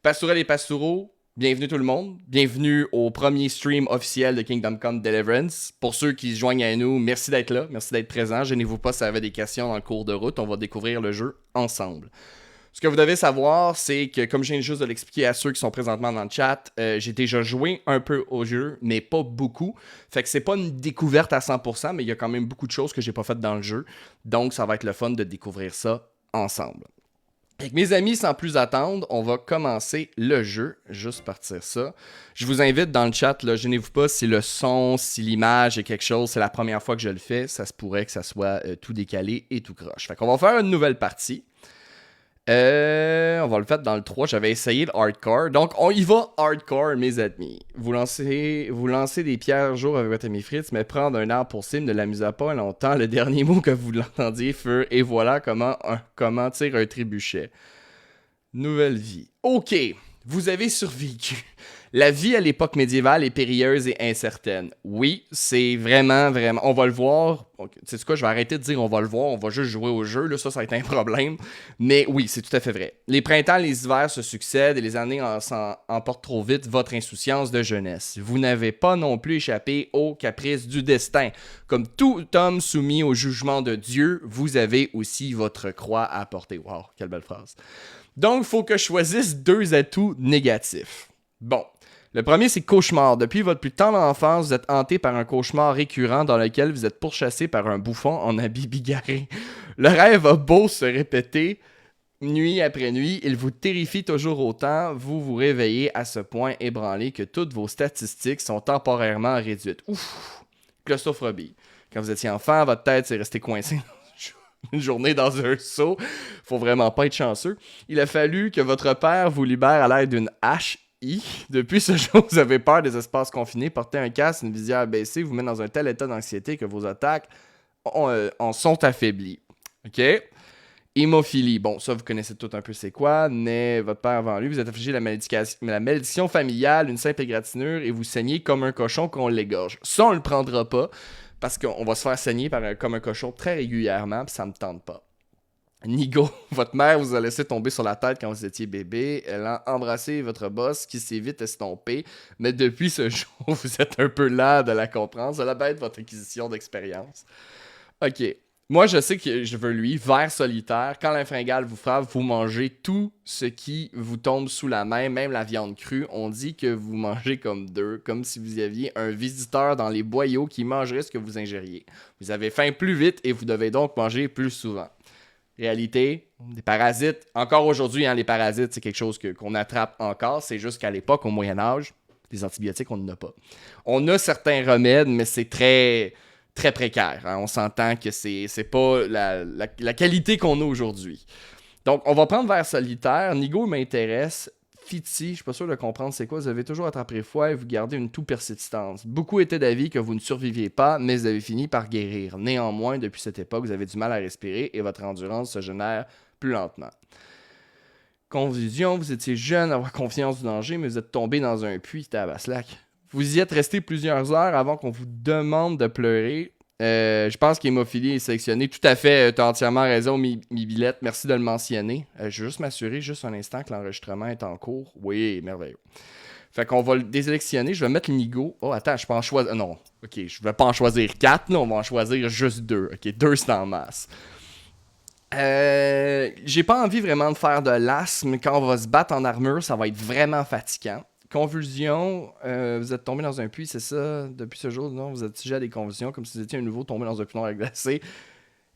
Pastourelles et Pastoureaux, bienvenue tout le monde. Bienvenue au premier stream officiel de Kingdom Come Deliverance. Pour ceux qui se joignent à nous, merci d'être là, merci d'être présent. Gênez-vous pas si vous avez des questions dans le cours de route, on va découvrir le jeu ensemble. Ce que vous devez savoir, c'est que, comme je viens juste de l'expliquer à ceux qui sont présentement dans le chat, j'ai déjà joué un peu au jeu, mais pas beaucoup. Fait que c'est pas une découverte à 100%, mais il y a quand même beaucoup de choses que j'ai pas faites dans le jeu. Donc, ça va être le fun de découvrir ça ensemble. Avec mes amis, sans plus attendre, on va commencer le jeu. Juste partir ça. Je vous invite dans le chat, là, gênez-vous pas si le son, si l'image est quelque chose, c'est la première fois que je le fais, ça se pourrait que ça soit tout décalé et tout croche. Fait qu'on va faire une nouvelle partie. On va le faire dans le 3. J'avais essayé le hardcore. Donc, on y va hardcore, mes amis. Vous lancez des pierres jour avec votre ami Fritz, mais prendre un arbre pour cible ne l'amusa pas longtemps. Le dernier mot que vous l'entendiez fut « Et voilà comment tire un trébuchet ». Nouvelle vie. OK, vous avez survécu. La vie à l'époque médiévale est périlleuse et incertaine. Oui, c'est vraiment... On va le voir. Tu sais quoi, je vais arrêter de dire on va le voir, on va juste jouer au jeu. Là, ça va être un problème. Mais oui, c'est tout à fait vrai. Les printemps et les hivers se succèdent et les années emportent trop vite votre insouciance de jeunesse. Vous n'avez pas non plus échappé aux caprices du destin. Comme tout homme soumis au jugement de Dieu, vous avez aussi votre croix à porter. Wow, quelle belle phrase. Donc, il faut que je choisisse deux atouts négatifs. Bon. Le premier, c'est cauchemar. Depuis votre plus tendre enfance, vous êtes hanté par un cauchemar récurrent dans lequel vous êtes pourchassé par un bouffon en habit bigarré. Le rêve a beau se répéter nuit après nuit, il vous terrifie toujours autant, vous vous réveillez à ce point ébranlé que toutes vos statistiques sont temporairement réduites. Ouf! Claustrophobie. Quand vous étiez enfant, votre tête s'est restée coincée une journée dans un seau. Faut vraiment pas être chanceux. Il a fallu que votre père vous libère à l'aide d'une hache. Depuis ce jour, vous avez peur des espaces confinés, portez un casque, une visière baissée, vous met dans un tel état d'anxiété que vos attaques en sont affaiblies. OK? Hémophilie. Bon, ça, vous connaissez tout un peu c'est quoi. Né votre père avant lui, vous êtes affligé de la malédiction familiale, une simple égratignure, et vous saignez comme un cochon qu'on l'égorge. Ça, on le prendra pas, parce qu'on va se faire saigner comme un cochon très régulièrement, puis ça me tente pas. Nigo, votre mère vous a laissé tomber sur la tête quand vous étiez bébé. Elle a embrassé votre boss qui s'est vite estompé. Mais depuis ce jour, vous êtes un peu lent de la comprendre. Ça va être votre acquisition d'expérience. OK. Moi, je sais que je veux lui. Ver solitaire. Quand l'infringale vous frappe, vous mangez tout ce qui vous tombe sous la main, même la viande crue. On dit que vous mangez comme deux, comme si vous aviez un visiteur dans les boyaux qui mangerait ce que vous ingériez. Vous avez faim plus vite et vous devez donc manger plus souvent. Réalité, des parasites. Encore aujourd'hui, les parasites, c'est quelque chose qu'on attrape encore. C'est juste qu'à l'époque, au Moyen-Âge, les antibiotiques, on n'en a pas. On a certains remèdes, mais c'est très, très précaire. On s'entend que c'est pas la qualité qu'on a aujourd'hui. Donc, on va prendre vers solitaire. Nigo m'intéresse. Fiti, je suis pas sûr de comprendre c'est quoi. Vous avez toujours attrapé froid et vous gardez une toux persistance. Beaucoup étaient d'avis que vous ne surviviez pas, mais vous avez fini par guérir. Néanmoins, depuis cette époque, vous avez du mal à respirer et votre endurance se génère plus lentement. Confusion, vous étiez jeune, avoir confiance du danger, mais vous êtes tombé dans un puits, tabaslac. Vous y êtes resté plusieurs heures avant qu'on vous demande de pleurer. Je pense qu'hémophilie est sélectionnée. Tout à fait, tu as entièrement raison, Mibillette. Merci de le mentionner. Je vais juste m'assurer juste un instant que l'enregistrement est en cours. Oui, merveilleux. Fait qu'on va le désélectionner. Je vais mettre Nigo. Oh, attends, je peux en choisir... Non, ok, je vais pas en choisir 4. Là, on va en choisir juste 2. Ok, 2 c'est en masse. J'ai pas envie vraiment de faire de l'asthme. Quand on va se battre en armure, ça va être vraiment fatigant. Convulsion, vous êtes tombé dans un puits, c'est ça? Depuis ce jour, non, vous êtes sujet à des convulsions, comme si vous étiez à nouveau tombé dans un puits noir glacé.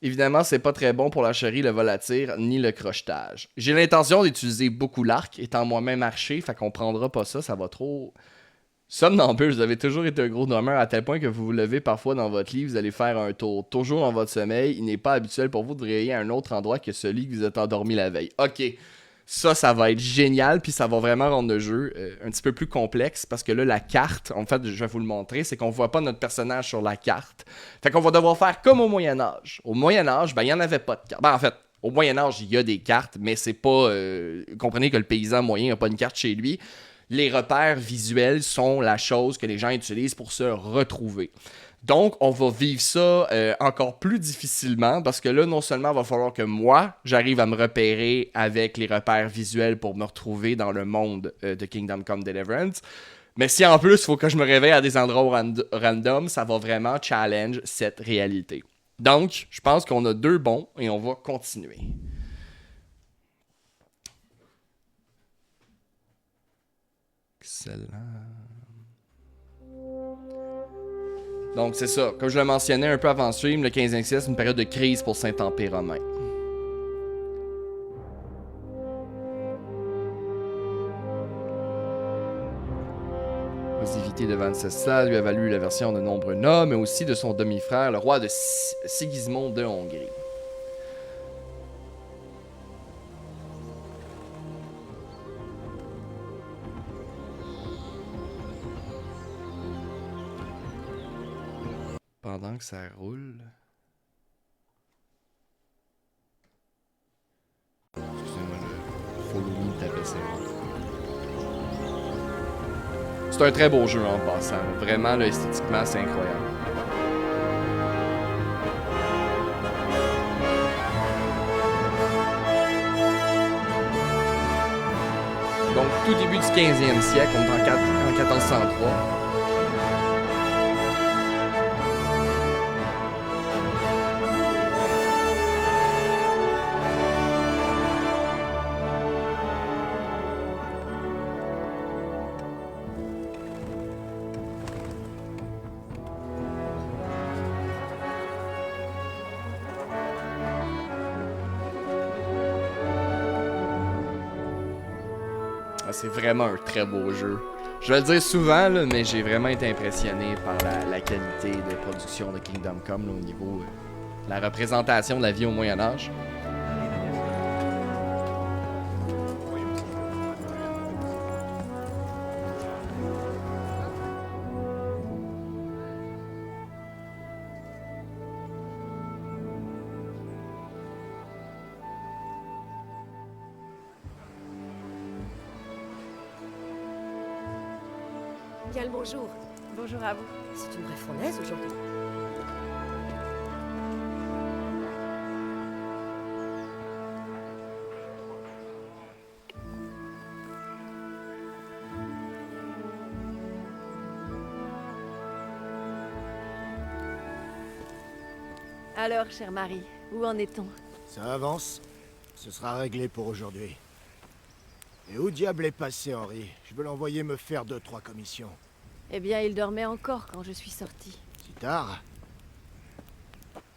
Évidemment, c'est pas très bon pour la chérie, le vol à tir, ni le crochetage. J'ai l'intention d'utiliser beaucoup l'arc, étant moi-même archer, fait qu'on prendra pas ça, ça va trop... Somnambule, vous avez toujours été un gros dormeur à tel point que vous vous levez parfois dans votre lit, vous allez faire un tour. Toujours dans votre sommeil, il n'est pas habituel pour vous de réveiller à un autre endroit que celui que vous êtes endormi la veille. Ok. Ça va être génial, puis ça va vraiment rendre le jeu un petit peu plus complexe, parce que là, la carte, en fait, je vais vous le montrer, c'est qu'on voit pas notre personnage sur la carte. Fait qu'on va devoir faire comme au Moyen-Âge. Au Moyen-Âge, ben, il n'y en avait pas de carte. Ben, en fait, au Moyen-Âge, il y a des cartes, mais c'est pas... comprenez que le paysan moyen n'a pas une carte chez lui. Les repères visuels sont la chose que les gens utilisent pour se retrouver. Donc, on va vivre ça encore plus difficilement parce que là, non seulement il va falloir que moi, j'arrive à me repérer avec les repères visuels pour me retrouver dans le monde de Kingdom Come Deliverance, mais si en plus, il faut que je me réveille à des endroits random, ça va vraiment challenge cette réalité. Donc, je pense qu'on a 2 bons et on va continuer. Excellent. Donc, c'est ça. Comme je le mentionnais un peu avant le stream, le 15e siècle, c'est une période de crise pour Saint-Empire romain. L'oisiveté de Venceslas lui a valu la version de nombreux noms, mais aussi de son demi-frère, le roi de Sigismond de Hongrie. Pendant que ça roule... Excusez-moi, le follow me tapait ça. C'est un très beau jeu en passant. Vraiment, là, esthétiquement, c'est incroyable. Donc, tout début du 15e siècle, on est en 1403. C'est vraiment un très beau jeu. Je vais le dire souvent, là, mais j'ai vraiment été impressionné par la qualité de production de Kingdom Come là, au niveau de la représentation de la vie au Moyen-Âge. Bien le bonjour. Bonjour à vous. C'est une vraie fournaise aujourd'hui. Alors, chère Marie, où en est-on? Ça avance. Ce sera réglé pour aujourd'hui. Et où diable est passé, Henri? Je veux l'envoyer me faire 2-3 commissions. Eh bien, il dormait encore quand je suis sortie. Si tard?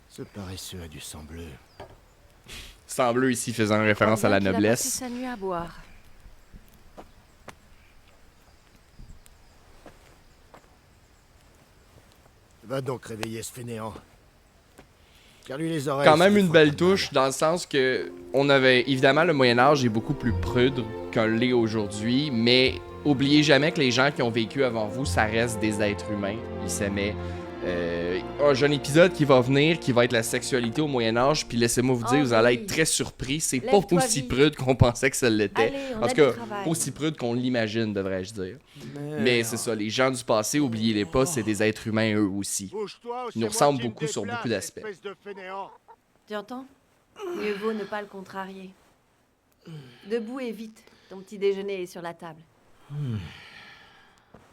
Ce paresseux a du sang bleu. Sang bleu ici faisant référence à la Il a passé noblesse. sa nuit à boire. Va donc réveiller ce fainéant. Car lui les oreilles... Quand même ça une lui belle fera pas de touche dans le sens que on avait évidemment le Moyen-Âge est beaucoup plus prude qu'un l'est aujourd'hui, mais oubliez jamais que les gens qui ont vécu avant vous, ça reste des êtres humains. Ils s'aimaient. J'ai un épisode qui va venir qui va être la sexualité au Moyen-Âge, puis laissez-moi vous dire, vous allez être très surpris. C'est pas Lève-toi aussi vite. prude qu'on pensait que ça l'était. Allez, on En a tout du cas, travail. pas aussi prude qu'on l'imagine, devrais-je dire. Mais c'est ça, les gens du passé, oubliez-les pas, c'est des êtres humains eux aussi. Bouge-toi, ou Ils nous c'est moi ressemblent qui me beaucoup sur déplace, beaucoup d'aspects. espèce de fainéant. Tu entends? Mieux vaut ne pas le contrarier. Debout et vite. Ton petit déjeuner est sur la table.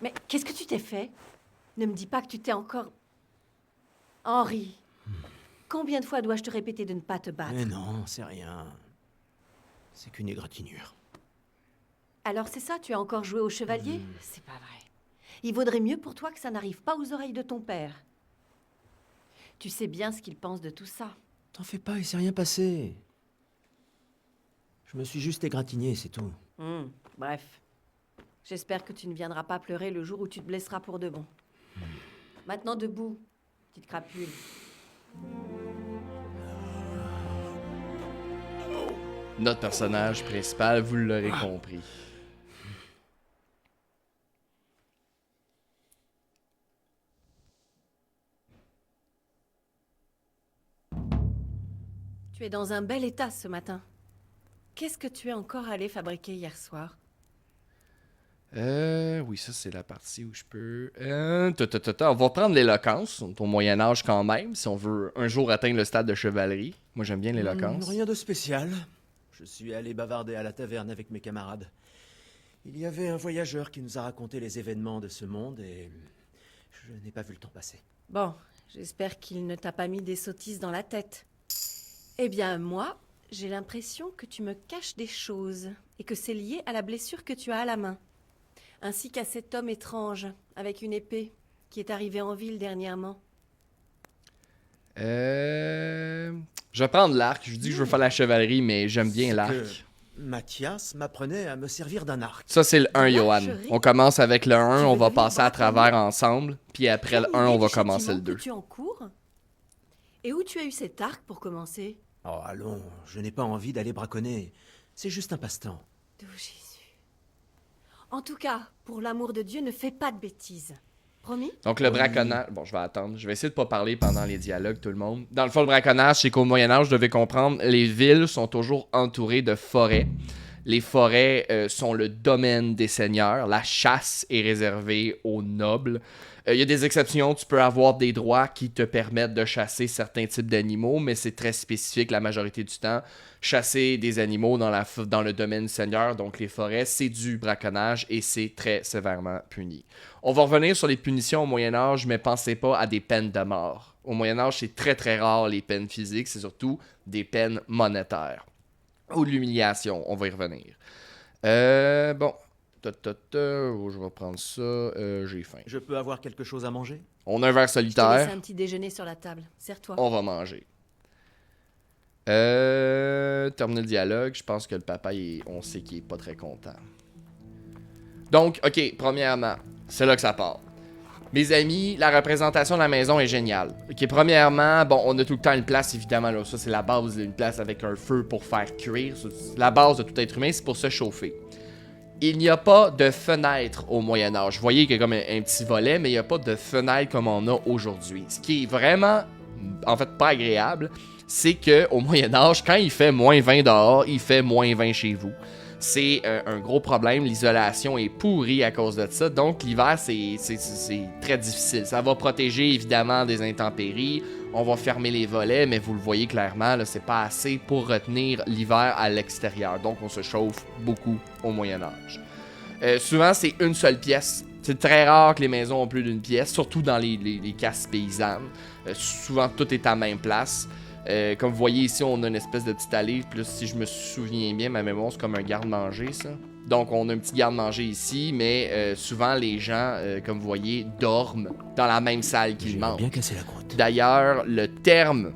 Mais qu'est-ce que tu t'es fait? Ne me dis pas que tu t'es encore... Henri, combien de fois dois-je te répéter de ne pas te battre? Mais non, c'est rien. C'est qu'une égratignure. Alors c'est ça, tu as encore joué au chevalier? C'est pas vrai. Il vaudrait mieux pour toi que ça n'arrive pas aux oreilles de ton père. Tu sais bien ce qu'il pense de tout ça. T'en fais pas, il s'est rien passé. Je me suis juste égratigné, c'est tout. Bref. J'espère que tu ne viendras pas pleurer le jour où tu te blesseras pour de bon. Maintenant debout, petite crapule. Notre personnage principal, vous l'aurez compris. Tu es dans un bel état ce matin. Qu'est-ce que tu es encore allé fabriquer hier soir? Oui, ça, c'est la partie où je peux... On va prendre l'éloquence. On est au Moyen-Âge quand même, si on veut un jour atteindre le stade de chevalerie. Moi, j'aime bien l'éloquence. Rien de spécial. Je suis allé bavarder à la taverne avec mes camarades. Il y avait un voyageur qui nous a raconté les événements de ce monde et je n'ai pas vu le temps passer. Bon, j'espère qu'il ne t'a pas mis des sottises dans la tête. Eh bien, moi, j'ai l'impression que tu me caches des choses et que c'est lié à la blessure que tu as à la main. Ainsi qu'à cet homme étrange, avec une épée, qui est arrivé en ville dernièrement. Je vais prendre l'arc. Je dis que je veux faire la chevalerie, mais j'aime bien l'arc. Mathias m'apprenait à me servir d'un arc. Ça, c'est le 1, Johan. L'archerie. On commence avec le 1, Tu on veux va devenir passer à braconnier? travers ensemble, puis après le 1, on va commencer le 2. Tu en cours? Et où tu as eu cet arc pour commencer? Oh, allons, je n'ai pas envie d'aller braconner. C'est juste un passe-temps. D'où Jésus. En tout cas, pour l'amour de Dieu, ne fais pas de bêtises. Promis? Donc le braconnage... Bon, je vais attendre. Je vais essayer de pas parler pendant les dialogues, tout le monde. Dans le fond, le braconnage, c'est qu'au Moyen-Âge, je devais comprendre, les villes sont toujours entourées de forêts. Les forêts sont le domaine des seigneurs. La chasse est réservée aux nobles. Il y a des exceptions. Tu peux avoir des droits qui te permettent de chasser certains types d'animaux, mais c'est très spécifique la majorité du temps. Chasser des animaux dans le domaine seigneur, donc les forêts, c'est du braconnage et c'est très sévèrement puni. On va revenir sur les punitions au Moyen-Âge, mais pensez pas à des peines de mort. Au Moyen-Âge, c'est très très rare les peines physiques, c'est surtout des peines monétaires. Ou de l'humiliation, on va y revenir. Bon. Je vais prendre ça. J'ai faim. Je peux avoir quelque chose à manger? On a un verre Je te laisse solitaire. un petit déjeuner sur la table. Sers-toi. On va manger. Terminer le dialogue. Je pense que le papa, on sait qu'il est pas très content. Donc, ok, premièrement, c'est là que ça part. Mes amis, la représentation de la maison est géniale. Ok, premièrement, bon, on a tout le temps une place, évidemment, là, ça c'est la base d'une place avec un feu pour faire cuire. C'est la base de tout être humain, c'est pour se chauffer. Il n'y a pas de fenêtre au Moyen-Âge. Vous voyez qu'il y a comme un petit volet, mais il n'y a pas de fenêtre comme on a aujourd'hui. Ce qui est vraiment, en fait, pas agréable, c'est qu'au Moyen-Âge, quand il fait moins 20 dehors, il fait moins 20 chez vous. C'est un gros problème. L'isolation est pourrie à cause de ça. Donc, l'hiver, c'est très difficile. Ça va protéger, évidemment, des intempéries. On va fermer les volets, mais vous le voyez clairement, là, c'est pas assez pour retenir l'hiver à l'extérieur. Donc, on se chauffe beaucoup au Moyen-Âge. Souvent, c'est une seule pièce. C'est très rare que les maisons ont plus d'une pièce, surtout dans les casses paysannes. Souvent, tout est à la même place. Comme vous voyez ici, on a une espèce de petite allée. Puis là, si je me souviens bien, ma mémoire, c'est comme un garde-manger, ça. Donc, on a un petit garde-manger ici, mais souvent, les gens, comme vous voyez, dorment dans la même salle qu'ils J'ai mangent. bien cassé la croûte. D'ailleurs, le terme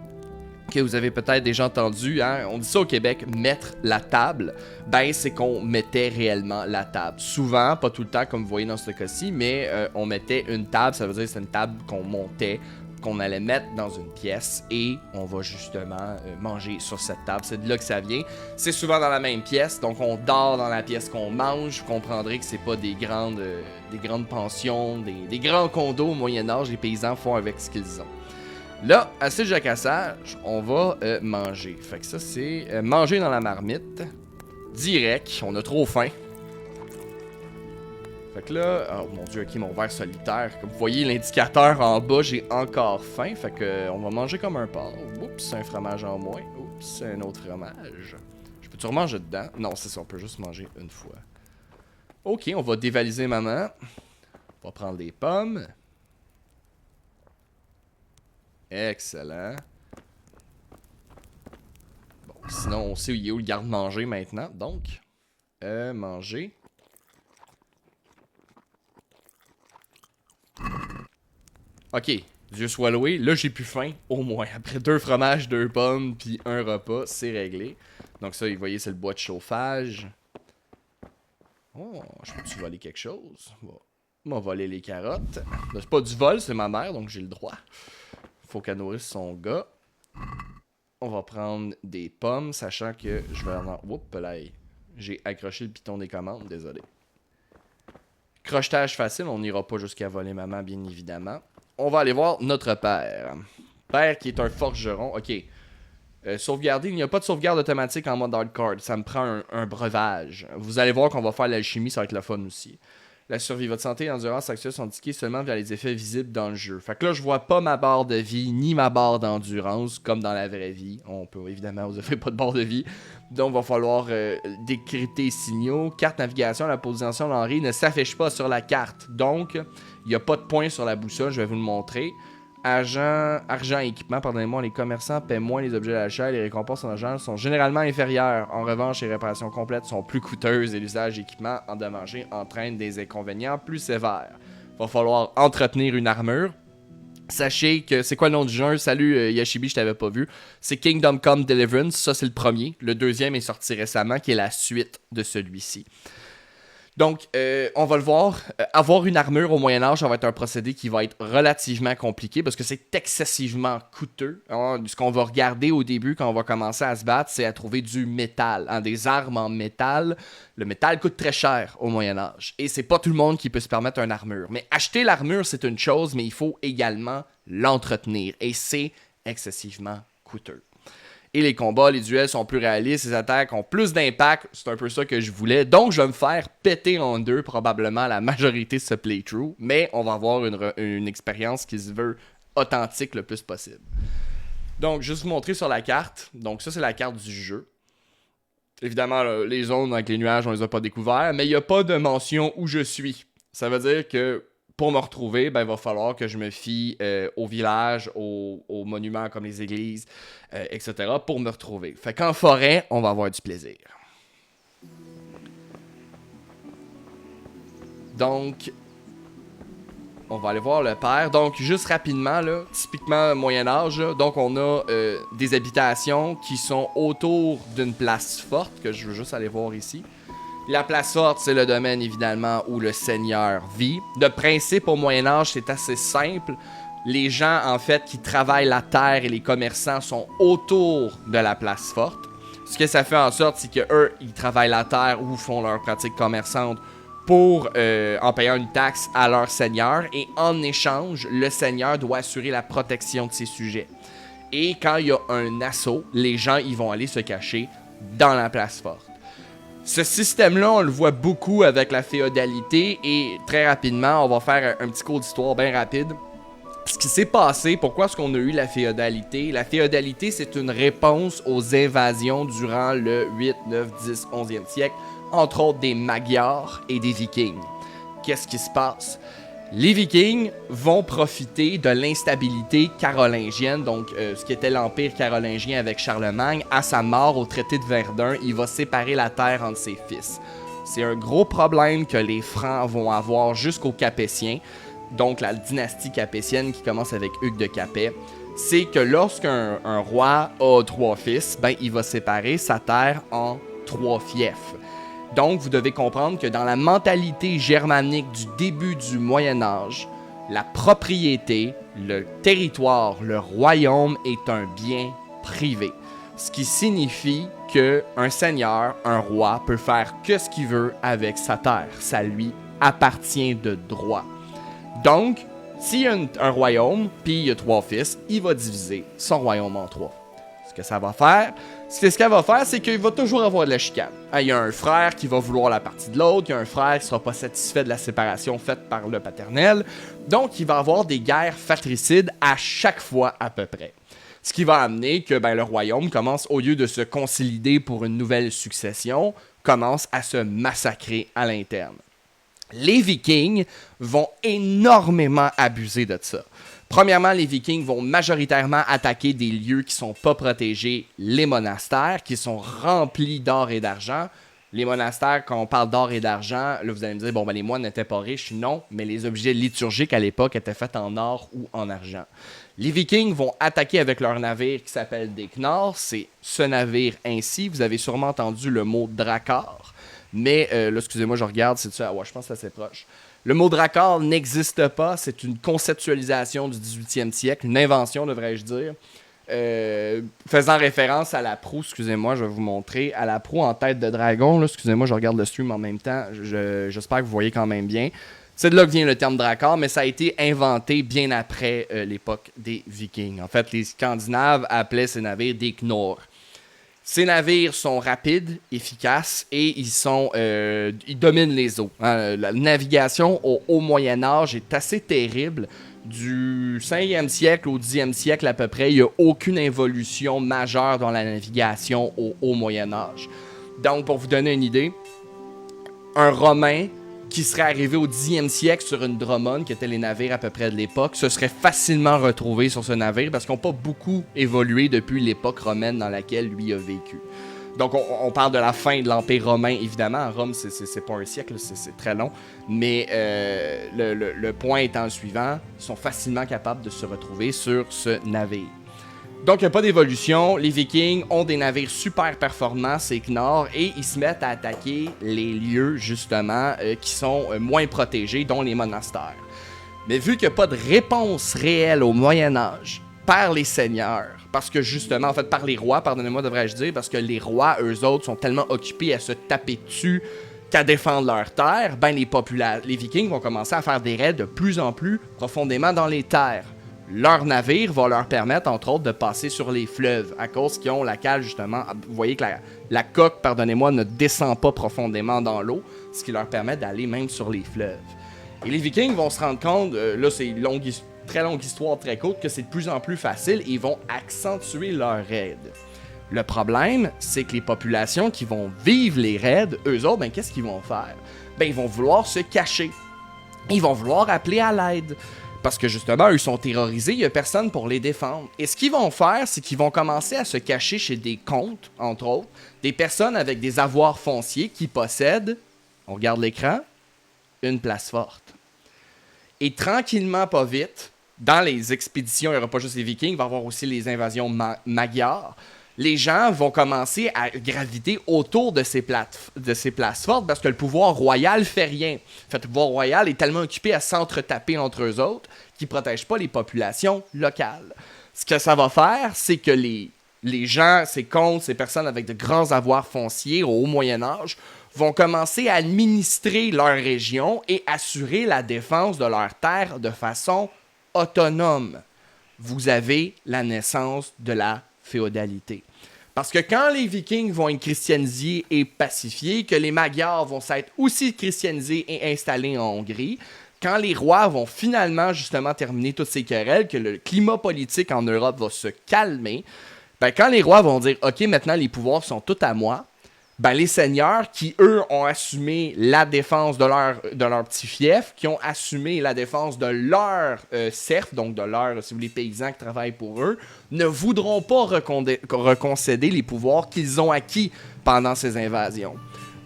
que vous avez peut-être déjà entendu, hein, on dit ça au Québec, mettre la table, ben c'est qu'on mettait réellement la table. Souvent, pas tout le temps comme vous voyez dans ce cas-ci, mais on mettait une table, ça veut dire que c'est une table qu'on montait, qu'on allait mettre dans une pièce et on va justement manger sur cette table. C'est de là que ça vient. C'est souvent dans la même pièce, donc on dort dans la pièce qu'on mange. Vous comprendrez que c'est pas des grandes pensions, des grands condos au Moyen-Âge. Les paysans font avec ce qu'ils ont. Là, assez de jacassage, on va manger. Fait que ça, c'est manger dans la marmite. Direct, on a trop faim. Fait que là, oh mon dieu, ok, mon verre solitaire. Comme vous voyez, l'indicateur en bas, j'ai encore faim. Fait que on va manger comme un porc. Oups, un fromage en moins. Oups, un autre fromage. Je peux-tu remanger dedans? Non, c'est ça, on peut juste manger une fois. Ok, on va dévaliser maman. On va prendre des pommes. Excellent. Bon, sinon, on sait où il est où le garde-manger maintenant. Donc, manger. Ok, Dieu soit loué. Là, j'ai plus faim, au moins. Après 2 fromages, 2 pommes, puis un repas, c'est réglé. Donc ça, vous voyez, c'est le bois de chauffage. Oh, je peux-tu voler quelque chose? Bon, on va voler les carottes. Là, c'est pas du vol, c'est ma mère, donc j'ai le droit. Faut qu'elle nourrisse son gars. On va prendre des pommes, sachant que je vais en... Oups, là, j'ai accroché le piton des commandes, désolé. Crochetage facile, on n'ira pas jusqu'à voler maman, bien évidemment. On va aller voir notre père. Père qui est un forgeron. Ok. Sauvegarder, il n'y a pas de sauvegarde automatique en mode hardcore. Ça me prend un breuvage. Vous allez voir qu'on va faire l'alchimie, ça va être le fun aussi. La survie, votre santé et l'endurance actuelle sont indiquées seulement via les effets visibles dans le jeu. Fait que là, je vois pas ma barre de vie, ni ma barre d'endurance, comme dans la vraie vie. On peut évidemment, vous offrir pas de barre de vie. Donc, il va falloir décrypter les signaux. Carte navigation, la position d'Henri ne s'affiche pas sur la carte. Donc, il n'y a pas de point sur la boussole, je vais vous le montrer. Argent et équipement, pardonnez-moi, les commerçants paient moins les objets à l'achat, les récompenses en argent sont généralement inférieures. En revanche, les réparations complètes sont plus coûteuses et l'usage d'équipements endommagés entraîne des inconvénients plus sévères. Il va falloir entretenir une armure. Sachez que, c'est quoi le nom du jeu? Salut Yashibi, je t'avais pas vu. C'est Kingdom Come Deliverance, ça c'est le premier. Le deuxième est sorti récemment, qui est la suite de celui-ci. Donc, on va le voir, avoir une armure au Moyen-Âge, ça va être un procédé qui va être relativement compliqué parce que c'est excessivement coûteux. Hein. Ce qu'on va regarder au début quand on va commencer à se battre, c'est à trouver du métal, hein, des armes en métal. Le métal coûte très cher au Moyen-Âge et c'est pas tout le monde qui peut se permettre une armure. Mais acheter l'armure, c'est une chose, mais il faut également l'entretenir et c'est excessivement coûteux. Et les combats, les duels sont plus réalistes, les attaques ont plus d'impact, c'est un peu ça que je voulais. Donc je vais me faire péter en deux probablement la majorité de ce playthrough, mais on va avoir une expérience qui se veut authentique le plus possible. Donc juste vous montrer sur la carte, donc ça c'est la carte du jeu. Évidemment là, les zones avec les nuages on les a pas découvertes, mais il n'y a pas de mention où je suis. Ça veut dire que pour me retrouver, ben, il va falloir que je me fie au village, aux monuments comme les églises, etc. pour me retrouver. Fait qu'en forêt, on va avoir du plaisir. Donc, on va aller voir le père. Donc, juste rapidement, là, typiquement Moyen-Âge, donc on a des habitations qui sont autour d'une place forte, que je veux juste aller voir ici. La place forte, c'est le domaine, évidemment, où le seigneur vit. De principe, au Moyen-Âge, c'est assez simple. Les gens, en fait, qui travaillent la terre et les commerçants sont autour de la place forte. Ce que ça fait en sorte, c'est qu'eux, ils travaillent la terre ou font leur pratique commerçante pour, en payant une taxe à leur seigneur. Et en échange, le seigneur doit assurer la protection de ses sujets. Et quand il y a un assaut, les gens, ils vont aller se cacher dans la place forte. Ce système-là, on le voit beaucoup avec la féodalité et très rapidement, on va faire un petit cours d'histoire bien rapide. Ce qui s'est passé, pourquoi est-ce qu'on a eu la féodalité? La féodalité, c'est une réponse aux invasions durant le 8, 9, 10, 11e siècle, entre autres des Magyars et des Vikings. Qu'est-ce qui se passe? Les Vikings vont profiter de l'instabilité carolingienne, donc ce qui était l'Empire carolingien avec Charlemagne. À sa mort au traité de Verdun, il va séparer la terre entre ses fils. C'est un gros problème que les Francs vont avoir jusqu'aux Capétiens, donc la dynastie capétienne qui commence avec Hugues de Capet. C'est que lorsqu'un roi a 3 fils, ben, il va séparer sa terre en 3 fiefs. Donc, vous devez comprendre que dans la mentalité germanique du début du Moyen-Âge, la propriété, le territoire, le royaume est un bien privé. Ce qui signifie qu'un seigneur, un roi, peut faire que ce qu'il veut avec sa terre. Ça lui appartient de droit. Donc, s'il y a un royaume, puis il y a 3 fils, il va diviser son royaume en 3. Ce que ça va faire, c'est qu'il va toujours avoir de la chicane. Il y a un frère qui va vouloir la partie de l'autre, il y a un frère qui sera pas satisfait de la séparation faite par le paternel. Donc, il va avoir des guerres fratricides à chaque fois à peu près. Ce qui va amener que le royaume commence, au lieu de se consolider pour une nouvelle succession, commence à se massacrer à l'interne. Les Vikings vont énormément abuser de ça. Premièrement, les Vikings vont majoritairement attaquer des lieux qui sont pas protégés, les monastères, qui sont remplis d'or et d'argent. Les monastères, quand on parle d'or et d'argent, là vous allez me dire, les moines n'étaient pas riches. Non, mais les objets liturgiques à l'époque étaient faits en or ou en argent. Les Vikings vont attaquer avec leur navire qui s'appelle des Knarr. C'est ce navire ainsi. Vous avez sûrement entendu le mot Drakkar. Mais là, excusez-moi, je regarde, c'est ça. Ouais, je pense que c'est assez proche. Le mot Drakkar n'existe pas, c'est une conceptualisation du 18e siècle, une invention, devrais-je dire, faisant référence à la proue, excusez-moi, je vais vous montrer, à la proue en tête de dragon, là, excusez-moi, je regarde le stream en même temps, j'espère que vous voyez quand même bien. C'est de là que vient le terme Drakkar, mais ça a été inventé bien après l'époque des Vikings. En fait, les Scandinaves appelaient ces navires des Knarr. Ces navires sont rapides, efficaces et ils dominent les eaux. Hein. La navigation au Haut Moyen-Âge est assez terrible. Du 5e siècle au 10e siècle à peu près, il n'y a aucune évolution majeure dans la navigation au Haut Moyen-Âge. Donc, pour vous donner une idée, un Romain qui serait arrivé au 10e siècle sur une Drummond, qui étaient les navires à peu près de l'époque, se serait facilement retrouvé sur ce navire parce qu'ils n'ont pas beaucoup évolué depuis l'époque romaine dans laquelle lui a vécu. Donc, on parle de la fin de l'Empire romain, évidemment. À Rome, c'est pas un siècle, c'est très long. Mais le point étant le suivant, ils sont facilement capables de se retrouver sur ce navire. Donc, il n'y a pas d'évolution. Les Vikings ont des navires super performants, c'est Knorr, et ils se mettent à attaquer les lieux, justement, qui sont moins protégés, dont les monastères. Mais vu qu'il n'y a pas de réponse réelle au Moyen-Âge par les seigneurs, parce que justement, en fait, par les rois, pardonnez-moi, devrais-je dire, parce que les rois, eux autres, sont tellement occupés à se taper dessus qu'à défendre leurs terres, ben les Vikings vont commencer à faire des raids de plus en plus profondément dans les terres. Leur navire va leur permettre, entre autres, de passer sur les fleuves, à cause qu'ils ont la cale, justement. Vous voyez que la coque, pardonnez-moi, ne descend pas profondément dans l'eau, ce qui leur permet d'aller même sur les fleuves. Et les Vikings vont se rendre compte, là c'est une très longue histoire, très courte, que c'est de plus en plus facile et ils vont accentuer leur raid. Le problème, c'est que les populations qui vont vivre les raids, eux autres, ben qu'est-ce qu'ils vont faire? Ben ils vont vouloir se cacher. Ils vont vouloir appeler à l'aide. Parce que justement, eux sont terrorisés, il n'y a personne pour les défendre. Et ce qu'ils vont faire, c'est qu'ils vont commencer à se cacher chez des comtes, entre autres, des personnes avec des avoirs fonciers qui possèdent, on regarde l'écran, une place forte. Et tranquillement, pas vite, dans les expéditions, il n'y aura pas juste les Vikings, il va y avoir aussi les invasions magyars. Les gens vont commencer à graviter autour de ces places fortes parce que le pouvoir royal fait rien. En fait, le pouvoir royal est tellement occupé à s'entretaper entre eux autres qu'ils ne protègent pas les populations locales. Ce que ça va faire, c'est que les gens, ces comtes, ces personnes avec de grands avoirs fonciers au Haut Moyen-Âge vont commencer à administrer leur région et assurer la défense de leurs terres de façon autonome. Vous avez la naissance de la féodalité. Parce que quand les Vikings vont être christianisés et pacifiés, que les Magyars vont s'être aussi christianisés et installés en Hongrie, quand les rois vont finalement justement terminer toutes ces querelles, que le climat politique en Europe va se calmer, ben quand les rois vont dire « Ok, maintenant les pouvoirs sont tous à moi », ben les seigneurs qui, eux, ont assumé la défense de leur petit fief, qui ont assumé la défense de leur serf, donc de leurs, si vous voulez, paysans qui travaillent pour eux, ne voudront pas reconcéder les pouvoirs qu'ils ont acquis pendant ces invasions.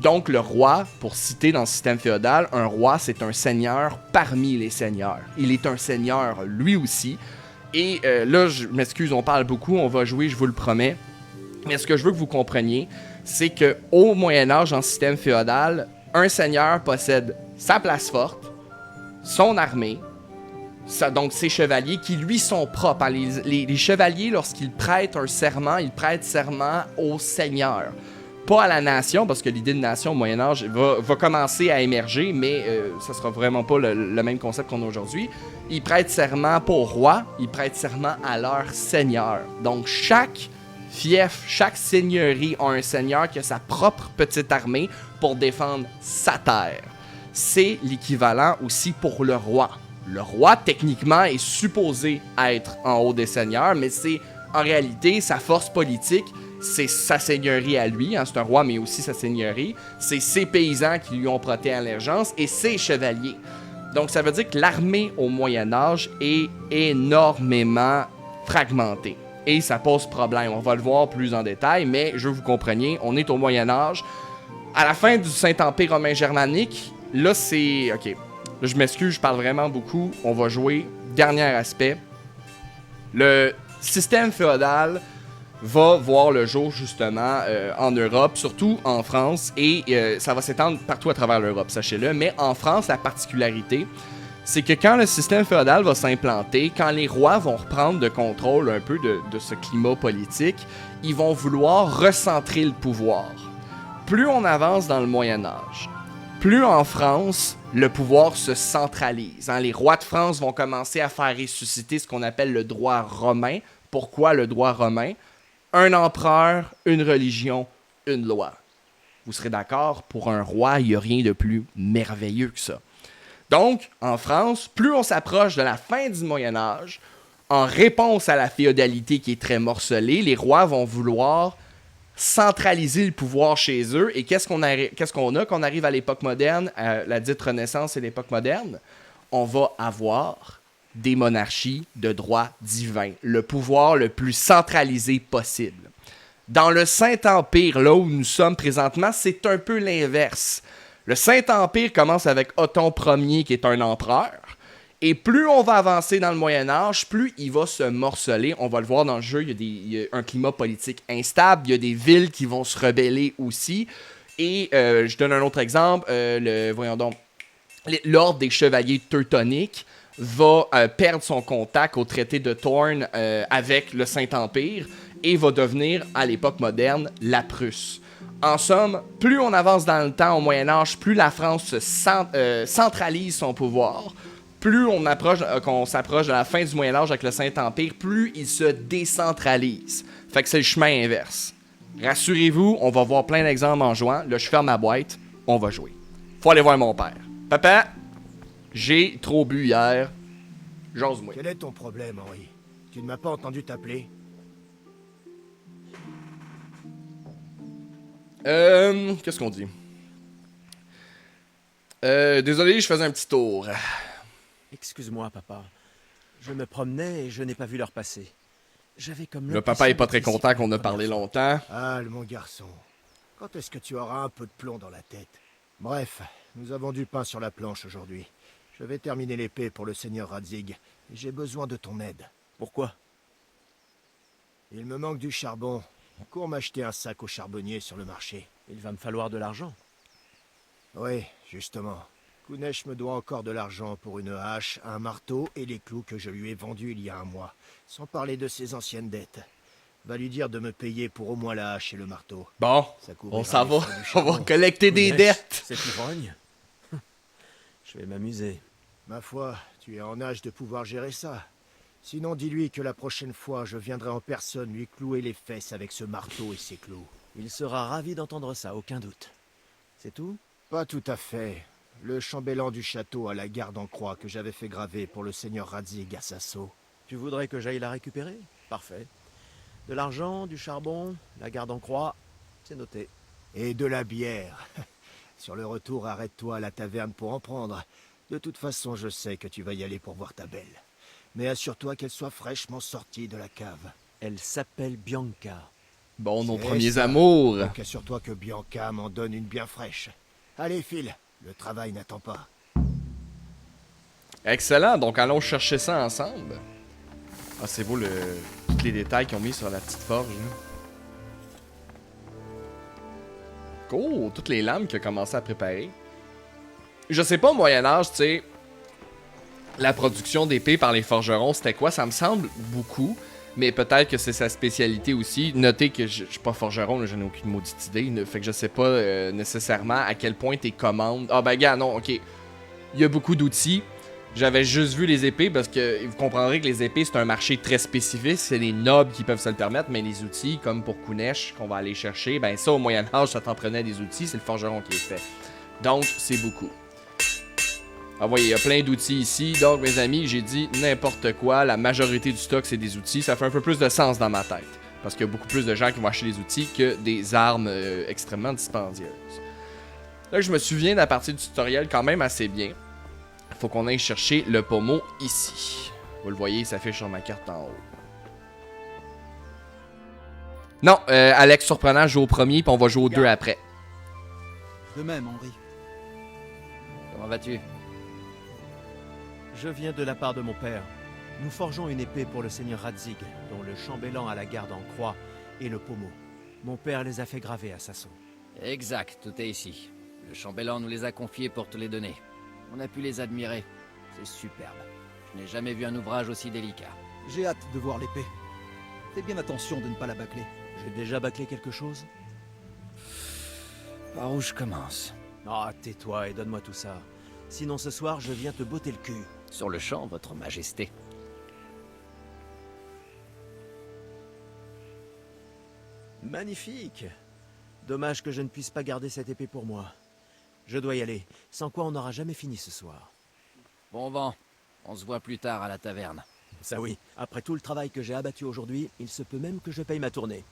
Donc le roi, pour citer dans le système féodal, un roi, c'est un seigneur parmi les seigneurs. Il est un seigneur lui aussi. Et là, je m'excuse, on parle beaucoup, on va jouer, je vous le promets. Mais ce que je veux que vous compreniez, c'est qu'au Moyen-Âge, en système féodal, un seigneur possède sa place forte, son armée, donc ses chevaliers qui lui sont propres. Hein. Les chevaliers, lorsqu'ils prêtent un serment, ils prêtent serment au seigneur. Pas à la nation, parce que l'idée de nation au Moyen-Âge va commencer à émerger, mais ça sera vraiment pas le même concept qu'on a aujourd'hui. Ils prêtent serment pas au roi, ils prêtent serment à leur seigneur. Donc chaque fief, chaque seigneurie a un seigneur qui a sa propre petite armée pour défendre sa terre. C'est l'équivalent aussi pour le roi. Le roi, techniquement, est supposé être en haut des seigneurs, mais c'est en réalité sa force politique, c'est sa seigneurie à lui, hein, c'est un roi mais aussi sa seigneurie, c'est ses paysans qui lui ont prêté allégeance et ses chevaliers. Donc ça veut dire que l'armée au Moyen-Âge est énormément fragmentée. Et ça pose problème. On va le voir plus en détail, mais je veux que vous compreniez, on est au Moyen-Âge. À la fin du Saint-Empire romain germanique, là c'est... Ok, là, je m'excuse, je parle vraiment beaucoup. On va jouer. Dernier aspect. Le système féodal va voir le jour justement en Europe, surtout en France, et ça va s'étendre partout à travers l'Europe, sachez-le. Mais en France, la particularité, c'est que quand le système féodal va s'implanter, quand les rois vont reprendre le contrôle un peu de ce climat politique, ils vont vouloir recentrer le pouvoir. Plus on avance dans le Moyen-Âge, plus en France, le pouvoir se centralise. Hein. Les rois de France vont commencer à faire ressusciter ce qu'on appelle le droit romain. Pourquoi le droit romain? un empereur, une religion, une loi. Vous serez d'accord, pour un roi, il n'y a rien de plus merveilleux que ça. Donc, en France, plus on s'approche de la fin du Moyen Âge, en réponse à la féodalité qui est très morcelée, les rois vont vouloir centraliser le pouvoir chez eux. Et qu'est-ce qu'on a quand on arrive à l'époque moderne, à la dite Renaissance et l'époque moderne? On va avoir des monarchies de droit divin, le pouvoir le plus centralisé possible. Dans le Saint-Empire, là où nous sommes présentement, c'est un peu l'inverse. Le Saint-Empire commence avec Othon Ier, qui est un empereur. Et plus on va avancer dans le Moyen-Âge, plus il va se morceler. On va le voir dans le jeu, il y a un climat politique instable. Il y a des villes qui vont se rebeller aussi. Et je donne un autre exemple. L'ordre des chevaliers teutoniques va perdre son contact au traité de Thorn avec le Saint-Empire et va devenir, à l'époque moderne, la Prusse. En somme, plus on avance dans le temps au Moyen-Âge, plus la France centralise son pouvoir. Plus qu'on s'approche de la fin du Moyen-Âge avec le Saint-Empire, plus il se décentralise. Fait que c'est le chemin inverse. Rassurez-vous, on va voir plein d'exemples en jouant. Là, je ferme ma boîte, on va jouer. Faut aller voir mon père. Papa, j'ai trop bu hier. J'ose-moi. Quel est ton problème, Henri? Tu ne m'as pas entendu t'appeler? Qu'est-ce qu'on dit? Désolé, je faisais un petit tour. Excuse-moi, papa. Je me promenais et je n'ai pas vu l'heure passer. J'avais comme Le papa est pas très content qu'on a parlé longtemps. Ah, mon garçon. Quand est-ce que tu auras un peu de plomb dans la tête? Bref, nous avons du pain sur la planche aujourd'hui. Je vais terminer l'épée pour le seigneur Radzig. Et j'ai besoin de ton aide. Pourquoi? Il me manque du charbon. Cours m'acheter un sac au charbonnier sur le marché. Il va me falloir de l'argent. Oui, justement. Kunesh me doit encore de l'argent pour une hache, un marteau et les clous que je lui ai vendus il y a un mois. Sans parler de ses anciennes dettes. Va lui dire de me payer pour au moins la hache et le marteau. Bon, Ça couvrira on s'en les va. frais du On charbon. va collecter des Kunesh, dettes. C'est ivrogne. Je vais m'amuser. Ma foi, tu es en âge de pouvoir gérer ça. Sinon, dis-lui que la prochaine fois, je viendrai en personne lui clouer les fesses avec ce marteau et ses clous. Il sera ravi d'entendre ça, aucun doute. C'est tout? Pas tout à fait. Le chambellan du château a la garde en croix que j'avais fait graver pour le seigneur Radzig à Sasso. Tu voudrais que j'aille la récupérer? Parfait. De l'argent, du charbon, la garde en croix, c'est noté. Et de la bière. Sur le retour, arrête-toi à la taverne pour en prendre. De toute façon, je sais que tu vas y aller pour voir ta belle. Mais assure-toi qu'elle soit fraîchement sortie de la cave. Elle s'appelle Bianca. Bon, nos C'est premiers ça. amours. Donc assure-toi que Bianca m'en donne une bien fraîche. Allez, file. Le travail n'attend pas. Excellent, donc allons chercher ça ensemble. Ah, c'est beau tous les détails qu'ils ont mis sur la petite forge. Là. Oh, toutes les lames qu'il a commencé à préparer. Je sais pas au Moyen-Âge, tu sais, la production d'épées par les forgerons, c'était quoi? Ça me semble beaucoup, mais peut-être que c'est sa spécialité aussi. Notez que je suis pas forgeron, là, j'en ai aucune maudite idée, fait que je sais pas nécessairement à quel point tes commandes... Ah ben gars, non, ok. Il y a beaucoup d'outils. J'avais juste vu les épées parce que vous comprendrez que les épées c'est un marché très spécifique, c'est les nobles qui peuvent se le permettre, mais les outils comme pour Kunesh qu'on va aller chercher, ben ça au Moyen-Âge ça t'en prenait des outils, c'est le forgeron qui les fait. Donc c'est beaucoup. Ah voyez, il y a plein d'outils ici, donc mes amis, j'ai dit n'importe quoi, la majorité du stock c'est des outils, ça fait un peu plus de sens dans ma tête. Parce qu'il y a beaucoup plus de gens qui vont acheter des outils que des armes extrêmement dispendieuses. Là je me souviens de la partie du tutoriel quand même assez bien. Faut qu'on aille chercher le pommeau ici. Vous le voyez, il s'affiche sur ma carte en haut. Non, Alex, surprenant, joue au premier, puis on va jouer au 2 après. De même, Henri. Comment vas-tu? Je viens de la part de mon père. Nous forgeons une épée pour le seigneur Radzig, dont le chambellan a la garde en croix et le pommeau. Mon père les a fait graver à Sasso. Exact, tout est ici. Le chambellan nous les a confiés pour te les donner. On a pu les admirer. C'est superbe. Je n'ai jamais vu un ouvrage aussi délicat. J'ai hâte de voir l'épée. Fais bien attention de ne pas la bâcler. J'ai déjà bâclé quelque chose? Par où je commence? Ah, tais-toi et donne-moi tout ça. Sinon ce soir, je viens te botter le cul. Sur le champ, votre majesté. Magnifique. Dommage que je ne puisse pas garder cette épée pour moi. Je dois y aller, sans quoi on n'aura jamais fini ce soir. Bon vent. On se voit plus tard à la taverne. Ça oui, après tout le travail que j'ai abattu aujourd'hui, il se peut même que je paye ma tournée.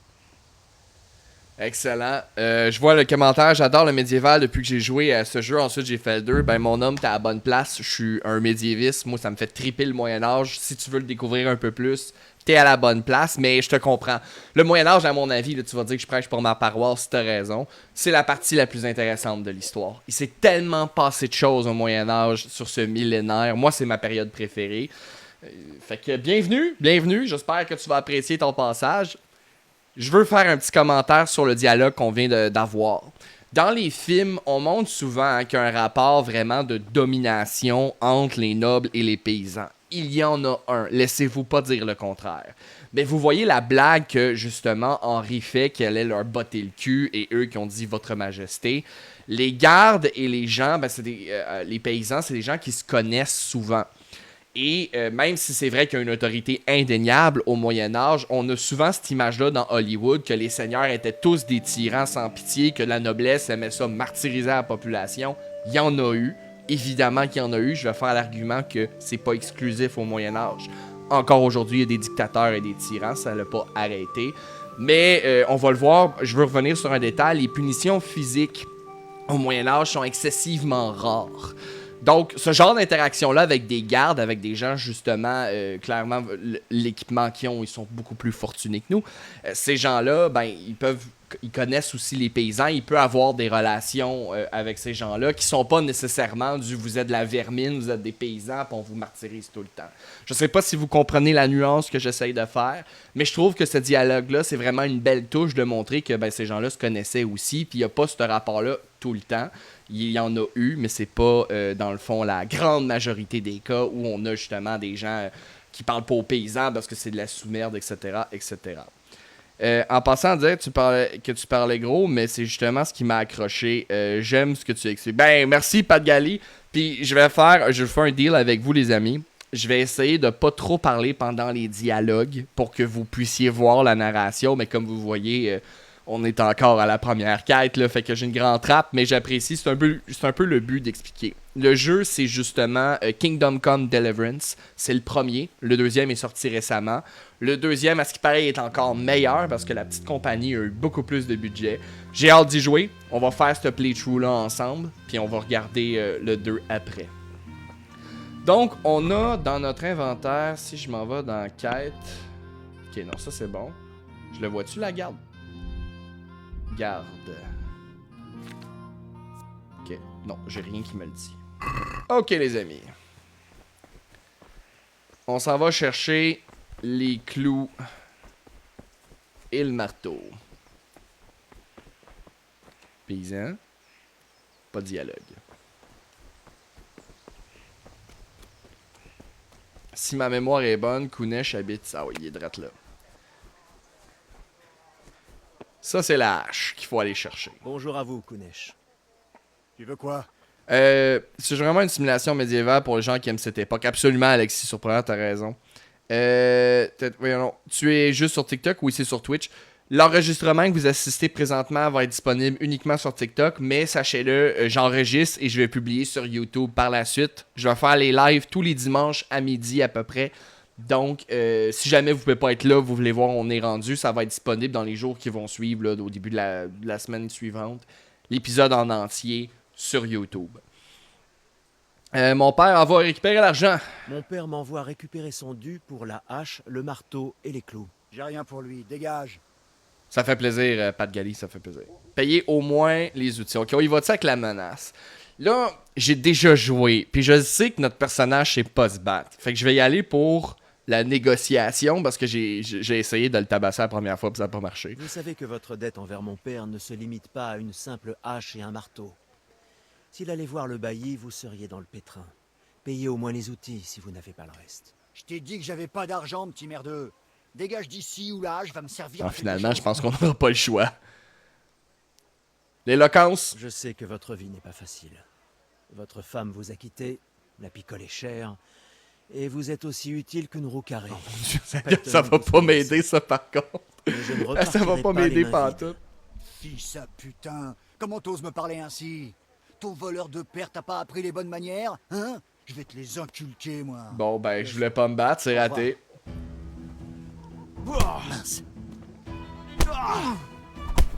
Excellent. Je vois le commentaire, j'adore le médiéval depuis que j'ai joué à ce jeu. Ensuite, j'ai fait le 2. Ben, mon homme, t'es à la bonne place. Je suis un médiéviste. Moi, ça me fait triper le Moyen-Âge. Si tu veux le découvrir un peu plus, t'es à la bonne place. Mais je te comprends. Le Moyen-Âge, à mon avis, là, tu vas dire que je prêche pour ma paroisse, t'as raison. C'est la partie la plus intéressante de l'histoire. Il s'est tellement passé de choses au Moyen-Âge sur ce millénaire. Moi, c'est ma période préférée. Fait que bienvenue. J'espère que tu vas apprécier ton passage. Je veux faire un petit commentaire sur le dialogue qu'on vient d'avoir. Dans les films, on montre souvent qu'il y a un rapport vraiment de domination entre les nobles et les paysans. Il y en a un, laissez-vous pas dire le contraire. Mais vous voyez la blague que, justement, Henri fait, qu'elle allait leur botter le cul, et eux qui ont dit « Votre Majesté ». Les gardes et les gens, les paysans, c'est des gens qui se connaissent souvent. Et même si c'est vrai qu'il y a une autorité indéniable au Moyen-Âge, on a souvent cette image-là dans Hollywood que les seigneurs étaient tous des tyrans sans pitié, que la noblesse aimait ça martyriser la population. Il y en a eu. Évidemment qu'il y en a eu. Je vais faire l'argument que c'est pas exclusif au Moyen-Âge. Encore aujourd'hui, il y a des dictateurs et des tyrans. Ça l'a pas arrêté. Mais on va le voir. Je veux revenir sur un détail. Les punitions physiques au Moyen-Âge sont excessivement rares. Donc, ce genre d'interaction-là avec des gardes, avec des gens, justement, clairement, l'équipement qu'ils ont, ils sont beaucoup plus fortunés que nous. Ces gens-là, ben, ils connaissent aussi les paysans, ils peuvent avoir des relations avec ces gens-là qui sont pas nécessairement du « vous êtes de la vermine, vous êtes des paysans, puis on vous martyrise tout le temps ». Je sais pas si vous comprenez la nuance que j'essaye de faire, mais je trouve que ce dialogue-là, c'est vraiment une belle touche de montrer que ben, ces gens-là se connaissaient aussi, puis il n'y a pas ce rapport-là tout le temps. Il y en a eu, mais c'est pas, dans le fond, la grande majorité des cas où on a justement des gens qui parlent pas aux paysans parce que c'est de la sous-merde, etc., etc. En passant à dire que tu parlais gros, mais c'est justement ce qui m'a accroché. J'aime ce que tu expliques. Ben, merci, Pat Gali. Puis je vais faire un deal avec vous, les amis. Je vais essayer de pas trop parler pendant les dialogues pour que vous puissiez voir la narration, mais comme vous voyez... on est encore à la première quête, là, fait que j'ai une grande trappe, mais j'apprécie, c'est un peu le but d'expliquer. Le jeu, c'est justement Kingdom Come Deliverance, c'est le premier, le deuxième est sorti récemment. Le deuxième, à ce qui paraît, est encore meilleur parce que la petite compagnie a eu beaucoup plus de budget. J'ai hâte d'y jouer, on va faire ce playthrough-là ensemble, puis on va regarder le 2 après. Donc, on a dans notre inventaire, si je m'en vais dans quête... Ok, non, ça c'est bon. Je le vois-tu, la garde? Garde. Ok, non, j'ai rien qui me le dit. Ok, les amis. On s'en va chercher les clous et le marteau. Paysan. Pas de dialogue. Si ma mémoire est bonne, Kunesh habite... Ah oui, il est drette là. Ça, c'est la hache qu'il faut aller chercher. Bonjour à vous, Kunesh. Tu veux quoi? C'est vraiment une simulation médiévale pour les gens qui aiment cette époque. Absolument, Alexis, surprenant, t'as raison. Voyons, tu es juste sur TikTok ou ici sur Twitch. L'enregistrement que vous assistez présentement va être disponible uniquement sur TikTok, mais sachez-le, j'enregistre et je vais publier sur YouTube par la suite. Je vais faire les lives tous les dimanches à midi à peu près. Donc, si jamais vous ne pouvez pas être là, vous voulez voir où on est rendu, ça va être disponible dans les jours qui vont suivre, là, au début de la semaine suivante. L'épisode en entier sur YouTube. Mon père envoie récupérer l'argent. Mon père m'envoie récupérer son dû pour la hache, le marteau et les clous. J'ai rien pour lui, dégage. Ça fait plaisir, Pat Gali, ça fait plaisir. Payez au moins les outils. Ok, on y va-tu avec la menace? Là, j'ai déjà joué, puis je sais que notre personnage sait pas se battre. Fait que je vais y aller pour la négociation, parce que j'ai essayé de le tabasser la première fois, puis ça n'a pas marché. Vous savez que votre dette envers mon père ne se limite pas à une simple hache et un marteau. S'il allait voir le bailli, vous seriez dans le pétrin. Payez au moins les outils si vous n'avez pas le reste. Je t'ai dit que j'avais pas d'argent, petit merdeux. Dégage d'ici ou la hache va me servir. Alors, finalement, je pense qu'on n'aura pas le choix. L'éloquence. Je sais que votre vie n'est pas facile. Votre femme vous a quitté, la picole est chère, Et vous êtes aussi utile qu'une roue carrée. Ça va pas m'aider, ça, par contre. Mais je ne Ça va repartirai pas les m'aider mains vides. pantoute. Fils à putain, comment t'oses me parler ainsi? Ton voleur de père t'a pas appris les bonnes manières, hein? Je vais te les inculquer, moi. Bon, ben, je voulais pas me battre, c'est raté. Mince.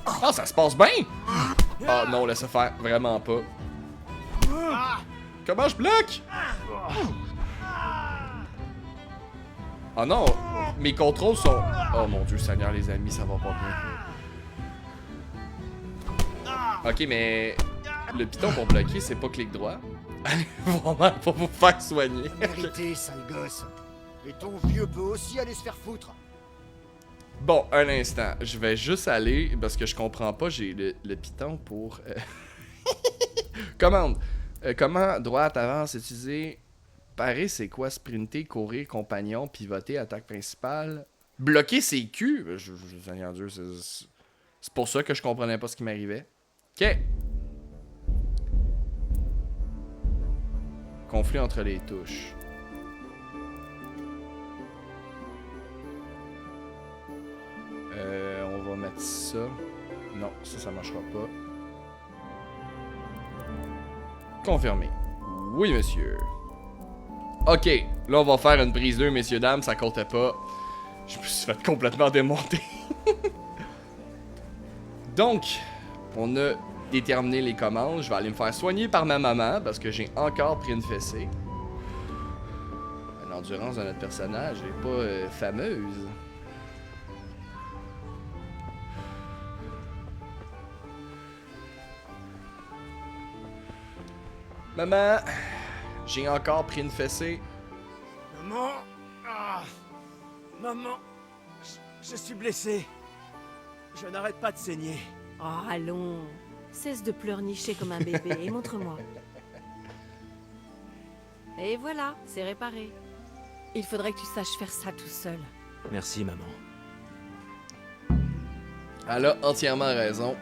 Ah, ça se passe bien! Ah non, laisse faire, vraiment pas. Comment je bloque? Ah non, mes contrôles sont... Oh mon Dieu Seigneur, les amis, ça va pas bien. Ok, mais... Le piton pour bloquer, c'est pas clic droit. Vraiment, pour vous faire soigner. Mérité, sale gosse. Et ton vieux peut aussi aller se faire foutre. Bon, un instant. Je vais juste aller, parce que je comprends pas, j'ai le piton pour... Commande. Comment droite, avance, utiliser... Parer, c'est quoi? Sprinter, courir, compagnon, pivoter, attaque principale. Bloquer, c'est Q. Seigneur Dieu, c'est pour ça que je comprenais pas ce qui m'arrivait. Ok. Conflit entre les touches. On va mettre ça. Non, ça marchera pas. Confirmé. Oui, monsieur. Ok, là on va faire une prise 2, messieurs, dames, ça comptait pas. Je me suis fait complètement démonter. Donc, on a déterminé les commandes. Je vais aller me faire soigner par ma maman parce que j'ai encore pris une fessée. L'endurance de notre personnage n'est pas fameuse. Maman, j'ai encore pris une fessée. Maman! Ah! Maman! Je suis blessé. Je n'arrête pas de saigner. Oh, allons. Cesse de pleurnicher comme un bébé et montre-moi. Et voilà, c'est réparé. Il faudrait que tu saches faire ça tout seul. Merci, maman. Elle a entièrement raison.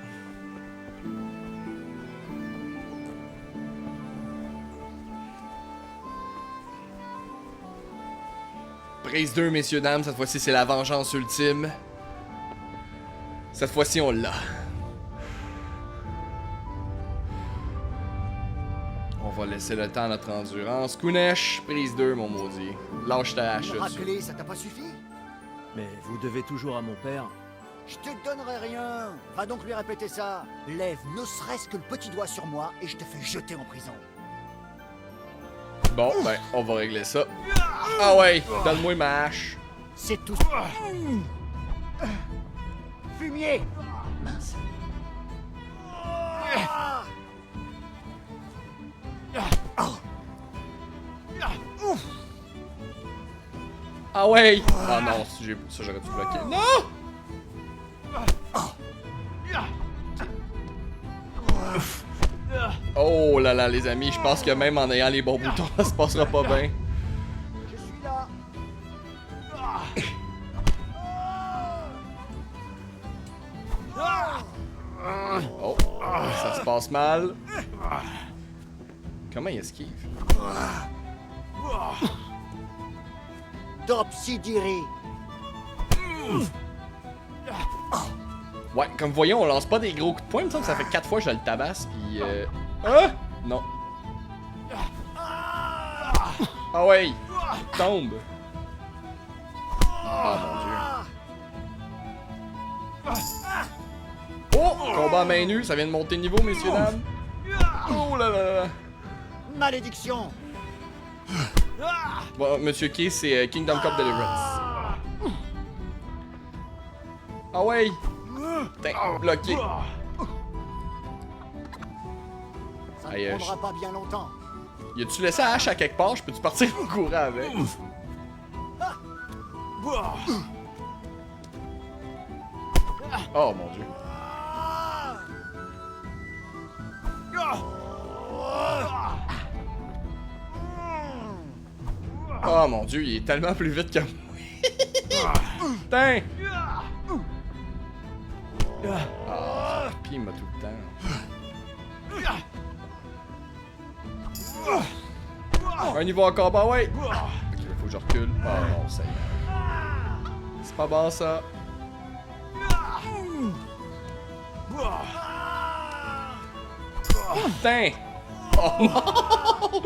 Prise 2, messieurs, dames. Cette fois-ci, c'est la vengeance ultime. Cette fois-ci, on l'a. On va laisser le temps à notre endurance. Kunesh, prise 2, mon maudit. Lâche ta hache. Me là-dessus. rappeler, ça t'a pas suffi? Mais vous devez toujours à mon père. Je te donnerai rien. Va donc lui répéter ça. Lève ne serait-ce que le petit doigt sur moi et je te fais jeter en prison. Bon, ben, on va régler ça. Ah ouais, donne-moi ma hache. C'est tout. Fumier. Mince. Ah ouais! Ah non, ça j'aurais dû bloquer. Non! Oh là là, les amis, je pense que même en ayant les bons boutons, ça se passera pas bien. Je suis là. Oh, ça se passe mal. Comment il esquive? Topsy-Diré. Ouais, comme vous voyez, on lance pas des gros coups de poing, il me semble que ça fait 4 fois que je le tabasse, pis Ah! Non. Ah ouais! Tombe! Ah mon dieu. Oh! Combat à main nue, ça vient de monter de niveau, messieurs, dames. Oh là là là! Malédiction. Bon, Monsieur Key, c'est Kingdom Cup Deliverance. Ah ouais! Putain, bloqué. Ça Aïe, ne prendra pas bien longtemps. Y a-tu laissé la hache à quelque part? Je peux-tu partir en courant avec? Oh mon dieu. Oh mon dieu, il est tellement plus vite que moi. Putain! Ah, puis il m'a tout le temps. Un niveau encore bas, ouais! Ok, que je recule. Oh non, ça y est. C'est pas bon, ça. Putain! Oh non!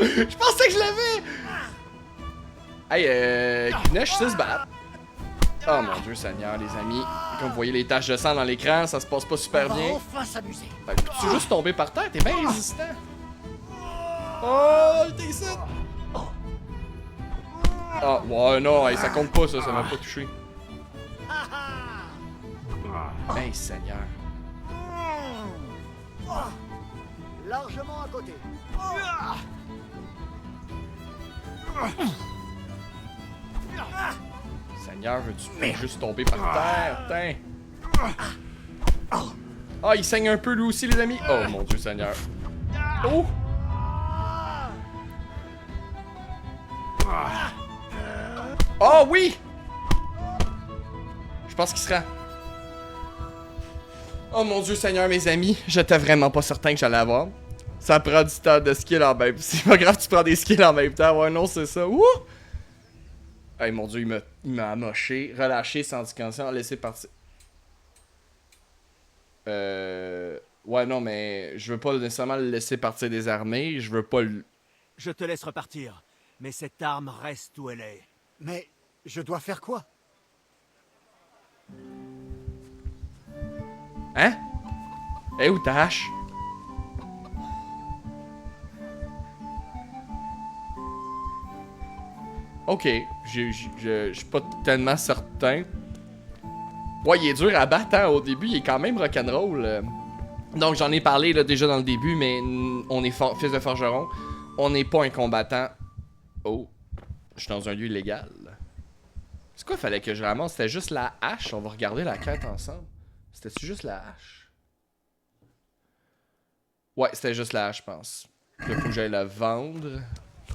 Je pensais que je l'avais! Hey, Kunesh, ça se bat. Oh mon Dieu Seigneur, les amis. Comme vous voyez les taches de sang dans l'écran, ça se passe pas super On va bien. enfin s'amuser. Ben, peux-tu juste tomber par terre? T'es bien résistant. Oh, il était ici. Ah, ouais, non, hey, ça compte pas, ça m'a pas touché. Hey, Seigneur. Largement à côté. Seigneur, veux-tu pas juste tomber par terre? Putain. Ah, il saigne un peu lui aussi, les amis. Oh, mon Dieu, Seigneur. Oh! Oh, oui! Je pense qu'il se rend. Oh mon Dieu Seigneur, mes amis, j'étais vraiment pas certain que j'allais avoir. Ça prend du temps de skill en même temps. C'est pas grave, tu prends des skills en même temps. Ouais, non, c'est ça. Ouh! Hey, mon Dieu, il m'a amoché, relâché, sans conscient, laissé partir. Ouais, non, mais je veux pas nécessairement le laisser partir des armées. Je veux pas le... Je te laisse repartir, mais cette arme reste où elle est. Mais je dois faire quoi? Hein? Eh, où ta hache? Ok, je suis pas tellement certain. Ouais, il est dur à battre, hein, au début, il est quand même rock'n'roll. Donc, j'en ai parlé là, déjà dans le début, mais on est fils de forgeron. On n'est pas un combattant. Oh, je suis dans un lieu illégal. C'est quoi, fallait que je ramasse? C'était juste la hache. On va regarder la quête ensemble. C'était-tu juste la hache? Ouais, c'était juste la hache, je pense. Il faut que j'aille la vendre.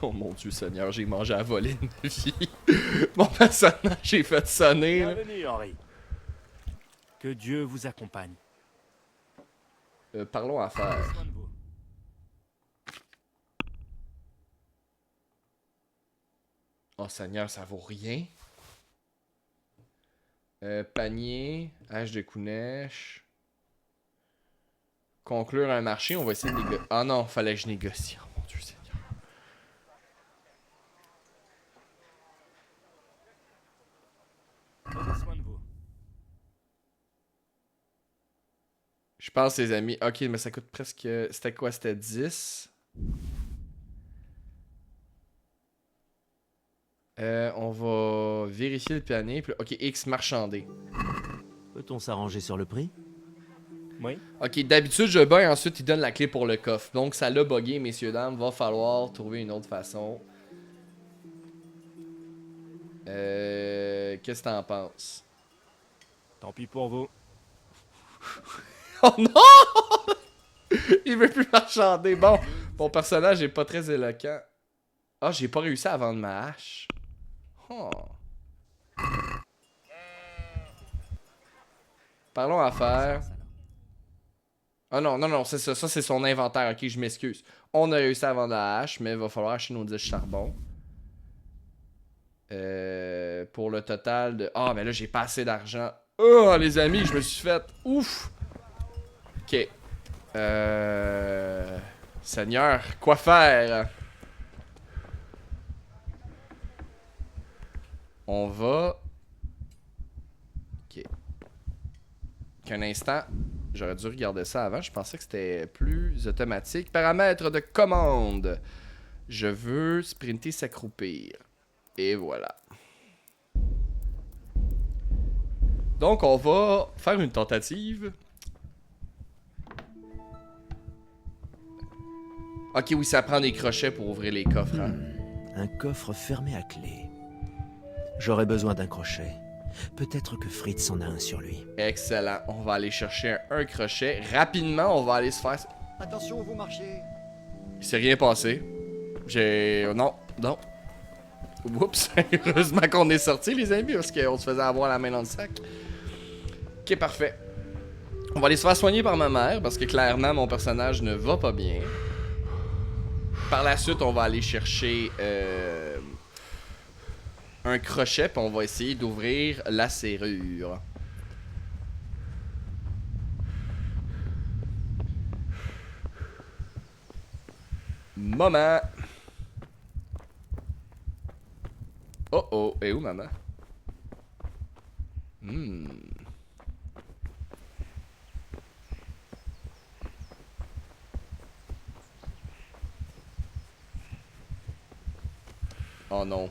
Oh mon Dieu Seigneur, j'ai mangé à voler une vie. Mon personnage, j'ai fait sonner. Là. Bienvenue, Henri. Que Dieu vous accompagne. Parlons affaires. Prenez soin de vous. Oh Seigneur, ça vaut rien. Panier, hache de Kunesh. Conclure un marché, on va essayer de négocier. Ah non, fallait que je négocie. Oh mon Dieu Seigneur. Prenez soin de vous. Je pense, les amis. Ok, mais ça coûte presque. C'était quoi? C'était 10. On va vérifier le panier. Puis... Ok, X marchandé. Peut-on s'arranger sur le prix? Oui. Ok, d'habitude, je bug, ensuite, il donne la clé pour le coffre. Donc, ça l'a bugué, messieurs, dames. Va falloir trouver une autre façon. Qu'est-ce que t'en penses? Tant pis pour vous. Oh non! Il veut plus marchander. Bon, mon personnage est pas très éloquent. Ah, j'ai pas réussi à vendre ma hache. Oh. Parlons affaires. Ah non, non, non, c'est ça. Ça, c'est son inventaire. Ok, je m'excuse. On a réussi à vendre la hache, mais il va falloir acheter nos 10 charbons. Pour le total de... Ah, mais là, j'ai pas assez d'argent. Oh, les amis, je me suis fait... Ouf! Ok. Seigneur, quoi faire? On va... Ok. Qu'un instant... J'aurais dû regarder ça avant. Je pensais que c'était plus automatique. Paramètres de commande. Je veux sprinter, s'accroupir. Et voilà. Donc, on va faire une tentative. Ok, oui, ça prend des crochets pour ouvrir les coffres. Hein? Un coffre fermé à clé. J'aurais besoin d'un crochet. Peut-être que Fritz en a un sur lui. Excellent. On va aller chercher un crochet. Rapidement, on va aller se faire... Attention, vous marchez. Il s'est rien passé. Non, non. Oups. Heureusement qu'on est sortis, les amis, parce qu'on se faisait avoir la main dans le sac. Ok, parfait. On va aller se faire soigner par ma mère, parce que clairement, mon personnage ne va pas bien. Par la suite, on va aller chercher... un crochet, puis on va essayer d'ouvrir la serrure. Maman! Oh oh, et où maman? Oh non,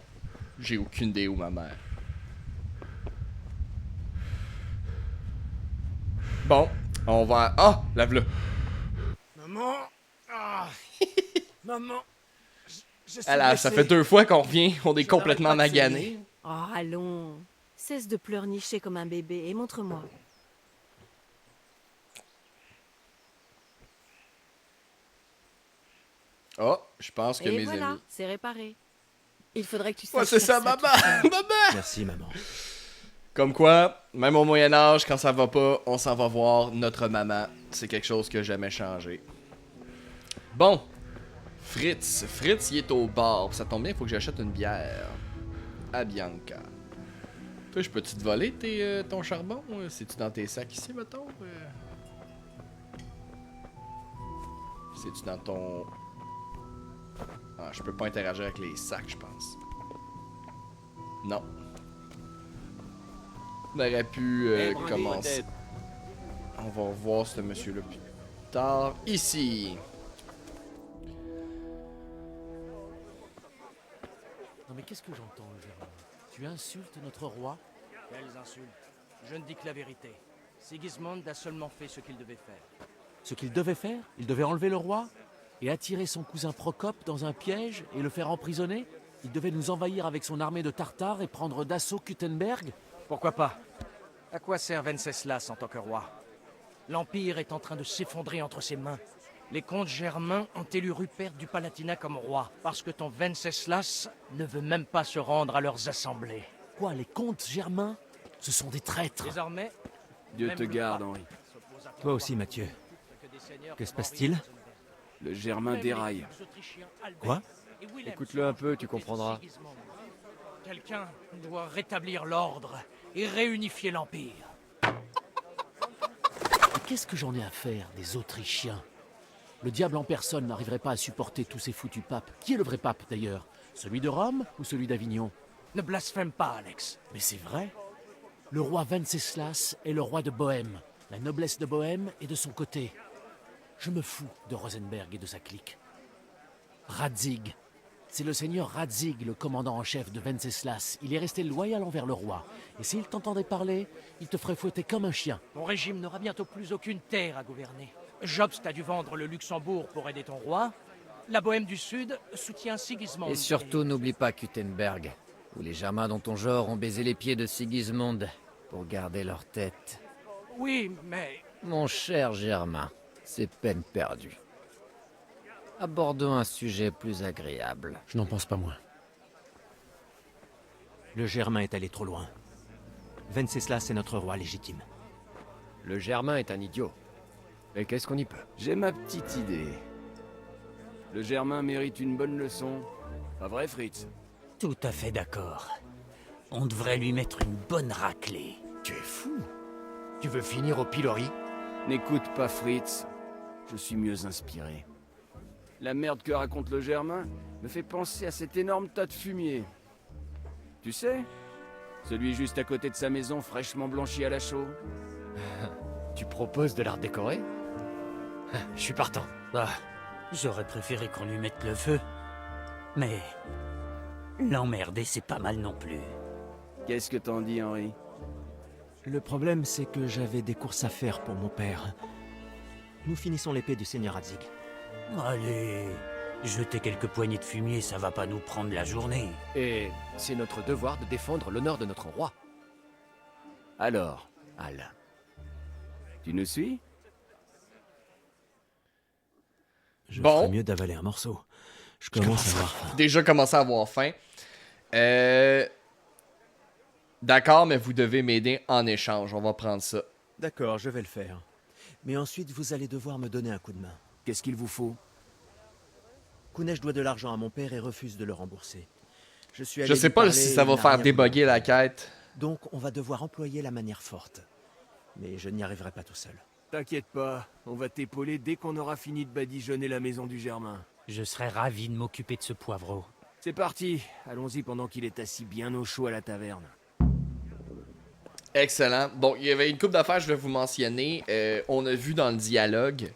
j'ai aucune idée où ma mère. Bon, on va... Ah, la v'là. Maman. Ah. Maman. Je suis Alors, ça blessé. fait 2 fois qu'on revient, on est Je complètement n'arrête pas de magané. saigner. Oh, allons. Cesse de pleurnicher comme un bébé et montre-moi. Oh, je pense que Et mes voilà, amis... c'est réparé. Il faudrait que tu saches Ouais, c'est ça, faire maman! tout seul. Maman! Merci, maman. Comme quoi, même au Moyen-Âge, quand ça va pas, on s'en va voir notre maman. C'est quelque chose que j'ai jamais changé. Bon. Fritz. Fritz, il est au bar. Ça tombe bien, il faut que j'achète une bière. À Bianca. Toi, je peux-tu te voler ton charbon? C'est-tu dans tes sacs ici, mettons? C'est-tu dans ton... Ah, je peux pas interagir avec les sacs, je pense. Non. On aurait pu commencer. On va voir ce monsieur-là plus tard. Ici. Non mais qu'est-ce que j'entends, Germain? Tu insultes notre roi? Quelles insultes? Je ne dis que la vérité. Sigismund a seulement fait ce qu'il devait faire. Ce qu'il devait faire? Il devait enlever le roi? Et attirer son cousin Procope dans un piège et le faire emprisonner? Il devait nous envahir avec son armée de Tartares et prendre d'assaut Kuttenberg? Pourquoi pas? À quoi sert Venceslas en tant que roi? L'Empire est en train de s'effondrer entre ses mains. Les comtes germains ont élu Rupert du Palatinat comme roi, parce que ton Venceslas ne veut même pas se rendre à leurs assemblées. Quoi, les comtes germains? Ce sont des traîtres. Désormais, Dieu même te le garde, pape Henri. s'oppose à Toi aussi, Mathieu. que des seigneurs Que se comme passe-t-il? Henri Le Germain Même déraille. les Autrichiens Albert Quoi? et Wilhelm Écoute-le sont un peu, aux tu côtés de comprendras. Sigismund. Quelqu'un doit rétablir l'ordre et réunifier l'Empire. Et qu'est-ce que j'en ai à faire des Autrichiens? Le diable en personne n'arriverait pas à supporter tous ces foutus papes. Qui est le vrai pape, d'ailleurs? Celui de Rome ou celui d'Avignon? Ne blasphème pas, Alex. Mais c'est vrai. Le roi Venceslas est le roi de Bohême. La noblesse de Bohême est de son côté. Je me fous de Rosenberg et de sa clique. Radzig. C'est le seigneur Radzig, le commandant en chef de Venceslas. Il est resté loyal envers le roi. Et s'il t'entendait parler, il te ferait fouetter comme un chien. Ton régime n'aura bientôt plus aucune terre à gouverner. Jobst a dû vendre le Luxembourg pour aider ton roi. La Bohême du Sud soutient Sigismund. Et surtout, n'oublie pas Kuttenberg, où les Germains dans ton genre ont baisé les pieds de Sigismund pour garder leur tête. Oui, mais... Mon cher Germain, c'est peine perdue. Abordons un sujet plus agréable. Je n'en pense pas moins. Le Germain est allé trop loin. Venceslas est notre roi légitime. Le Germain est un idiot. Et qu'est-ce qu'on y peut? J'ai ma petite idée. Le Germain mérite une bonne leçon. Pas vrai, Fritz? Tout à fait d'accord. On devrait lui mettre une bonne raclée. Tu es fou. Tu veux finir au pilori? N'écoute pas Fritz. Je suis mieux inspiré. La merde que raconte le Germain me fait penser à cet énorme tas de fumier. Tu sais? Celui juste à côté de sa maison fraîchement blanchi à la chaux. Tu proposes de la redécorer? Je suis partant. Ah, j'aurais préféré qu'on lui mette le feu. Mais... l'emmerder, c'est pas mal non plus. Qu'est-ce que t'en dis, Henri? Le problème, c'est que j'avais des courses à faire pour mon père. Nous finissons l'épée du seigneur Radzig. Allez, jeter quelques poignées de fumier, ça va pas nous prendre la journée. Et c'est notre devoir de défendre l'honneur de notre roi. Alors, Al, tu nous suis? Je Bon. ferais mieux d'avaler un morceau. Je commence à avoir faim. Déjà commencé à avoir faim. D'accord, mais vous devez m'aider en échange. On va prendre ça. D'accord, je vais le faire. Mais ensuite, vous allez devoir me donner un coup de main. Qu'est-ce qu'il vous faut? Kunesh doit de l'argent à mon père et refuse de le rembourser. Je suis allé Je sais lui pas parler, si ça va il n'a faire rien débugger voulu. la quête. Donc on va devoir employer la manière forte. Mais je n'y arriverai pas tout seul. T'inquiète pas, on va t'épauler dès qu'on aura fini de badigeonner la maison du Germain. Je serais ravi de m'occuper de ce poivreau. C'est parti, allons-y pendant qu'il est assis bien au chaud à la taverne. Excellent. Bon, il y avait une couple d'affaires que je vais vous mentionner. On a vu dans le dialogue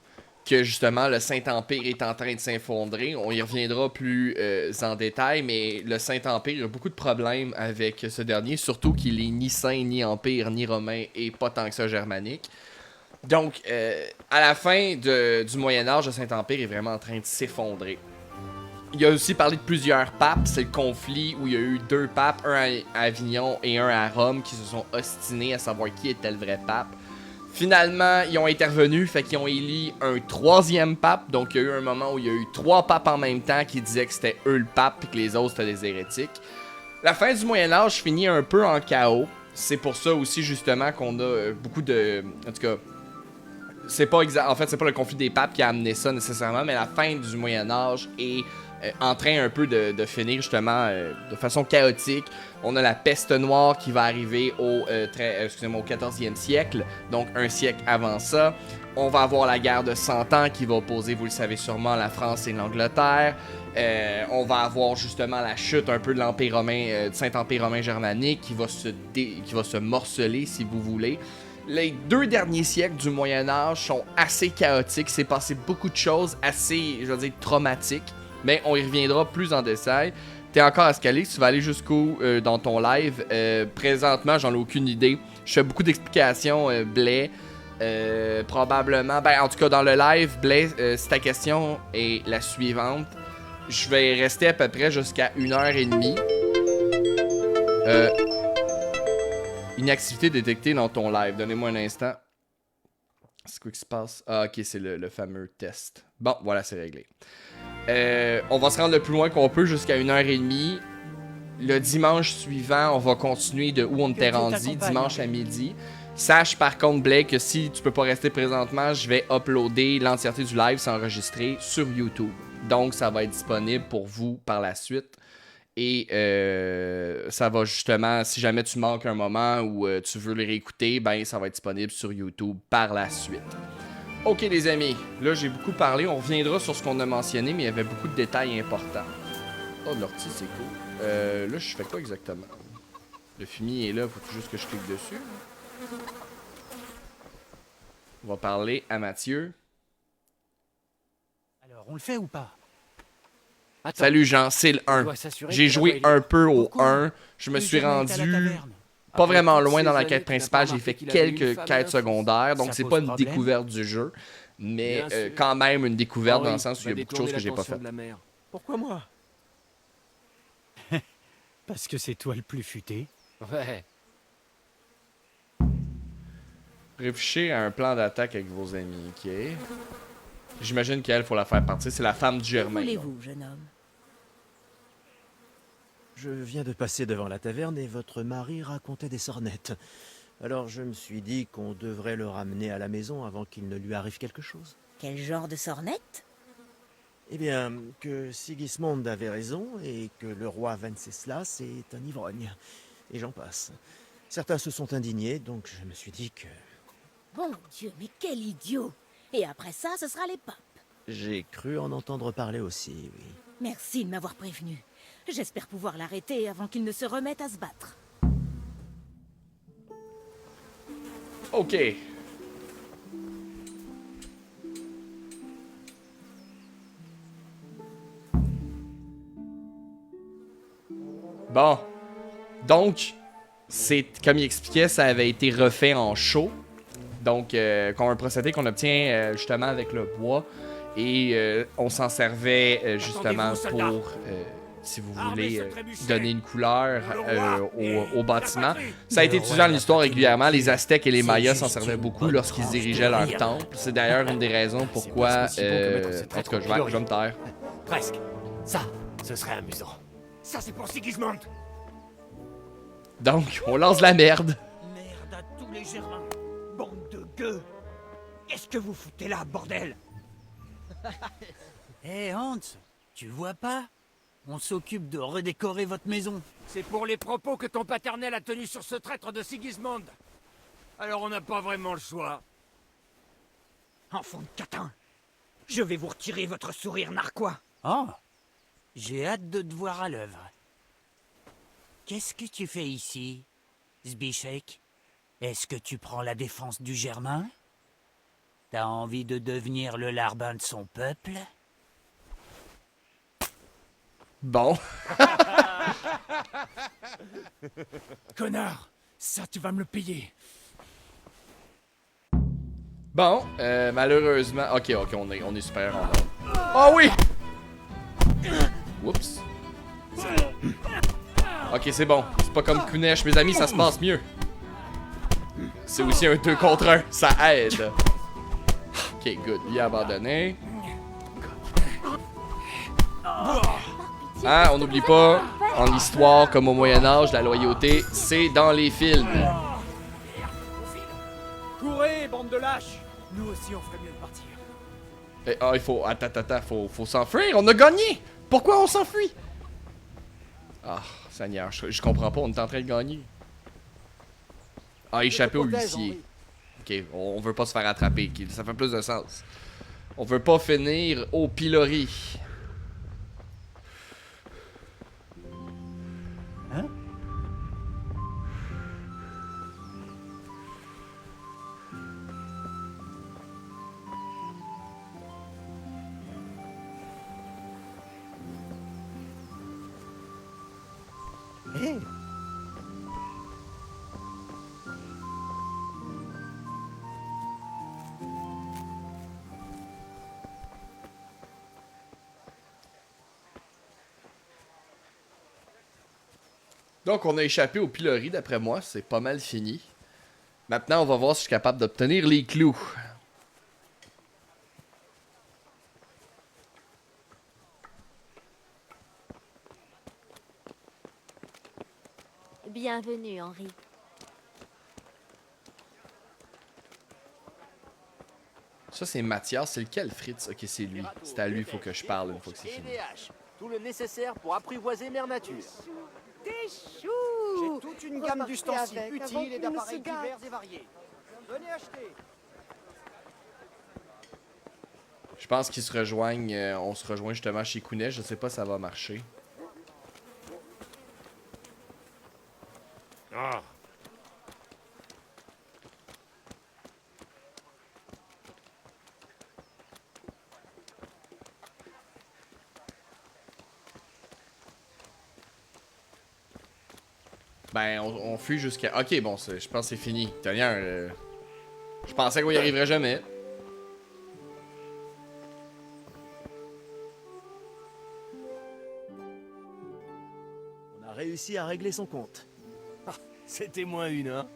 que justement le Saint-Empire est en train de s'effondrer. On y reviendra plus en détail, mais le Saint-Empire a beaucoup de problèmes avec ce dernier, surtout qu'il est ni saint, ni empire, ni romain, et pas tant que ça germanique. Donc, à la fin du Moyen-Âge, le Saint-Empire est vraiment en train de s'effondrer. Il a aussi parlé de plusieurs papes. C'est le conflit où il y a eu 2 papes, un à Avignon et un à Rome, qui se sont ostinés à savoir qui était le vrai pape. Finalement, ils ont intervenu, fait qu'ils ont élu un 3e pape. Donc, il y a eu un moment où il y a eu 3 papes en même temps qui disaient que c'était eux le pape et que les autres c'était des hérétiques. La fin du Moyen-Âge finit un peu en chaos. C'est pour ça aussi, justement, qu'on a beaucoup de... En tout cas, c'est pas en fait, c'est pas le conflit des papes qui a amené ça nécessairement, mais la fin du Moyen-Âge est en train un peu de finir justement de façon chaotique. On a la peste noire qui va arriver au 14e siècle, donc un siècle avant ça. On va avoir la guerre de 100 ans qui va opposer, vous le savez sûrement, la France et l'Angleterre. On va avoir justement la chute un peu de l'Empire romain, du Saint-Empire romain germanique qui va se morceler, si vous voulez. Les 2 derniers siècles du Moyen-Âge sont assez chaotiques. C'est passé beaucoup de choses assez, je veux dire, traumatiques. Mais on y reviendra plus en détail. T'es encore à Scalix, tu vas aller jusqu'où dans ton live. Présentement, j'en ai aucune idée. Je fais beaucoup d'explications, Blais. Probablement, en tout cas dans le live, Blais, si ta question est la suivante, je vais rester à peu près jusqu'à 1h30. Une activité détectée dans ton live. Donnez-moi un instant. C'est quoi qui se passe? Ah, ok, c'est le fameux test. Bon, voilà, c'est réglé. On va se rendre le plus loin qu'on peut jusqu'à 1h30. Le dimanche suivant, on va continuer de où on était rendu, dimanche à midi. Sache par contre, Blake, que si tu peux pas rester présentement, je vais uploader l'entièreté du live, s'enregistrer sur YouTube. Donc, ça va être disponible pour vous par la suite. Et ça va justement, si jamais tu manques un moment ou tu veux le réécouter, ça va être disponible sur YouTube par la suite. Ok les amis, là j'ai beaucoup parlé, on reviendra sur ce qu'on a mentionné, mais il y avait beaucoup de détails importants. Oh l'ortie c'est cool. Là je fais quoi exactement? Le fumier est là, faut juste que je clique dessus. On va parler à Mathieu. Alors, on le fait ou pas? Attends. Salut Jean, c'est le 1. J'ai joué un peu au 1. Je me suis rendu pas vraiment loin dans la quête principale. J'ai fait quelques quêtes secondaires. Donc c'est pas une découverte du jeu. Mais quand même une découverte dans le sens où il y a beaucoup de choses que j'ai pas faites. Pourquoi moi? Parce que c'est toi le plus futé. Ouais. Réfléchissez à un plan d'attaque avec vos amis, ok? J'imagine qu'elle, faut la faire partir. C'est la femme du Germain. Que voulez-vous, jeune homme? Je viens de passer devant la taverne et votre mari racontait des sornettes. Alors je me suis dit qu'on devrait le ramener à la maison avant qu'il ne lui arrive quelque chose. Quel genre de sornette? Eh bien, que Sigismond avait raison et que le roi Venceslas est un ivrogne. Et j'en passe. Certains se sont indignés, donc je me suis dit que... Bon Dieu, mais quel idiot! Et après ça, ce sera les papes. J'ai cru en entendre parler aussi, oui. Merci de m'avoir prévenu. J'espère pouvoir l'arrêter avant qu'il ne se remette à se battre. Ok. Bon. Donc, c'est comme il expliquait, ça avait été refait en show. Donc, un procédé qu'on obtient justement avec le bois. Et on s'en servait justement pour, si vous voulez, donner une couleur au bâtiment. Ça a été utilisé dans l'histoire régulièrement. Les Aztèques et les Mayas s'en servaient beaucoup lorsqu'ils dirigeaient leur temple. C'est d'ailleurs une des raisons pourquoi... en tout cas, je vais me taire. Presque. Ça, ce serait amusant. Ça, c'est pour Sigismond. Donc, on lance la merde. Merde à tous les Germains. Bande de gueux. Qu'est-ce que vous foutez là, bordel? Hé Hans, tu vois pas? On s'occupe de redécorer votre maison. C'est pour les propos que ton paternel a tenus sur ce traître de Sigismund. Alors on n'a pas vraiment le choix. Enfant de catin, je vais vous retirer votre sourire narquois. Oh, j'ai hâte de te voir à l'œuvre. Qu'est-ce que tu fais ici, Zbiszek? Est-ce que tu prends la défense du Germain? T'as envie de devenir le larbin de son peuple? Bon. Connard, ça tu vas me le payer. Bon, malheureusement... Ok, on est super en mode. Oh oui! Oups. Ok, c'est bon. C'est pas comme Kunesh, mes amis, ça se passe mieux. C'est aussi un 2 contre 1, ça aide. Ok, good. Lui abandonné. Ah, on n'oublie pas, en histoire comme au Moyen-Âge, la loyauté, c'est dans les films. Courez, bande de lâches! Nous aussi, on ferait mieux de partir. Et, il faut... Attends, faut s'enfuir, on a gagné! Pourquoi on s'enfuit? Ah, Seigneur, je comprends pas, on est en train de gagner. Ah, échapper au huissier. Ok, on veut pas se faire attraper, ça fait plus de sens. On veut pas finir au pilori. Hein? Hey. Donc, on a échappé au pilori, d'après moi. C'est pas mal fini. Maintenant, on va voir si je suis capable d'obtenir les clous. Bienvenue, Henri. Ça, c'est Mathias. C'est lequel, Fritz? Ok, c'est lui. C'est à lui, il faut que je parle une fois que c'est fini. Tout le nécessaire pour apprivoiser Mère Nature. Des choux! J'ai toute une gamme d'ustensiles utiles et d'appareils divers et variés. Venez acheter. Je pense qu'ils se rejoignent. On se rejoint justement chez Kunesh. Je sais pas si ça va marcher. Ah. Ben, on fuit jusqu'à... Ok, bon, je pense que c'est fini. D'ailleurs, je pensais qu'on y arriverait jamais. On a réussi à régler son compte. Ah, c'était moins une, hein?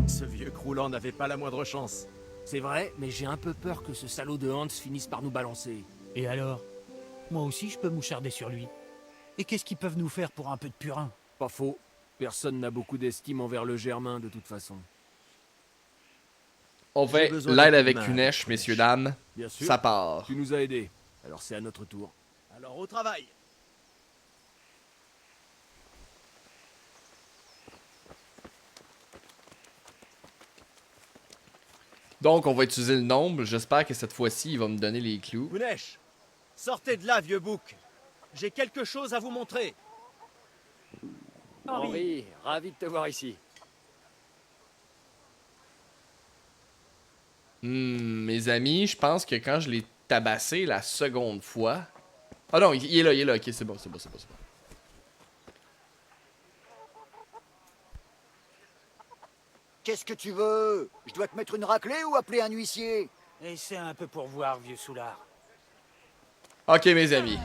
Ce vieux croulant n'avait pas la moindre chance. C'est vrai, mais j'ai un peu peur que ce salaud de Hans finisse par nous balancer. Et alors? Moi aussi, je peux moucharder sur lui. Et qu'est-ce qu'ils peuvent nous faire pour un peu de purin? Pas faux. Personne n'a beaucoup d'estime envers le Germain, de toute façon. On fait l'aide avec Kunesh, messieurs, dames. Bien sûr. Ça part. Tu nous as aidés. Alors c'est à notre tour. Alors au travail. Donc, on va utiliser le nombre. J'espère que cette fois-ci, il va me donner les clous. Kunesh, sortez de là, vieux bouc. J'ai quelque chose à vous montrer. Henri, ravi de te voir ici. Mes amis, je pense que quand je l'ai tabassé la seconde fois... Ah non, il est là, ok, c'est bon. Qu'est-ce que tu veux? Je dois te mettre une raclée ou appeler un huissier? Et c'est un peu pour voir, vieux soulard. Ok, mes amis.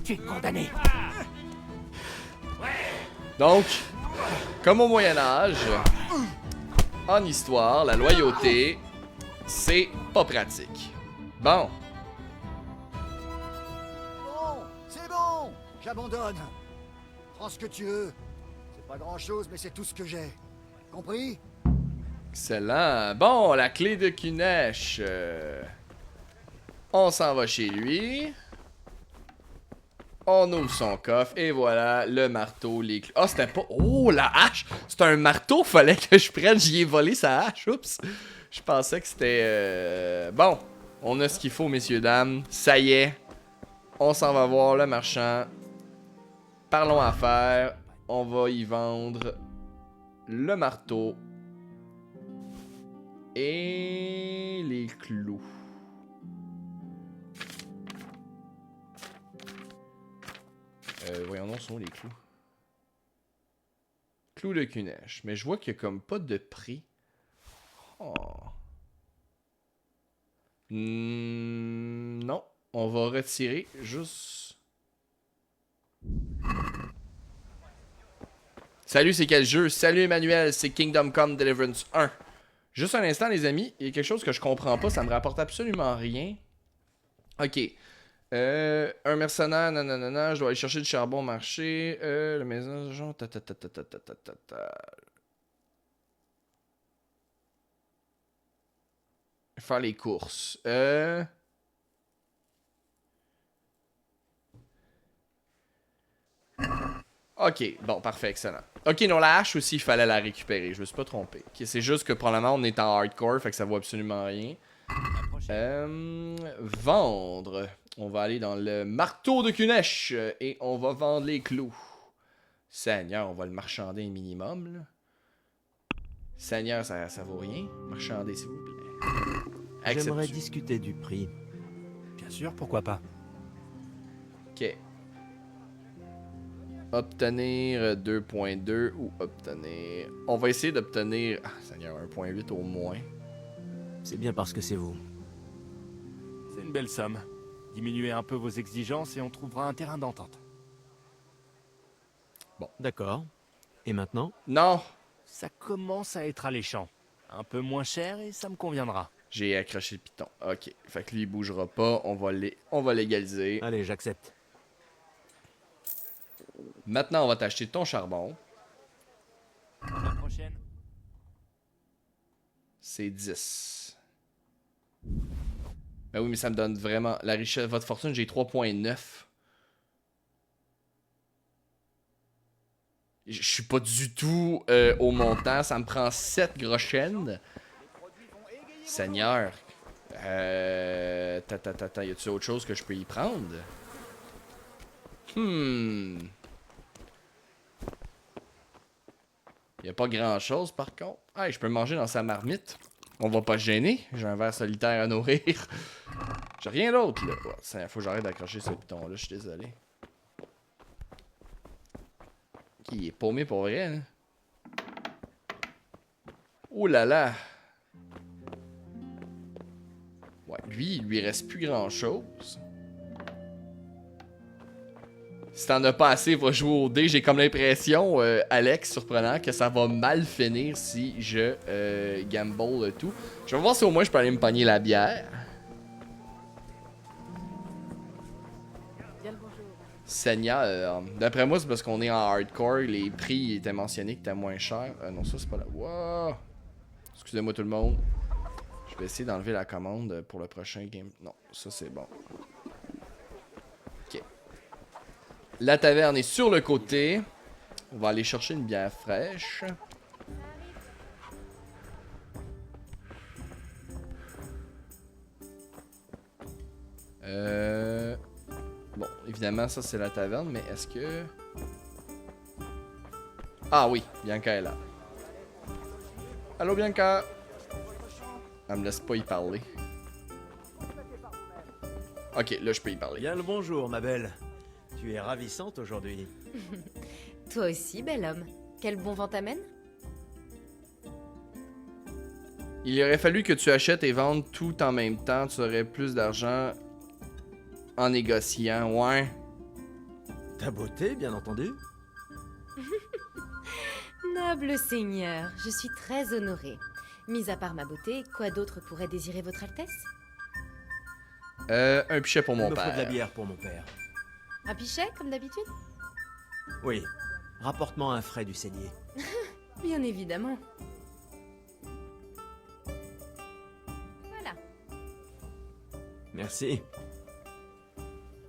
Tu es condamné. Donc, comme au Moyen-Âge, en histoire, la loyauté, c'est pas pratique. Bon. Bon, c'est bon. J'abandonne. Prends ce que tu veux. C'est pas grand-chose, mais c'est tout ce que j'ai. Compris? Excellent. Bon, la clé de Kunesh. On s'en va chez lui. On ouvre son coffre et voilà le marteau, les clous. Ah, c'était pas. Oh, la hache! C'est un marteau, fallait que je prenne. J'y ai volé sa hache. Oups. Je pensais que c'était. Bon, on a ce qu'il faut, messieurs, dames. Ça y est. On s'en va voir le marchand. Parlons affaires. On va y vendre le marteau et les clous. Voyons donc, sont où les clous? Clous de Kunesh. Mais je vois qu'il y a comme pas de prix. Oh. Non. On va retirer juste... Salut, c'est quel jeu? Salut Emmanuel, c'est Kingdom Come Deliverance 1. Juste un instant, les amis. Il y a quelque chose que je comprends pas. Ça me rapporte absolument rien. Ok. Un mercenaire, nanana, je dois aller chercher du charbon au marché. La maison, genre, Faire les courses. Ok, bon, parfait, excellent. Ok, non, la hache aussi, il fallait la récupérer. Je me suis pas trompé. Ok, c'est juste que probablement on est en hardcore, fait que ça vaut absolument rien. Vendre. On va aller dans le marteau de Kunesh et on va vendre les clous. Seigneur, on va le marchander un minimum, là. Seigneur, ça vaut rien. Marchander, s'il vous plaît. J'aimerais discuter du prix. Bien sûr, pourquoi pas. Ok. Obtenir 2.2 ou obtenir... On va essayer d'obtenir... Ah, Seigneur, 1.8 au moins. C'est bien parce que c'est vous. C'est une belle somme. Diminuez un peu vos exigences et on trouvera un terrain d'entente. Bon, d'accord. Et maintenant? Non! Ça commence à être alléchant. Un peu moins cher et ça me conviendra. J'ai accroché le piton. Ok. Fait que lui, il bougera pas. On va légaliser. Allez, j'accepte. Maintenant, on va t'acheter ton charbon. À la prochaine. C'est 10. Ben oui, mais ça me donne vraiment... La richesse... Votre fortune, j'ai 3.9. Je suis pas du tout au montant. Ça me prend 7 groschen. Seigneur. Y a-t-il autre chose que je peux y prendre? Y a pas grand-chose, par contre. Ah, je peux manger dans sa marmite. On va pas se gêner. J'ai un verre solitaire à nourrir. J'ai rien d'autre, là. Oh, ça, faut que j'arrête d'accrocher ce piton-là. Je suis désolé. Il est paumé pour vrai, hein? Oh là là! Ouais, lui, il lui reste plus grand-chose. Si t'en as pas assez, va jouer au dé. J'ai comme l'impression, Alex, surprenant, que ça va mal finir si je gamble tout. Je vais voir si au moins je peux aller me pogner la bière. Seigneur, d'après moi, c'est parce qu'on est en hardcore. Les prix étaient mentionnés qui étaient moins chers. Non, ça, c'est pas là. Wow! Excusez-moi tout le monde. Je vais essayer d'enlever la commande pour le prochain game. Non, ça, c'est bon. Ok. La taverne est sur le côté. On va aller chercher une bière fraîche. Bon, évidemment, ça c'est la taverne, mais est-ce que... Ah oui, Bianca est là. Allô Bianca? Elle me laisse pas y parler. Ok, là je peux y parler. Bien le bonjour, ma belle. Tu es ravissante aujourd'hui. Toi aussi, bel homme. Quel bon vent t'amène? Il aurait fallu que tu achètes et vendes tout en même temps. Tu aurais plus d'argent en négociant, ouais. Ta beauté, bien entendu. Noble seigneur, je suis très honorée. Mis à part ma beauté, quoi d'autre pourrait désirer votre Altesse? Un pichet pour mon Il me père. faut de la bière pour mon père. Un pichet, comme d'habitude? Oui. Rapporte-moi un frais du saigné. Bien évidemment. Voilà. Merci.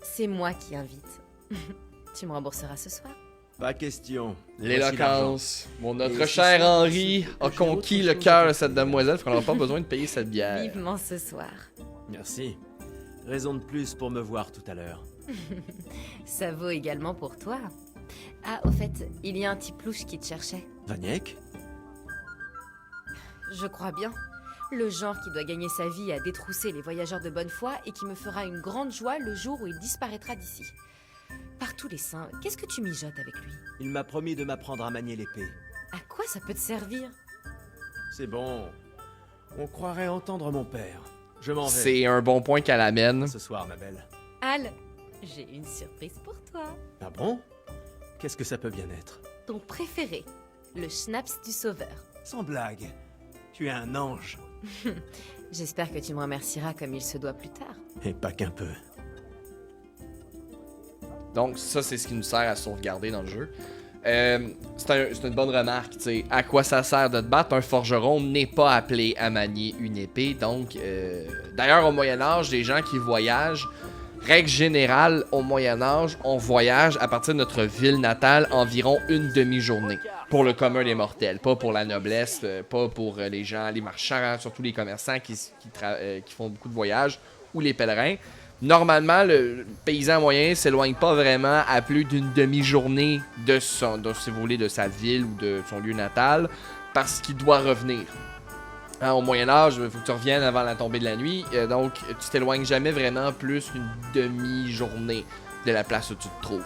C'est moi qui invite. Tu me rembourseras ce soir. Pas question. L'éloquence. Bon, notre Et cher ce soir, Henri a conquis le cœur de cette demoiselle, qu'on n'aura pas besoin de payer cette bière. Vivement ce soir. Merci. Raison de plus pour me voir tout à l'heure. Ça vaut également pour toi. Ah, au fait, il y a un petit plouche qui te cherchait. Vaniek? Je crois bien. Le genre qui doit gagner sa vie à détrousser les voyageurs de bonne foi et qui me fera une grande joie le jour où il disparaîtra d'ici. Par tous les saints, qu'est-ce que tu mijotes avec lui? Il m'a promis de m'apprendre à manier l'épée. À quoi ça peut te servir? C'est bon. On croirait entendre mon père. Je m'en vais. C'est un bon point qu'elle amène. Ce soir, ma belle. Al, j'ai une surprise pour toi. Ah bon? Qu'est-ce que ça peut bien être? Ton préféré, le schnapps du sauveur. Sans blague. Tu es un ange. J'espère que tu me remercieras comme il se doit plus tard. Et pas qu'un peu. Donc ça, c'est ce qui nous sert à sauvegarder dans le jeu. C'est une bonne remarque, tu sais. À quoi ça sert de te battre? Un forgeron n'est pas appelé à manier une épée. Donc, d'ailleurs, au Moyen-Âge, les gens qui voyagent, règle générale, au Moyen-Âge, on voyage à partir de notre ville natale environ une demi-journée. Pour le commun des mortels, pas pour la noblesse, pas pour les gens, les marchands, surtout les commerçants qui font beaucoup de voyages, ou les pèlerins. Normalement, le paysan moyen s'éloigne pas vraiment à plus d'une demi-journée si vous voulez, de sa ville ou de son lieu natal, parce qu'il doit revenir. Hein, au Moyen-Âge, il faut que tu reviennes avant la tombée de la nuit, donc tu t'éloignes jamais vraiment plus qu'une demi-journée de la place où tu te trouves.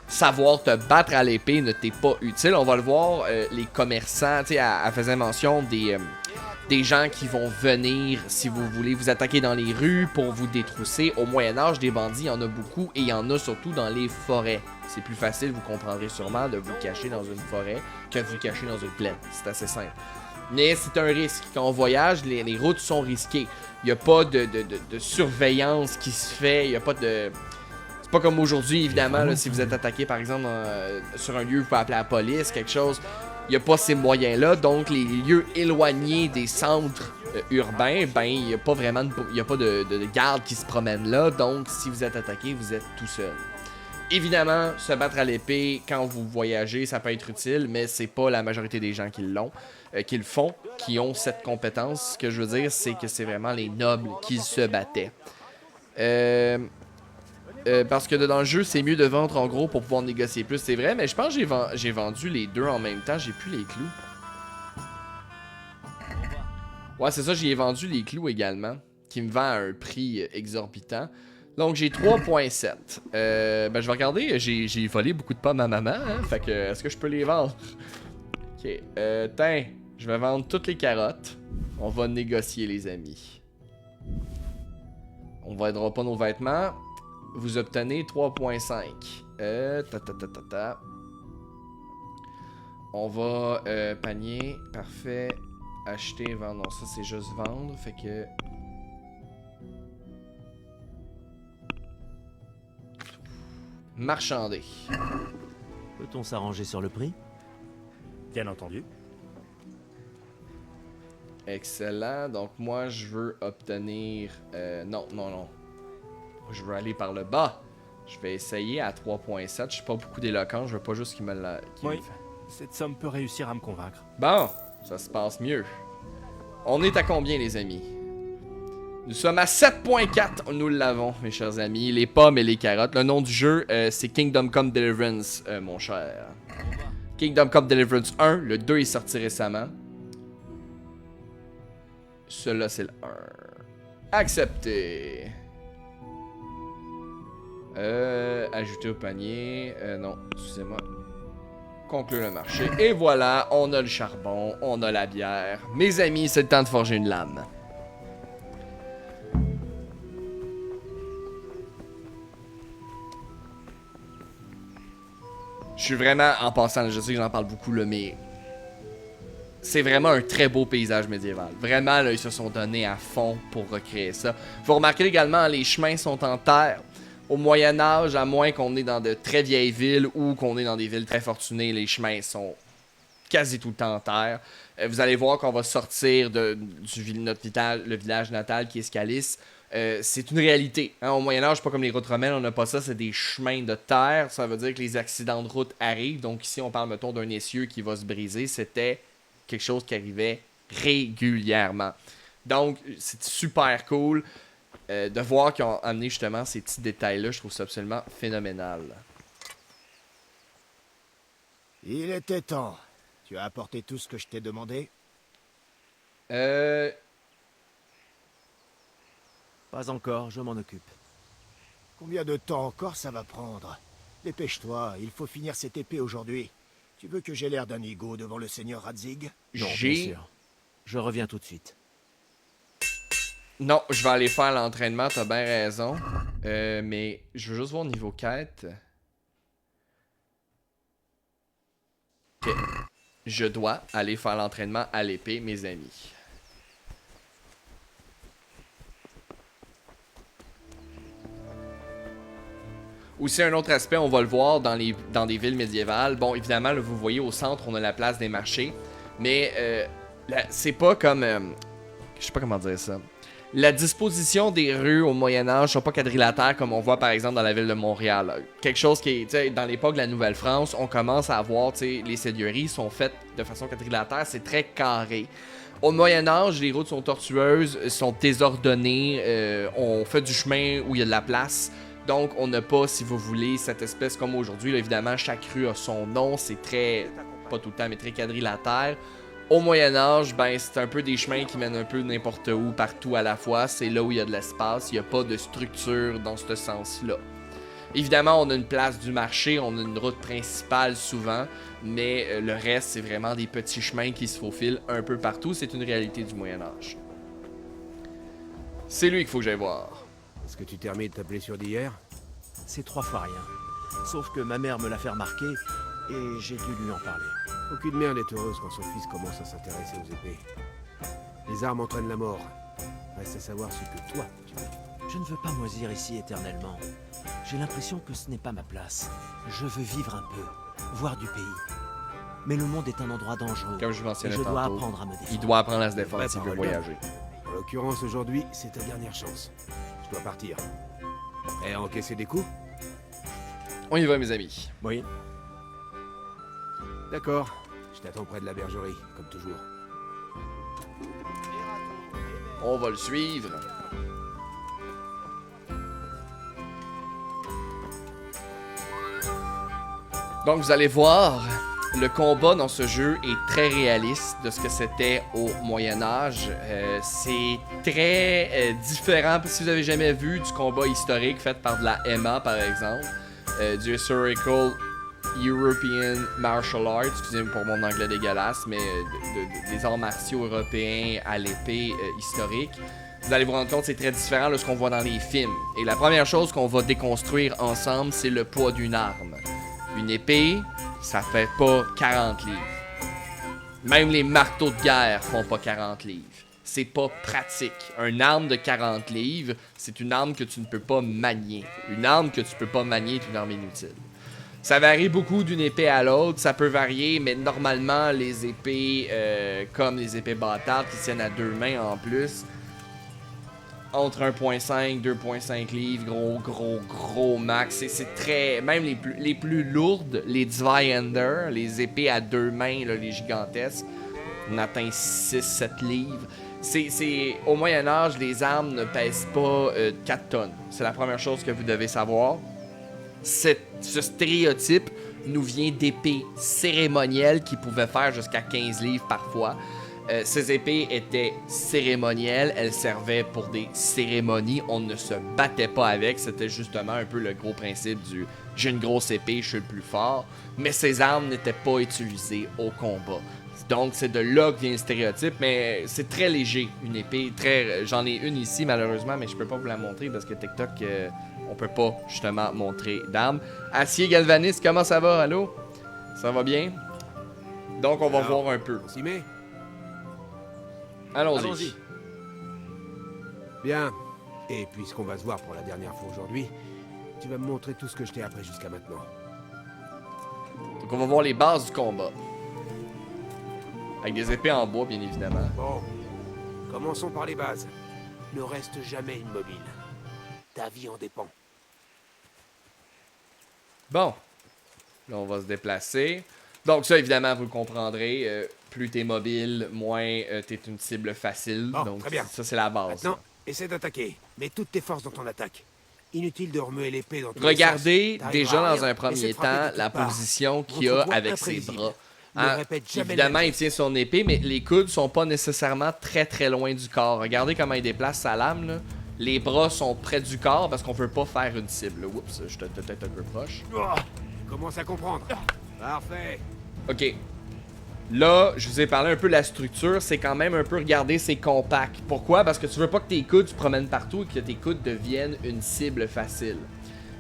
Savoir te battre à l'épée ne t'est pas utile. On va le voir, les commerçants, tu sais, elle faisait mention des gens qui vont venir, si vous voulez, vous attaquer dans les rues pour vous détrousser. Au Moyen-Âge, des bandits, il y en a beaucoup et il y en a surtout dans les forêts. C'est plus facile, vous comprendrez sûrement, de vous cacher dans une forêt que de vous cacher dans une plaine. C'est assez simple. Mais c'est un risque. Quand on voyage, les routes sont risquées. Il n'y a pas de surveillance qui se fait. Il n'y a pas de... C'est pas comme aujourd'hui, évidemment, là, si vous êtes attaqué, par exemple, sur un lieu, vous pouvez appeler la police, quelque chose. Il n'y a pas ces moyens-là. Donc, les lieux éloignés des centres urbains, ben, il n'y a pas vraiment de garde qui se promène là. Donc, si vous êtes attaqué, vous êtes tout seul. Évidemment, se battre à l'épée quand vous voyagez, ça peut être utile, mais c'est pas la majorité des gens qui l'ont, qui le font, qui ont cette compétence. Ce que je veux dire, c'est que c'est vraiment les nobles qui se battaient. Parce que dans le jeu, c'est mieux de vendre en gros pour pouvoir négocier plus, c'est vrai, mais je pense que j'ai vendu les deux en même temps, j'ai plus les clous. Ouais, c'est ça, j'y ai vendu les clous également, qui me vend à un prix exorbitant. Donc j'ai 3.7. Ben je vais regarder, j'ai volé beaucoup de pommes à maman, hein, fait que est-ce que je peux les vendre? Ok, tiens, je vais vendre toutes les carottes. On va négocier les amis. On vendra pas nos vêtements. Vous obtenez 3.5. On va panier, parfait. Acheter, vendre. Non, ça c'est juste vendre, fait que... Marchander. Peut-on s'arranger sur le prix? Bien entendu. Excellent. Donc moi, je veux obtenir... non. Je veux aller par le bas. Je vais essayer à 3.7. Je suis pas beaucoup d'éloquent. Je veux pas juste qu'il me la... Oui, cette somme peut réussir à me convaincre. Bon, ça se passe mieux. On est à combien, les amis? Nous sommes à 7.4. Nous l'avons, mes chers amis. Les pommes et les carottes. Le nom du jeu, c'est Kingdom Come Deliverance, mon cher. Kingdom Come Deliverance 1. Le 2 est sorti récemment. Celui-là, c'est le 1. Accepté. Ajouter au panier. Non, excusez-moi. Conclure le marché. Et voilà, on a le charbon, on a la bière. Mes amis, c'est le temps de forger une lame. Je suis vraiment, en passant, je sais que j'en parle beaucoup, là, mais c'est vraiment un très beau paysage médiéval. Vraiment, là, ils se sont donnés à fond pour recréer ça. Vous remarquez également, les chemins sont en terre. Au Moyen-Âge, à moins qu'on est dans de très vieilles villes ou qu'on est dans des villes très fortunées, les chemins sont quasi tout le temps en terre. Vous allez voir qu'on va sortir de notre village, le village natal qui est Scalis. c'est une réalité. Hein? Au Moyen-Âge, pas comme les routes romaines, on n'a pas ça, c'est des chemins de terre. Ça veut dire que les accidents de route arrivent. Donc ici, on parle, mettons, d'un essieu qui va se briser. C'était quelque chose qui arrivait régulièrement. Donc, c'est super cool de voir qu'ils ont amené justement ces petits détails-là. Je trouve ça absolument phénoménal. Il était temps. Tu as apporté tout ce que je t'ai demandé? Pas encore, je m'en occupe. Combien de temps encore ça va prendre? Dépêche-toi, il faut finir cette épée aujourd'hui. Tu veux que j'ai l'air d'un ego devant le seigneur Radzig? Non, bien sûr. Je reviens tout de suite. Non, je vais aller faire l'entraînement, t'as bien raison. Mais je veux juste voir niveau quête. Ok. Je dois aller faire l'entraînement à l'épée, mes amis. Aussi, un autre aspect, on va le voir dans des villes médiévales. Bon, évidemment, là, vous voyez au centre, on a la place des marchés. Mais c'est pas comme... je sais pas comment dire ça. La disposition des rues au Moyen-Âge sont pas quadrilatères comme on voit par exemple dans la ville de Montréal. Quelque chose qui est, tu sais, dans l'époque de la Nouvelle-France, on commence à voir, tu sais, les seigneuries sont faites de façon quadrilatère, c'est très carré. Au Moyen-Âge, les routes sont tortueuses, sont désordonnées, on fait du chemin où il y a de la place. Donc, on n'a pas, si vous voulez, cette espèce comme aujourd'hui. Là, évidemment, chaque rue a son nom, c'est très, pas tout le temps, mais très quadrilatère. Au Moyen-Âge, ben, c'est un peu des chemins qui mènent un peu n'importe où, partout à la fois. C'est là où il y a de l'espace, il n'y a pas de structure dans ce sens-là. Évidemment, on a une place du marché, on a une route principale souvent, mais le reste, c'est vraiment des petits chemins qui se faufilent un peu partout. C'est une réalité du Moyen-Âge. C'est lui qu'il faut que j'aille voir. Est-ce que tu t'es remis de ta blessure d'hier? C'est 3 fois rien. Sauf que ma mère me l'a fait remarquer et j'ai dû lui en parler. Aucune mère n'est heureuse quand son fils commence à s'intéresser aux épées. Les armes entraînent la mort. Reste à savoir ce que toi, tu veux. Je ne veux pas moisir ici éternellement. J'ai l'impression que ce n'est pas ma place. Je veux vivre un peu, voir du pays. Mais le monde est un endroit dangereux. Comme je mentionnais tantôt, dois apprendre à me défendre. Il doit apprendre à se défendre s'il veut voyager. En l'occurrence, aujourd'hui, c'est ta dernière chance. Je dois partir. Prêt à encaisser des coups? On y va, mes amis. Oui. D'accord. Je t'attends près de la bergerie, comme toujours. On va le suivre. Donc, vous allez voir, le combat dans ce jeu est très réaliste de ce que c'était au Moyen-Âge. C'est très différent, si vous avez jamais vu du combat historique fait par de la MA, par exemple, du Historical European Martial Arts, excusez-moi pour mon anglais dégueulasse, mais des arts martiaux européens à l'épée historique. Vous allez vous rendre compte que c'est très différent de ce qu'on voit dans les films. Et la première chose qu'on va déconstruire ensemble, c'est le poids d'une arme. Une épée, ça fait pas 40 livres. Même les marteaux de guerre font pas 40 livres. C'est pas pratique. Une arme de 40 livres, c'est une arme que tu ne peux pas manier. Une arme que tu peux pas manier est une arme inutile. Ça varie beaucoup d'une épée à l'autre, ça peut varier, mais normalement, les épées, comme les épées bâtardes qui tiennent à 2 mains en plus, entre 1.5, 2.5 livres, gros max. C'est très... Même les plus lourdes, les Zweihander, les épées à 2 mains, là, les gigantesques, on atteint 6-7 livres. Au Moyen-Âge, les armes ne pèsent pas 4 tonnes. C'est la première chose que vous devez savoir. Ce stéréotype nous vient d'épées cérémonielles qui pouvaient faire jusqu'à 15 livres parfois. Ces épées étaient cérémonielles, elles servaient pour des cérémonies, on ne se battait pas avec, c'était justement un peu le gros principe du « j'ai une grosse épée, je suis le plus fort », mais ces armes n'étaient pas utilisées au combat. Donc c'est de là que vient le stéréotype, mais c'est très léger, une épée, j'en ai une ici malheureusement, mais je peux pas vous la montrer parce que TikTok, on peut pas justement montrer d'armes. Acier galvaniste, comment ça va, allô? Ça va bien? Donc on va voir un peu. On s'y met? Allons-y. Bien. Et puisqu'on va se voir pour la dernière fois aujourd'hui, tu vas me montrer tout ce que je t'ai appris jusqu'à maintenant. Donc on va voir les bases du combat. Avec des épées en bois, bien évidemment. Bon. Commençons par les bases. ne reste jamais immobile. Ta vie en dépend. Bon. Là, on va se déplacer. Donc ça, évidemment, vous le comprendrez. Plus t'es mobile, moins t'es une cible facile. Bon, donc très bien. ça, c'est la base. Maintenant, essaie d'attaquer. Mets toutes tes forces dans ton attaque. Inutile de remuer l'épée dans tous les Regardez sens. déjà T'arriveras à dans rien. un premier Essaie de frapper temps de toutes la parts. position qu'il a Votre voix avec ses imprévisible. bras. Ne répète jamais Évidemment, le il tient son épée, mais les coudes sont pas nécessairement très très loin du corps. Regardez comment il déplace sa lame. Là. Les bras sont près du corps parce qu'on veut pas faire une cible. Oups, je suis peut-être un peu proche. Commence à comprendre. Parfait. Ok. Là, je vous ai parlé un peu de la structure. C'est quand même un peu, regardez, c'est compact. Pourquoi? Parce que tu veux pas que tes coudes se promènent partout et que tes coudes deviennent une cible facile.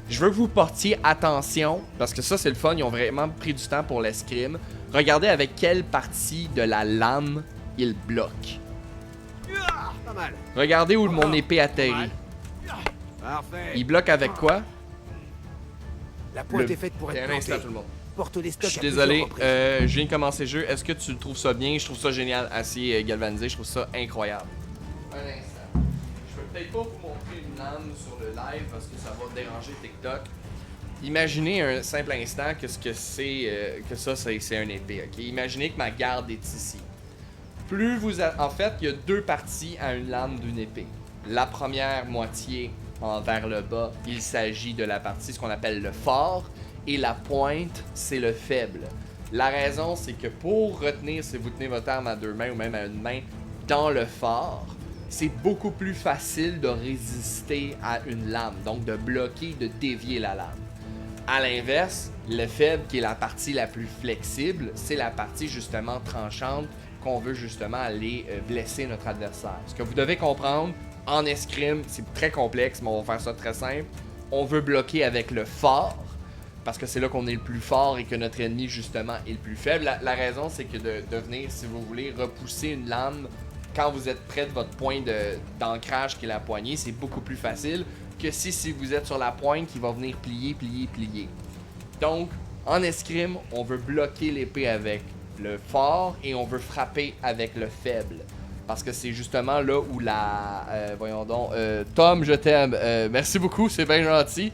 Je veux que vous portiez attention, parce que ça, c'est le fun. Ils ont vraiment pris du temps pour l'escrime. Regardez avec quelle partie de la lame il bloque. Pas mal. Regardez où mon épée atterrit. Parfait. Il bloque avec quoi? La pointe est faite pour être Un instant, plantée. tout le monde. Porte les Je stocks suis à désolé, plusieurs reprises. je viens de commencer le jeu. Est-ce que tu trouves ça bien? Je trouve ça génial, assez galvanisé. Je trouve ça incroyable. Un instant. Je peux peut-être pas vous montrer une lame sur le live parce que ça va déranger TikTok. Imaginez un simple instant que ce que c'est, que ça c'est un épée. Ok? Imaginez que ma garde est ici. Plus vous, en fait, il y a deux parties à une lame d'une épée. La première moitié vers le bas, il s'agit de la partie ce qu'on appelle le fort. Et la pointe, c'est le faible. La raison, c'est que pour retenir, si vous tenez votre arme à deux mains ou même à une main dans le fort, c'est beaucoup plus facile de résister à une lame, donc de bloquer, de dévier la lame. À l'inverse, le faible, qui est la partie la plus flexible, c'est la partie justement tranchante qu'on veut justement aller blesser notre adversaire. Ce que vous devez comprendre, en escrime, c'est très complexe, mais on va faire ça très simple. On veut bloquer avec le fort, parce que c'est là qu'on est le plus fort et que notre ennemi, justement, est le plus faible. La raison, c'est que de venir, si vous voulez, repousser une lame quand vous êtes près de votre point d'ancrage qui est la poignée, c'est beaucoup plus facile que si vous êtes sur la pointe qui va venir plier, plier, plier. Donc, en escrime, on veut bloquer l'épée avec le fort et on veut frapper avec le faible. Parce que c'est justement là où voyons donc... Tom, je t'aime. Merci beaucoup, c'est bien gentil.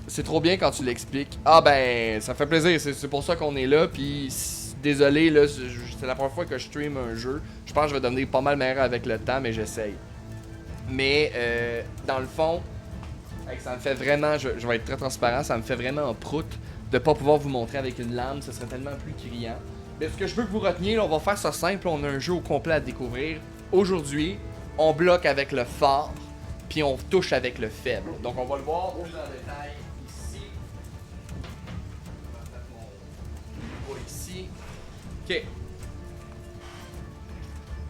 C'est trop bien quand tu l'expliques. Ah ben, ça fait plaisir, c'est pour ça qu'on est là, puis désolé, là, c'est la première fois que je stream un jeu. Je pense que je vais devenir pas mal meilleur avec le temps, mais j'essaye. Mais, dans le fond, ça me fait vraiment, je vais être très transparent, ça me fait vraiment prout de pas pouvoir vous montrer avec une lame, ce serait tellement plus criant. Mais ce que je veux que vous reteniez, là, on va faire ça simple, on a un jeu au complet à découvrir. Aujourd'hui, on bloque avec le fort, puis on touche avec le faible. Donc on va le voir plus en détail ici. On va mettre mon micro ici. Ok.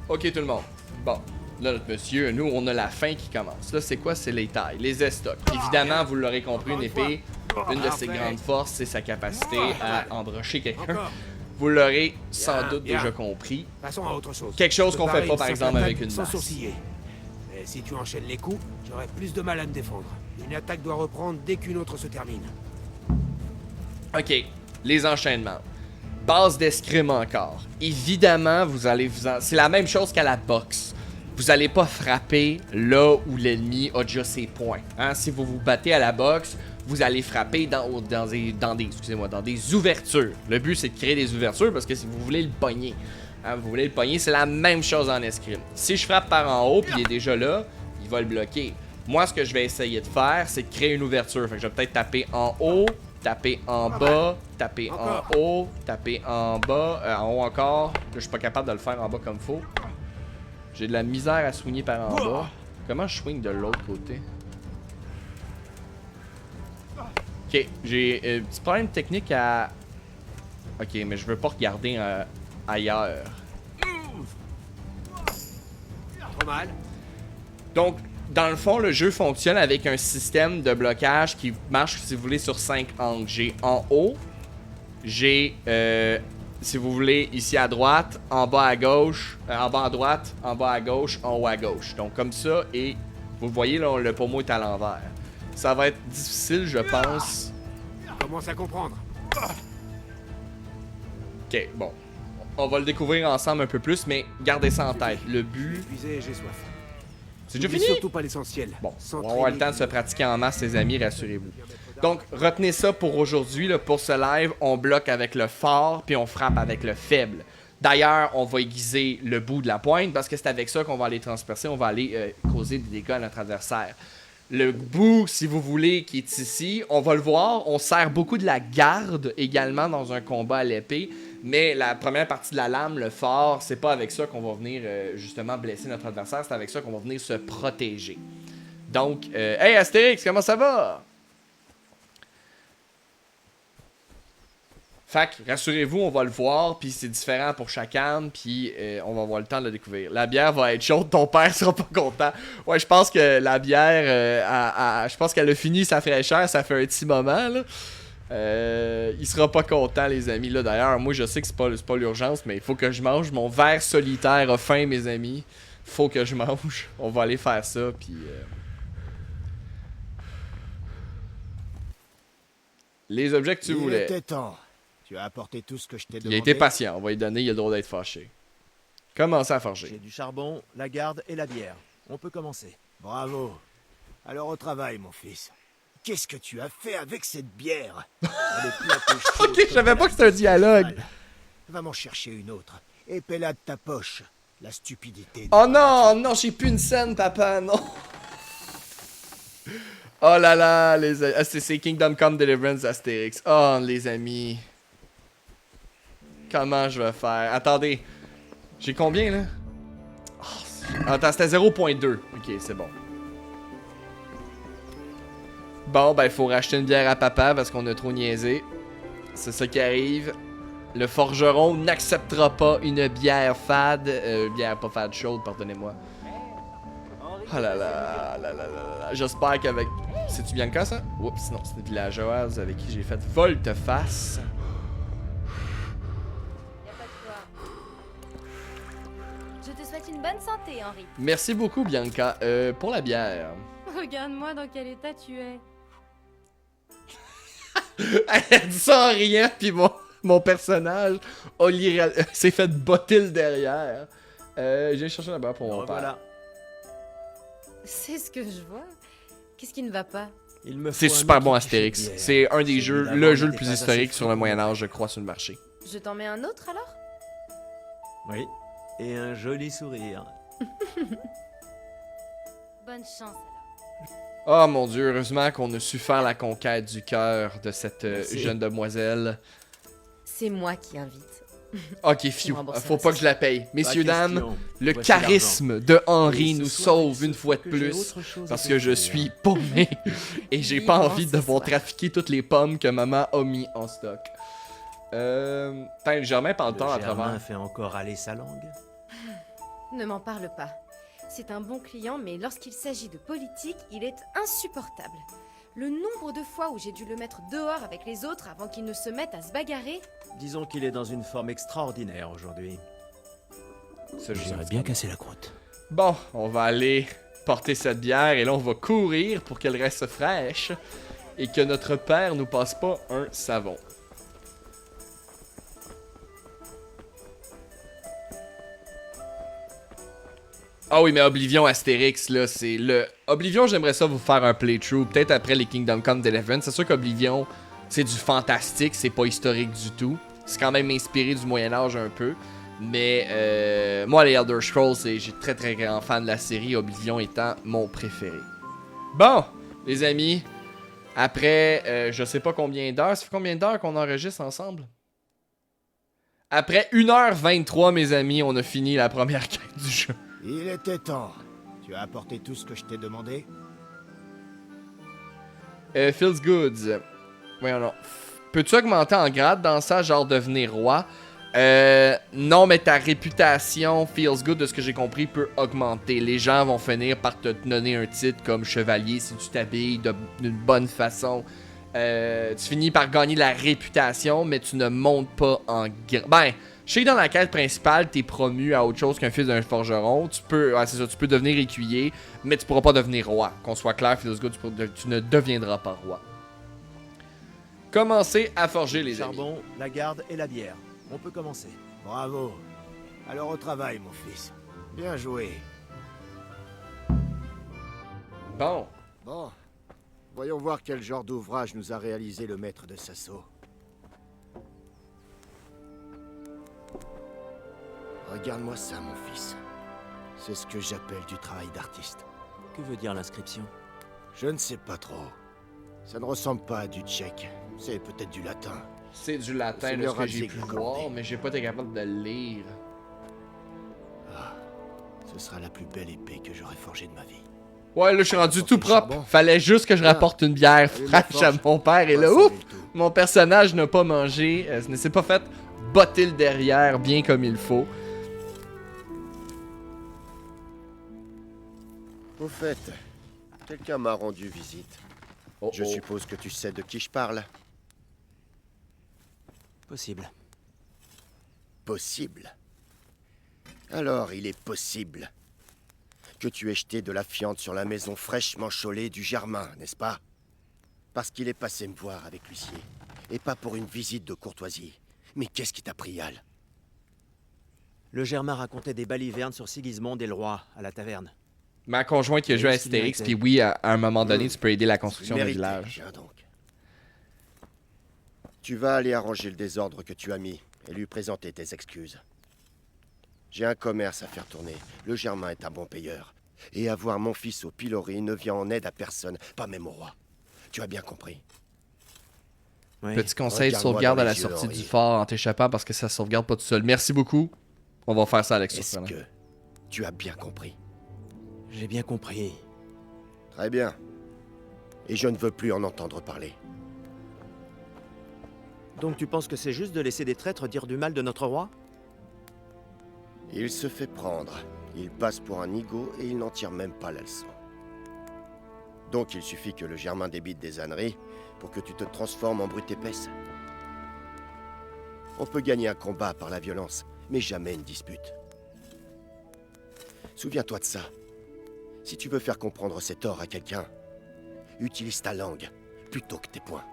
Ok tout le monde. Bon, là notre monsieur, nous on a la fin qui commence. Là c'est quoi? C'est les tailles, les estocs. Évidemment, vous l'aurez compris, une épée, une de ses grandes forces, c'est sa capacité à embrocher quelqu'un. Vous l'aurez sans doute déjà compris. Passons à autre chose. Quelque chose qu'on fait pas par exemple avec une sans masse. sourciller. Mais si tu enchaînes les coups, j'aurai plus de mal à me défendre. Une attaque doit reprendre dès qu'une autre se termine. Ok, les enchaînements. Base d'escrime encore. Évidemment, vous allez c'est la même chose qu'à la boxe. Vous allez pas frapper là où l'ennemi a déjà ses points. Hein? Si vous vous battez à la boxe, vous allez frapper dans des ouvertures. Le but, c'est de créer des ouvertures parce que si vous voulez le pogner, hein, vous voulez le pogner, c'est la même chose en escrime. Si je frappe par en haut, puis il est déjà là, il va le bloquer. Moi, ce que je vais essayer de faire, c'est de créer une ouverture. Fait que je vais peut-être taper en haut, taper en bas, taper en haut, taper en bas, en haut encore. Là, je suis pas capable de le faire en bas comme faut. J'ai de la misère à swinger par en bas. Comment je swing de l'autre côté? Ok, j'ai un petit problème technique à... Ok, mais je veux pas regarder ailleurs. Trop mal. Donc, dans le fond, le jeu fonctionne avec un système de blocage qui marche, si vous voulez, sur 5 angles. J'ai en haut, j'ai, si vous voulez, ici à droite, en bas à gauche, en bas à droite, en bas à gauche, en haut à gauche. Donc comme ça, et vous voyez, là, le pommeau est à l'envers. Ça va être difficile, je pense. Commence à comprendre. Ok, bon. On va le découvrir ensemble un peu plus, mais gardez ça en tête. Le but... Épuisé, j'ai soif. C'est déjà N'oublie fini? surtout pas l'essentiel. Bon, on va avoir le temps de se pratiquer en masse, les amis, rassurez-vous. Donc, retenez ça pour aujourd'hui. Pour ce live, on bloque avec le fort, puis on frappe avec le faible. D'ailleurs, on va aiguiser le bout de la pointe, parce que c'est avec ça qu'on va aller transpercer, on va aller causer des dégâts à notre adversaire. Le bout, si vous voulez, qui est ici, on va le voir, on sert beaucoup de la garde également dans un combat à l'épée, mais la première partie de la lame, le fort, c'est pas avec ça qu'on va venir justement blesser notre adversaire, c'est avec ça qu'on va venir se protéger. Donc, hey Astérix, comment ça va? Fait que, rassurez-vous, on va le voir, puis c'est différent pour chaque arme, puis on va avoir le temps de le découvrir. La bière va être chaude, ton père sera pas content. Ouais, je pense que la bière, je pense qu'elle a fini sa fraîcheur, ça fait un petit moment, là. Il sera pas content, les amis, là. D'ailleurs, moi, je sais que c'est pas l'urgence, mais il faut que je mange. Mon ver solitaire a faim, mes amis. Faut que je mange. On va aller faire ça, puis... Les objets que tu voulais. Il était temps. Tu as apporté tout ce que je t'ai demandé. Il a été patient, on va lui donner, il a le droit d'être fâché. Commencez à forger. J'ai du charbon, la garde et la bière. On peut commencer. Bravo. Alors au travail, mon fils. Qu'est-ce que tu as fait avec cette bière? Elle est plus un peu chaude. Ok, je savais pas que c'était un dialogue. Va m'en chercher une autre. Et paie-la de ta poche. La stupidité. Oh non, non, j'ai plus une scène, papa, non. Oh là là, les amis. Ah, c'est Kingdom Come Deliverance Astérix. Oh, les amis. Comment je vais faire? Attendez. J'ai combien, là? Oh, attends, c'était 0.2. Ok, c'est bon. Bon, ben, il faut racheter une bière à papa parce qu'on a trop niaisé. C'est ça qui arrive. Le forgeron n'acceptera pas une bière fade. Bière pas fade chaude, pardonnez-moi. Oh là là, là là là. J'espère qu'avec... C'est-tu Bianca, ça? Oups, non, c'est une villageoise avec qui j'ai fait volte-face. Je te souhaite une bonne santé, Henri. Merci beaucoup, Bianca. Pour la bière. Regarde-moi dans quel état tu es. Elle dit ça en riant, puis mon personnage s'est fait botter le derrière. J'ai cherché la bière pour mon père. Voilà. C'est ce que je vois. Qu'est-ce qui ne va pas? C'est super bon, Astérix. C'est un des jeux, le jeu le plus historique sur le Moyen-Âge, je crois, sur le marché. Je t'en mets un autre alors? Oui. Et un joli sourire. Bonne chance alors. Oh mon Dieu, heureusement qu'on a su faire la conquête du cœur de cette jeune demoiselle. C'est moi qui invite. Ok, fiu. Faut pas que je la paye. Messieurs, dames, le Voici charisme de Henri Et ce nous soir, sauve une fois de que j'ai plus. autre chose Parce à que te je dire. suis paumé. Et j'ai pas envie de devoir trafiquer toutes les pommes que maman a mis en stock. Putain, Germain parle le temps à Germain travers. fait encore aller sa langue. Ne m'en parle pas. C'est un bon client, mais lorsqu'il s'agit de politique, il est insupportable. Le nombre de fois où j'ai dû le mettre dehors avec les autres avant qu'il ne se mette à se bagarrer... Disons qu'il est dans une forme extraordinaire aujourd'hui. J'irais bien casser la croûte. Bon, on va aller porter cette bière et là on va courir pour qu'elle reste fraîche et que notre père nous passe pas un savon. Ah oui, mais Oblivion Astérix, là, c'est le... Oblivion, j'aimerais ça vous faire un playthrough, peut-être après les Kingdom Come Deliverance. C'est sûr qu'Oblivion, c'est du fantastique, c'est pas historique du tout. C'est quand même inspiré du Moyen-Âge un peu. Mais moi, les Elder Scrolls, j'ai très très grand fan de la série, Oblivion étant mon préféré. Bon, les amis, après je sais pas combien d'heures, ça fait combien d'heures qu'on enregistre ensemble? Après 1h23, mes amis, on a fini la première quête du jeu. Il était temps. Tu as apporté tout ce que je t'ai demandé? Feels Goods. Voyons, non. Peux-tu augmenter en grade dans ça, genre devenir roi? Non, mais ta réputation, Feels Good, de ce que j'ai compris, peut augmenter. Les gens vont finir par te donner un titre comme chevalier si tu t'habilles d'une bonne façon. Tu finis par gagner la réputation, mais tu ne montes pas en grade. Ben, je sais que dans la quête principale, t'es promu à autre chose qu'un fils d'un forgeron. Tu peux, c'est ça, tu peux devenir écuyer, mais tu pourras pas devenir roi. Qu'on soit clair, Feels Good, tu ne deviendras pas roi. Commencez à forger, les amis. Charbon, la garde et la bière. On peut commencer. Bravo. Alors au travail, mon fils. Bien joué. Bon. Bon. Voyons voir quel genre d'ouvrage nous a réalisé le maître de Sasso. Regarde-moi ça, mon fils. C'est ce que j'appelle du travail d'artiste. Que veut dire l'inscription? Je ne sais pas trop. Ça ne ressemble pas à du tchèque. C'est peut-être du latin. C'est du latin de ce que j'ai pu voir, mais j'ai pas été capable de le lire. Ah, ce sera la plus belle épée que j'aurai forgée de ma vie. Ouais, là, je suis rendu tout propre. Fallait juste que je rapporte une bière fraîche à mon père. Et là, ouf! Mon personnage n'a pas mangé. Ne s'est pas fait botter le derrière bien comme il faut. Au fait, quelqu'un m'a rendu visite. Je suppose que tu sais de qui je parle. Possible. Possible. Alors, il est possible que tu aies jeté de la fiente sur la maison fraîchement chaulée du Germain, n'est-ce pas? Parce qu'il est passé me voir avec l'huissier. Et pas pour une visite de courtoisie. Mais qu'est-ce qui t'a pris, Al? Le Germain racontait des balivernes sur Sigismond et le roi, à la taverne. Ma conjointe qui a joué à Astérix, puis oui, à un moment donné, tu peux aider la construction du village. Donc. Tu vas aller arranger le désordre que tu as mis et lui présenter tes excuses. J'ai un commerce à faire tourner. Le Germain est un bon payeur. Et avoir mon fils au pilori ne vient en aide à personne, pas même au roi. Tu as bien compris. Oui. Petit conseil de sauvegarde à la sortie du fort en t'échappant parce que ça sauvegarde pas tout seul. Merci beaucoup. On va faire ça, Alex. Est-ce que tu as bien compris? J'ai bien compris. Très bien. Et je ne veux plus en entendre parler. Donc tu penses que c'est juste de laisser des traîtres dire du mal de notre roi? Il se fait prendre. Il passe pour un nigaud et il n'en tire même pas la leçon. Donc il suffit que le Germain débite des âneries pour que tu te transformes en brute épaisse. On peut gagner un combat par la violence, mais jamais une dispute. Souviens-toi de ça. Si tu veux faire comprendre cet or à quelqu'un, utilise ta langue plutôt que tes poings.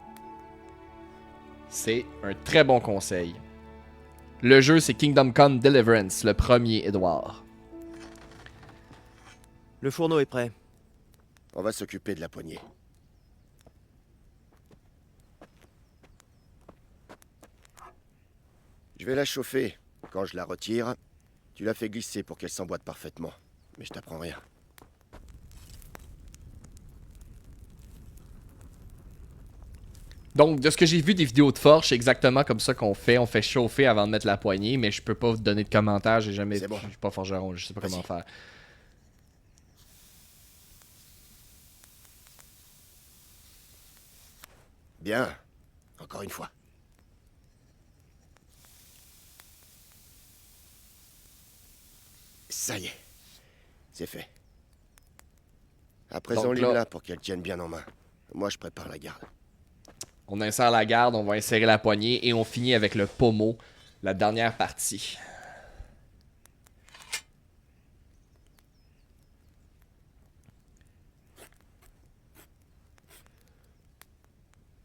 C'est un très bon conseil. Le jeu, c'est Kingdom Come Deliverance, le premier Édouard. Le fourneau est prêt. On va s'occuper de la poignée. Je vais la chauffer. Quand je la retire, tu la fais glisser pour qu'elle s'emboîte parfaitement. Mais je t'apprends rien. Donc, de ce que j'ai vu des vidéos de forge, c'est exactement comme ça qu'on fait. On fait chauffer avant de mettre la poignée, mais je peux pas vous donner de commentaires. J'ai jamais. C'est bon. Je suis pas forgeron, je sais pas comment faire. Bien. Encore une fois. Ça y est. C'est fait. À présent, Donc là- Lila pour qu'elle tienne bien en main. Moi, je prépare la garde. On insère la garde, on va insérer la poignée et on finit avec le pommeau, la dernière partie.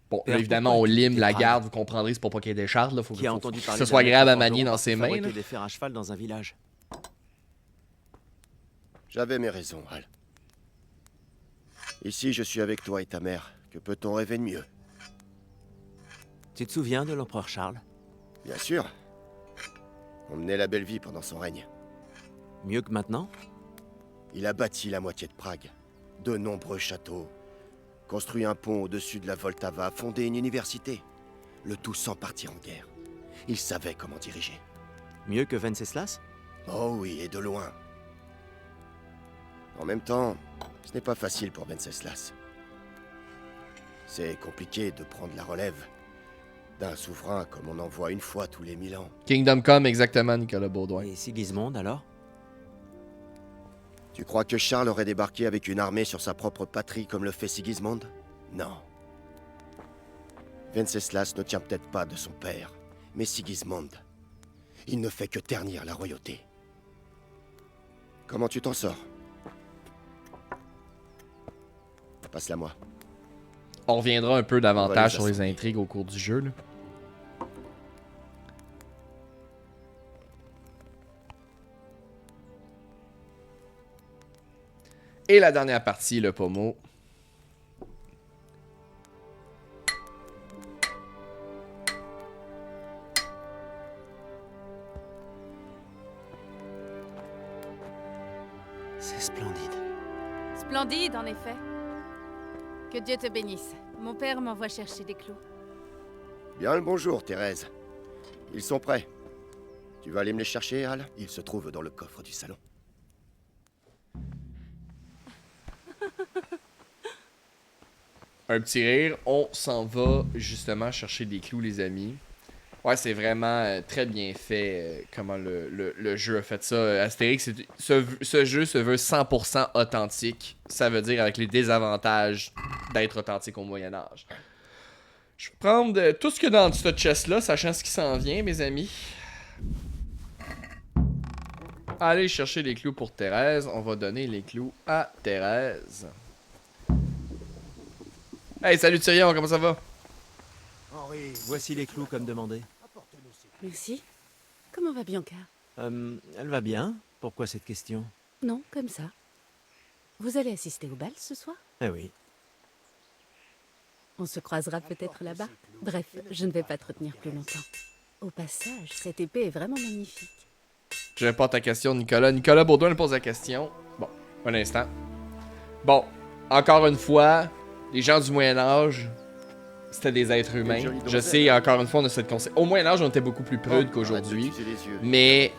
Bon, là, évidemment, on lime la garde, vous comprendrez, c'est pour pas qu'il y ait des chardes. Là. Faut Qui a faut- entendu que parler ce soit d'un agréable à maître manier forgeron dans ses mains. fabriquer là. des fers à cheval dans un village. J'avais mes raisons, Hal. Ici, je suis avec toi et ta mère. Que peut-on rêver de mieux? Tu te souviens de l'empereur Charles? Bien sûr. On menait la belle vie pendant son règne. Mieux que maintenant? Il a bâti la moitié de Prague. De nombreux châteaux. Construit un pont au-dessus de la Voltava. Fondé une université. Le tout sans partir en guerre. Il savait comment diriger. Mieux que Venceslas? Oh oui, et de loin. En même temps, ce n'est pas facile pour Venceslas. C'est compliqué de prendre la relève d'un souverain comme on en voit une fois tous les 1000 ans. Kingdom Come, exactement, Nicolas Baudouin. Et Sigismond, alors? Tu crois que Charles aurait débarqué avec une armée sur sa propre patrie comme le fait Sigismond? Non. Venceslas ne tient peut-être pas de son père, mais Sigismond, il ne fait que ternir la royauté. Comment tu t'en sors? Passe-la-moi. On reviendra un peu davantage sur les assembler. intrigues au cours du jeu. Là. Et la dernière partie, le pommeau. C'est splendide. Splendide, en effet. Que Dieu te bénisse. Mon père m'envoie chercher des clous. Bien le bonjour, Thérèse. Ils sont prêts. Tu vas aller me les chercher, Al? Ils se trouvent dans le coffre du salon. Un petit rire. On s'en va justement chercher des clous, les amis. Ouais, c'est vraiment très bien fait comment le jeu a fait ça. Astérix, ce jeu se veut 100% authentique. Ça veut dire avec les désavantages d'être authentique au Moyen-Âge. Je vais prendre tout ce qu'il y a dans ce chest-là, sachant ce qui s'en vient, mes amis. Allez chercher les clous pour Thérèse. On va donner les clous à Thérèse. Hey, salut Tyrion, comment ça va? Henri, voici les clous comme demandé. Merci. Comment va Bianca? Elle va bien. Pourquoi cette question? Non, comme ça. Vous allez assister au bal ce soir? Eh oui. On se croisera peut-être là-bas. Bref, je ne vais pas te retenir plus longtemps. Au passage, cette épée est vraiment magnifique. Je réponds à ta question, Nicolas. Nicolas Baudouin pose la question. Bon, un instant. Bon, encore une fois, les gens du Moyen-Âge, c'était des êtres humains. Je sais, encore une fois, on a cette concept. Au Moyen-Âge, on était beaucoup plus prudes qu'aujourd'hui. Mais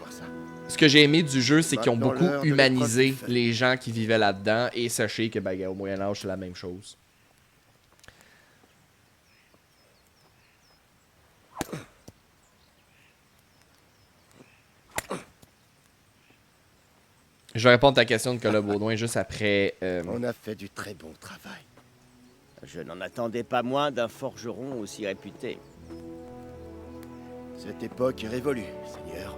ce que j'ai aimé du jeu, c'est qu'ils ont beaucoup humanisé les gens qui vivaient là-dedans. Et sachez que, ben, au Moyen-Âge, c'est la même chose. Je vais répondre à ta question, Nicolas Baudouin, juste après. On a fait du très bon travail. Je n'en attendais pas moins d'un forgeron aussi réputé. Cette époque est révolue, Seigneur.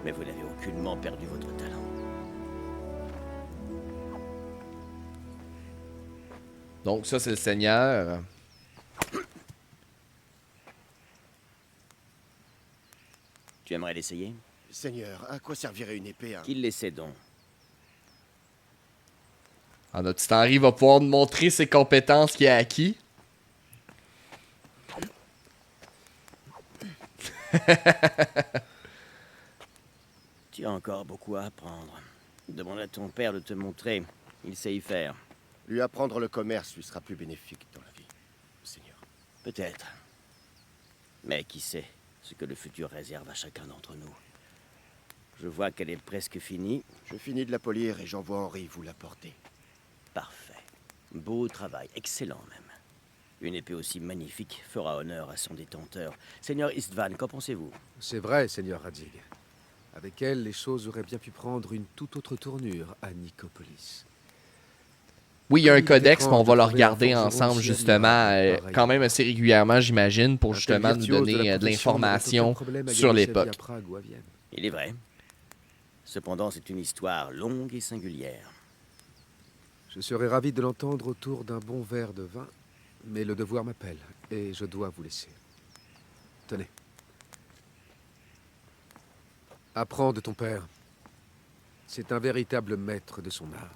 Mais vous n'avez aucunement perdu votre talent. Donc ça, c'est le Seigneur. Tu aimerais l'essayer? Seigneur, à quoi servirait une épée? Qu'il l'essaie donc. Alors, notre petit Henri va pouvoir nous montrer ses compétences qu'il a acquis. Tu as encore beaucoup à apprendre. Demande à ton père de te montrer. Il sait y faire. Lui apprendre le commerce lui sera plus bénéfique dans la vie, Seigneur. Peut-être. Mais qui sait ce que le futur réserve à chacun d'entre nous. Je vois qu'elle est presque finie. Je finis de la polir et j'envoie Henri vous l'apporter. Parfait. Beau travail, excellent même. Une épée aussi magnifique fera honneur à son détenteur. Seigneur Istvan, qu'en pensez-vous? C'est vrai, Seigneur Radzig. Avec elle, les choses auraient bien pu prendre une toute autre tournure à Nicopolis. Oui, il y a un codex, mais on va le regarder ensemble, justement, quand même assez régulièrement, j'imagine, pour justement nous donner de l'information sur l'époque. Il est vrai. Cependant, c'est une histoire longue et singulière. Je serais ravi de l'entendre autour d'un bon verre de vin, mais le devoir m'appelle, et je dois vous laisser. Tenez. Apprends de ton père. C'est un véritable maître de son art.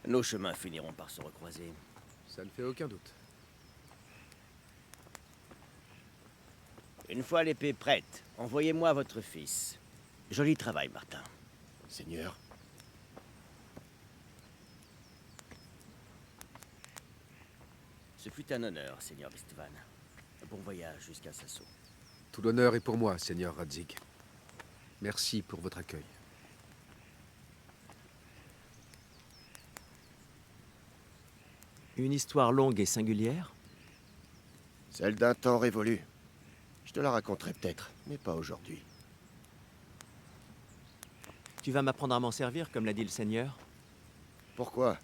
Nos chemins finiront par se recroiser. Ça ne fait aucun doute. Une fois l'épée prête, envoyez-moi votre fils. Joli travail, Martin. Seigneur. Ce fut un honneur, Seigneur Istvan. Bon voyage jusqu'à Sasso. Tout l'honneur est pour moi, Seigneur Radzig. Merci pour votre accueil. Une histoire longue et singulière? Celle d'un temps révolu. Je te la raconterai peut-être, mais pas aujourd'hui. Tu vas m'apprendre à m'en servir, comme l'a dit le Seigneur? Pourquoi?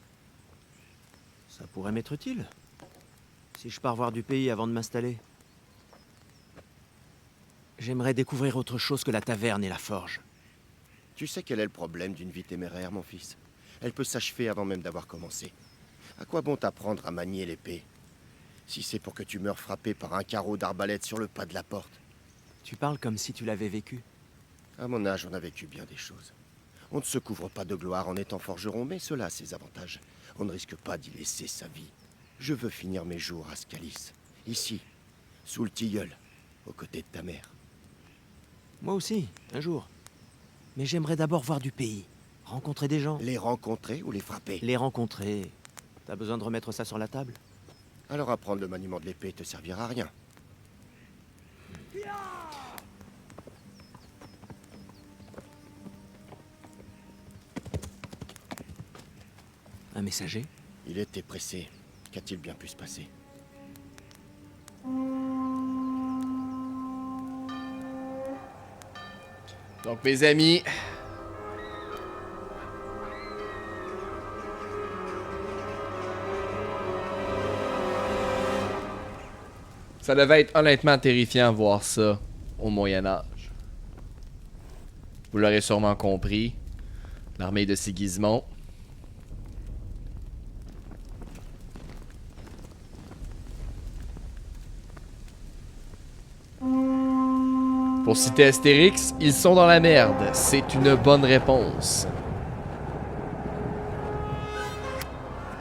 Ça pourrait m'être utile. Si je pars voir du pays avant de m'installer. J'aimerais découvrir autre chose que la taverne et la forge. Tu sais quel est le problème d'une vie téméraire, mon fils? Elle peut s'achever avant même d'avoir commencé. À quoi bon t'apprendre à manier l'épée? Si c'est pour que tu meurs frappé par un carreau d'arbalète sur le pas de la porte. Tu parles comme si tu l'avais vécu. À mon âge, on a vécu bien des choses. On ne se couvre pas de gloire en étant forgeron, mais cela a ses avantages. On ne risque pas d'y laisser sa vie. Je veux finir mes jours à Scalis, ici, sous le tilleul, aux côtés de ta mère. Moi aussi, un jour. Mais j'aimerais d'abord voir du pays, rencontrer des gens. Les rencontrer ou les frapper? Les rencontrer. T'as besoin de remettre ça sur la table? Alors apprendre le maniement de l'épée te servira à rien. Un messager? Il était pressé. Qu'a-t-il bien pu se passer? Donc, mes amis... Ça devait être honnêtement terrifiant voir ça au Moyen-Âge. Vous l'aurez sûrement compris. L'armée de Sigismond. Pour citer Astérix, ils sont dans la merde. C'est une bonne réponse.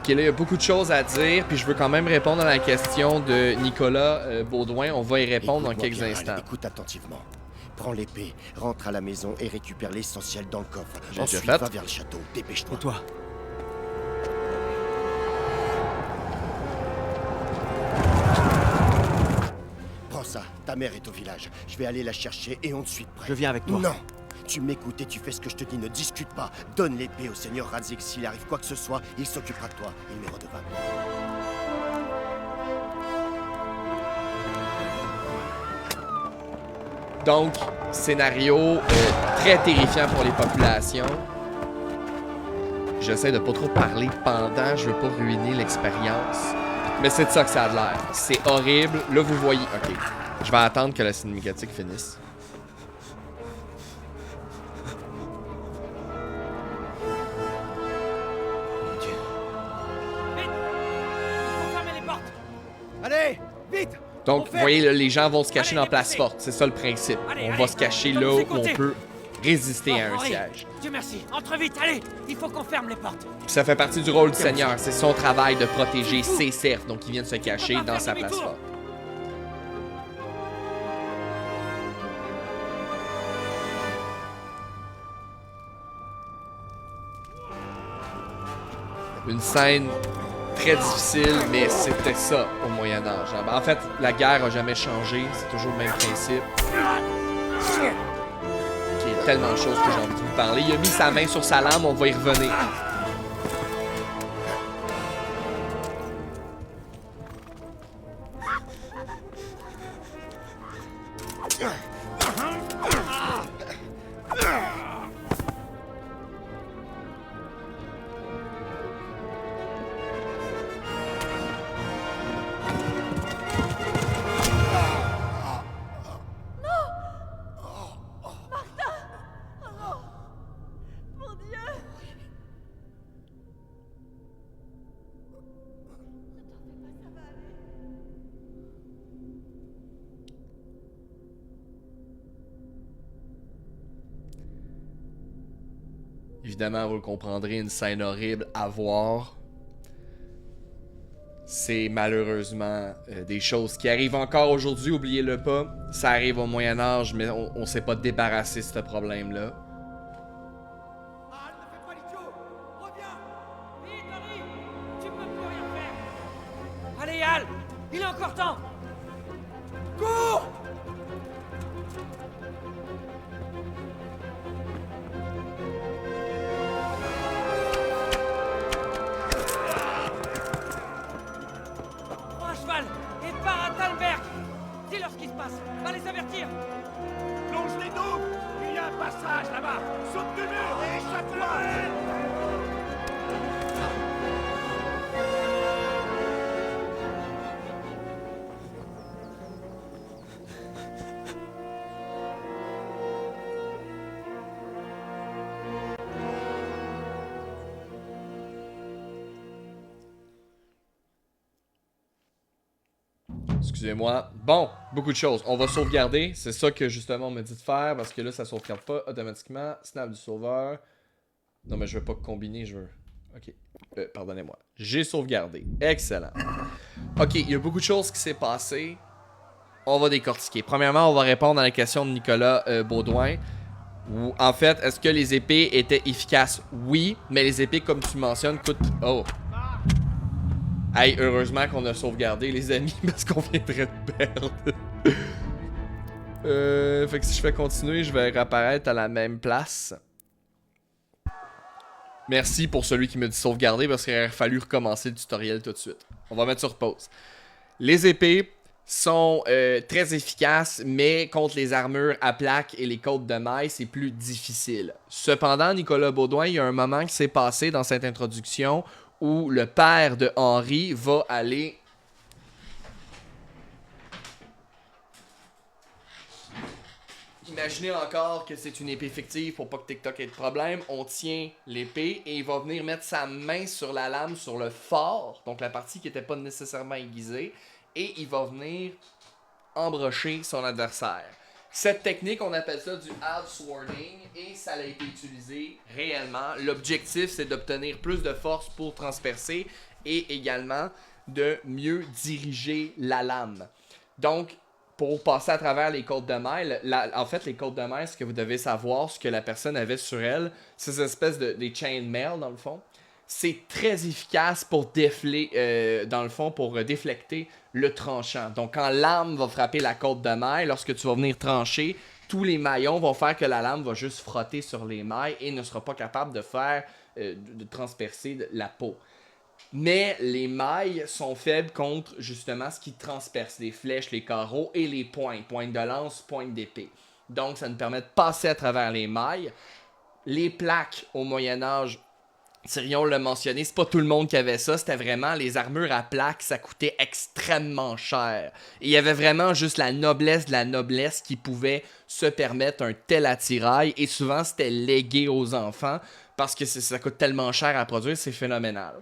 Ok, là, il y a beaucoup de choses à dire, puis je veux quand même répondre à la question de Nicolas Baudouin. On va y répondre dans quelques instants. Écoute attentivement. Prends l'épée, rentre à la maison et récupère l'essentiel dans le coffre. J'ai Ensuite, déjà fait. va vers le château. Dépêche-toi. Et toi? Prends ça. Ta mère est au village. Je vais aller la chercher et on te suit de près. Je viens avec toi. Non. Tu m'écoutes et tu fais ce que je te dis. Ne discute pas. Donne l'épée au seigneur Radzig. S'il arrive quoi que ce soit, il s'occupera de toi. Il m'est redevable. Donc, scénario très terrifiant pour les populations. J'essaie de pas trop parler pendant, je veux pas ruiner l'expérience. Mais c'est de ça que ça a l'air. C'est horrible. Là, vous voyez... Ok, je vais attendre que la cinématique finisse. Mon Dieu. Vite! Il faut fermer les portes! Allez, vite! Donc, vous voyez, là, les gens vont se cacher dans place forte. C'est ça le principe. On va se cacher là où on peut résister à un siège. Dieu merci, entre vite, allez! Il faut qu'on ferme les portes! Ça fait partie du rôle du Seigneur. C'est son travail de protéger ses serfs. Donc, ils viennent se cacher dans sa place forte. Une scène très difficile, mais c'était ça au Moyen-Âge. En fait, la guerre a jamais changé. C'est toujours le même principe. Il y a tellement de choses que j'ai envie de vous parler. Il a mis sa main sur sa lame, on va y revenir. Évidemment, vous le comprendrez, une scène horrible à voir. C'est malheureusement des choses qui arrivent encore aujourd'hui, oubliez-le pas. Ça arrive au Moyen-Âge, mais on s'est pas débarrassé de ce problème-là. Allez, Al! Il est encore temps! Cours! Prends un cheval et pars à Talberg! Dis-leur ce qui se passe! Va les avertir! Longe les doubles! Il y a un passage là-bas! Saute du mur et échappe-toi! Excusez-moi. Bon, beaucoup de choses. On va sauvegarder. C'est ça que justement on me dit de faire parce que là, ça sauvegarde pas automatiquement. Snap du sauveur. Non, mais je veux pas combiner, je veux... Ok. Pardonnez-moi. J'ai sauvegardé. Excellent. Ok, il y a beaucoup de choses qui s'est passé. On va décortiquer. Premièrement, on va répondre à la question de Nicolas Baudouin. En fait, est-ce que les épées étaient efficaces? Oui, mais les épées, comme tu mentionnes, coûtent... Oh! Hey, heureusement qu'on a sauvegardé, les amis, parce qu'on viendrait de perdre. Fait que si je fais continuer, je vais réapparaître à la même place. Merci pour celui qui me dit sauvegarder, parce qu'il aurait fallu recommencer le tutoriel tout de suite. On va mettre sur pause. Les épées sont très efficaces, mais contre les armures à plaques et les côtes de mailles, c'est plus difficile. Cependant, Nicolas Baudouin, il y a un moment qui s'est passé dans cette introduction où le père de Henri va aller... Imaginez encore que c'est une épée fictive pour pas que TikTok ait de problème. On tient l'épée et il va venir mettre sa main sur la lame, sur le fort, donc la partie qui n'était pas nécessairement aiguisée, et il va venir embrocher son adversaire. Cette technique, on appelle ça du half-swording et ça a été utilisé réellement. L'objectif, c'est d'obtenir plus de force pour transpercer et également de mieux diriger la lame. Donc, pour passer à travers les côtes de mailles, en fait, les côtes de mailles, ce que vous devez savoir, ce que la personne avait sur elle, c'est ces espèces des chainmail, dans le fond. C'est très efficace pour dans le fond, pour déflecter le tranchant. Donc, quand l'arme va frapper la côte de maille, lorsque tu vas venir trancher, tous les maillons vont faire que la lame va juste frotter sur les mailles et ne sera pas capable de faire, de transpercer la peau. Mais les mailles sont faibles contre, justement, ce qui transperce les flèches, les carreaux et les pointes de lance, pointes d'épée. Donc, ça nous permet de passer à travers les mailles. Les plaques, au Moyen-Âge, Tyrion l'a mentionné, c'est pas tout le monde qui avait ça, c'était vraiment les armures à plaques, ça coûtait extrêmement cher. Et il y avait vraiment juste la noblesse de la noblesse qui pouvait se permettre un tel attirail, et souvent c'était légué aux enfants, parce que ça coûte tellement cher à produire, c'est phénoménal.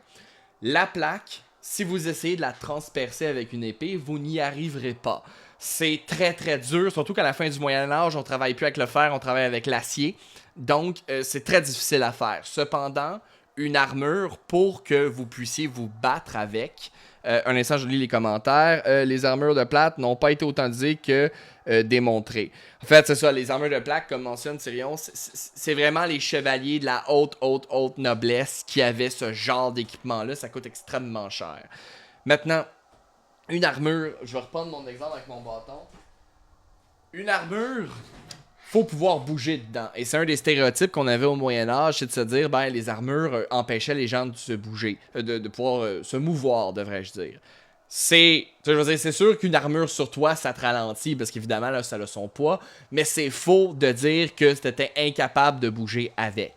La plaque, si vous essayez de la transpercer avec une épée, vous n'y arriverez pas. C'est très très dur, surtout qu'à la fin du Moyen-Âge, on travaille plus avec le fer, on travaille avec l'acier. Donc, c'est très difficile à faire. Cependant, une armure pour que vous puissiez vous battre avec. Un instant, je lis les commentaires. Les armures de plate n'ont pas été autant utilisées que démontrées. En fait, c'est ça, les armures de plate, comme mentionne Tyrion, c'est vraiment les chevaliers de la haute noblesse qui avaient ce genre d'équipement-là. Ça coûte extrêmement cher. Maintenant, une armure, je vais reprendre mon exemple avec mon bâton. Une armure, faut pouvoir bouger dedans. Et c'est un des stéréotypes qu'on avait au Moyen-Âge, c'est de se dire, ben, les armures empêchaient les gens de se bouger, de pouvoir se mouvoir, devrais-je dire. C'est sûr qu'une armure sur toi, ça te ralentit, parce qu'évidemment, là, ça a son poids, mais c'est faux de dire que t'étais incapable de bouger avec.